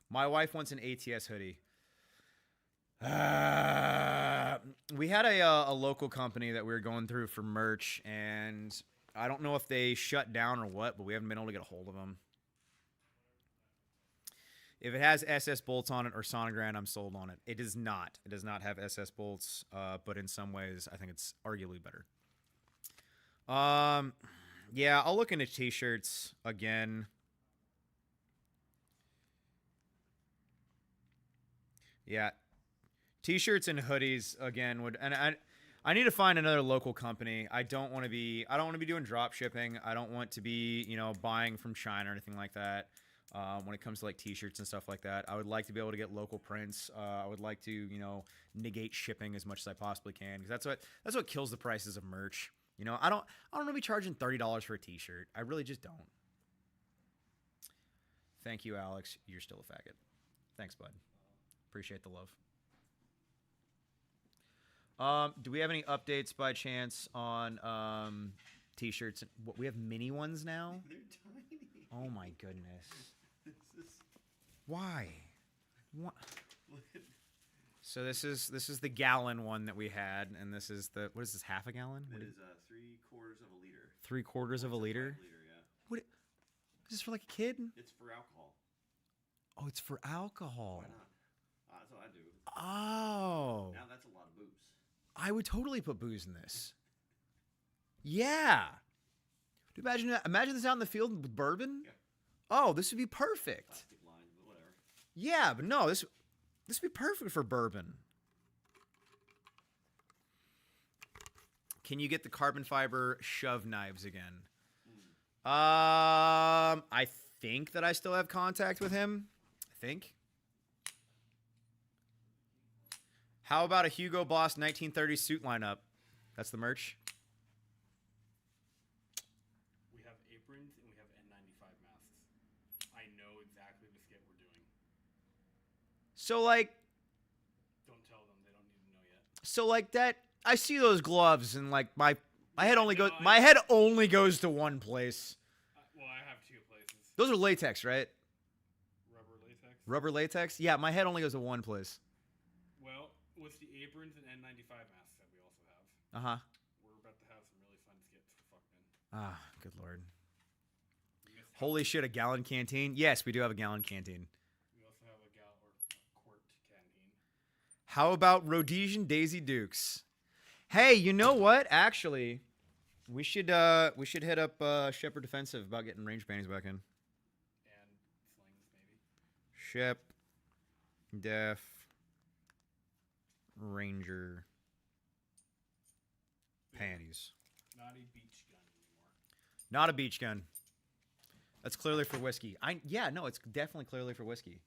My wife wants an ATS hoodie. We had a local company that we were going through for merch, and I don't know if they shut down or what, but we haven't been able to get a hold of them. If it has SS bolts on it or sonogram, I'm sold on it. It does not. It does not have SS bolts, but in some ways, I think it's arguably better. Yeah, I'll look into t-shirts again. Yeah, t-shirts and hoodies again would, and I need to find another local company. I don't want to be doing drop shipping. I don't want to be, you know, buying from China or anything like that. When it comes to like t-shirts and stuff like that, I would like to be able to get local prints. I would like to, you know, negate shipping as much as I possibly can, because that's what kills the prices of merch. You know, I don't want to be charging $30 for a t-shirt. I really just don't. Thank you, Alex. You're still a faggot. Thanks, bud. Appreciate the love. Do we have any updates by chance on t-shirts? What, we have mini ones now? They're tiny. Oh my goodness. This is... Why? What? So this is the gallon one that we had, and this is the, what is this, half a gallon? It is 3/4 of a liter. 3/4 of a liter? 5 liter, yeah. What? Is this for like a kid? It's for alcohol. Oh, it's for alcohol. Why not? That's what I do. Oh. Now that's a lot of booze. I would totally put booze in this. Yeah. Dude, imagine this out in the field with bourbon. Yeah. Oh, this would be perfect. Plastic lines, but whatever. Yeah, but no, this would be perfect for bourbon. Can you get the carbon fiber shove knives again? I think that I still have contact with him. I think. How about a Hugo Boss 1930s suit lineup? That's the merch. We have aprons and we have N95 masks. I know exactly the skit we're doing. So like, Don't tell them. They don't need to know yet. so like that. I see those gloves and like my head only goes. No, My head only goes to one place. Well, I have 2 places. Those are latex, right? Rubber latex. Rubber latex. Yeah, my head only goes to one place. Well, with the aprons and N95 masks that we also have. Uh-huh. We're about to have some really fun skits for fuck bin. Ah, good lord. We missed Holy out. shit, a gallon canteen? Yes, we do have a gallon canteen. We also have a quart canteen. How about Rhodesian Daisy Dukes? Hey, you know what? Actually, we should hit up Shepherd Defensive about getting range bannings back in. And slings, maybe. Shep Def Ranger panties. Not a beach gun anymore. Not a beach gun. That's clearly for whiskey. No, it's definitely clearly for whiskey.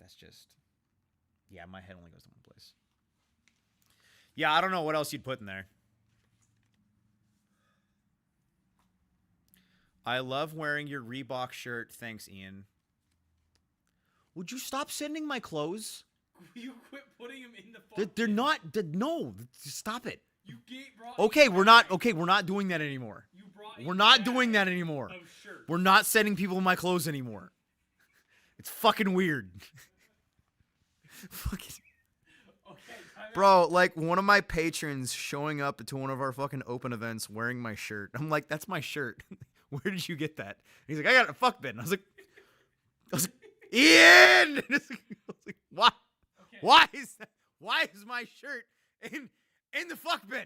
That's just, yeah, my head only goes to one place. Yeah, I don't know what else you'd put in there. I love wearing your Reebok shirt. Thanks, Ian. Would you stop sending my clothes? You quit putting them in the fuck They're bin. not. No, stop it. You brought Okay, a we're not. bag. Okay, we're not doing that anymore. You brought a We're not bag doing that anymore. of shirts. We're not sending people my clothes anymore. It's fucking weird. Fucking. Okay, time out. Bro, like one of my patrons showing up to one of our fucking open events wearing my shirt. I'm like, that's my shirt. Where did you get that? He's like, I got it in a fuck bin. I was like, Ian! I was like, why? Okay. Why is that? Why is my shirt in the fuck bin?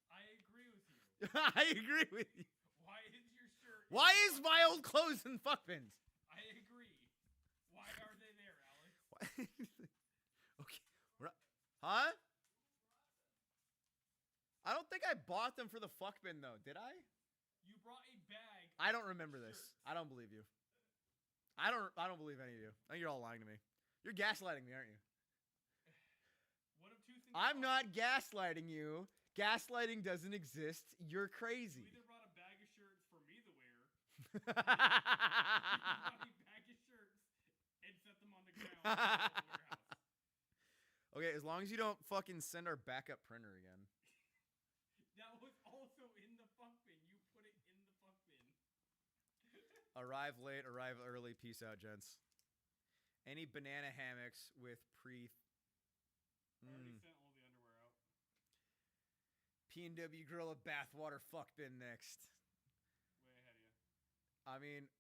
I agree with you. I agree with you. Why is your shirt? Why is my old clothes in fuck bins? I agree. Why are they there, Alex? Okay. Huh? I don't think I bought them for the fuck bin though. Did I? You brought a bag. I don't remember this. I don't believe you. I don't believe any of you. I think you're all lying to me. You're gaslighting me, aren't you? One of two things. I'm not gaslighting you. Gaslighting doesn't exist. You're You crazy. either brought a bag of shirts for me to wear. You brought a bag of shirts and set them on the ground in the warehouse. Okay, as long as you don't fucking send our backup printer again. That was also in the fuck bin. You put it in the fuck bin. Arrive late, arrive early. Peace out, gents. Any banana hammocks with I already sent all the underwear out. P&W Gorilla bathwater fuck bin next. Way ahead of you. I mean,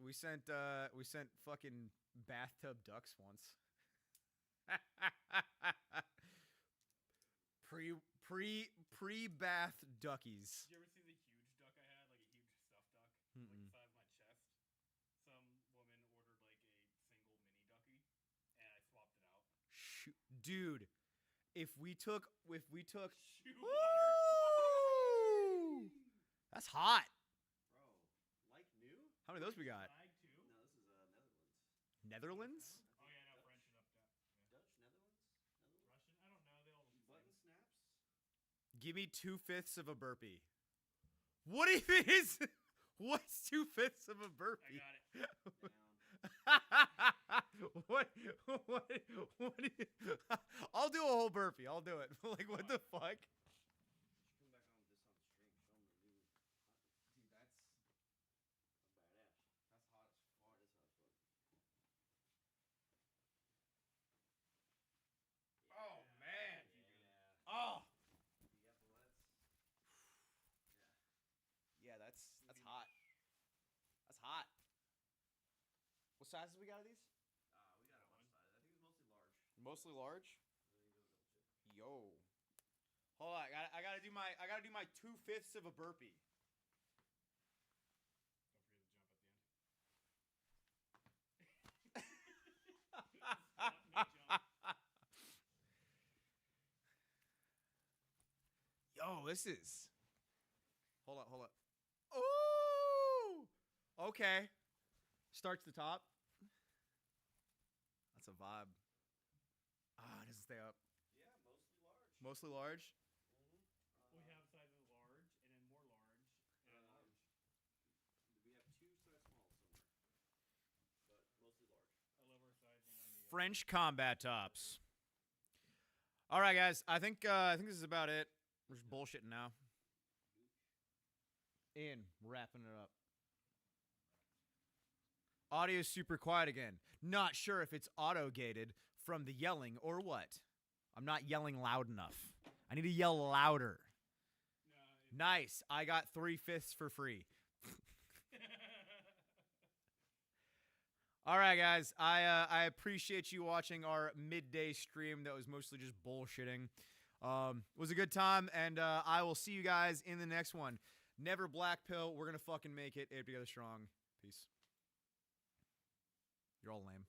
we sent fucking bathtub ducks once. pre bath duckies. Did you ever see the huge duck I had? Like a huge stuffed duck? Like the size of my chest? Some woman ordered like a single mini ducky and I swapped it out. Shoot, dude, if we took Shoot Woo! That's hot. Bro, like new? How many of those we got? Flag too? No, this is Netherlands? Netherlands. Oh yeah, no, French and up that. Dutch, Netherlands? Russian? I don't know. They all look the Button same. snaps? Give me 2/5 of a burpee. What even is? What's 2/5 of a I burpee? got it. Down. what? Do you, I'll do a whole burpee. I'll do it. Like, what the fuck? Come back on this on the stream. Show them the new. Dude, that's Badass. hot as fuck. That is hot as fuck. Oh man. Yeah. Oh. The epaulets. Yeah, that's hot. That's hot. What sizes we got of these? We got a bunch of sizes. I think it's Mostly mostly large. large. Let me go double check. Yo. Hold on, I gotta do my 2/5 of a burpee. Don't forget to jump at the end. Yo, this is. Hold up. Ooh. Okay. Starts the top. That's a vibe. Ah, it doesn't stay up. Yeah, Mostly mostly large. large. We have sizes large and then more large and then large. We have two size small somewhere, but mostly large. I love our sizing on the. French combat tops. All right, guys. I think this is about it. We're just bullshitting now. Ian, wrapping it up. Audio's super quiet again. Not sure if it's auto-gated from the yelling or what. I'm not yelling loud enough. I need to yell louder. No, Nice. I got 3/5 for free. All right, guys. I appreciate you watching our midday stream that was mostly just bullshitting. It was a good time, and I will see you guys in the next one. Never black pill. We're going to fucking make it. Ape together strong. Peace. You're all lame.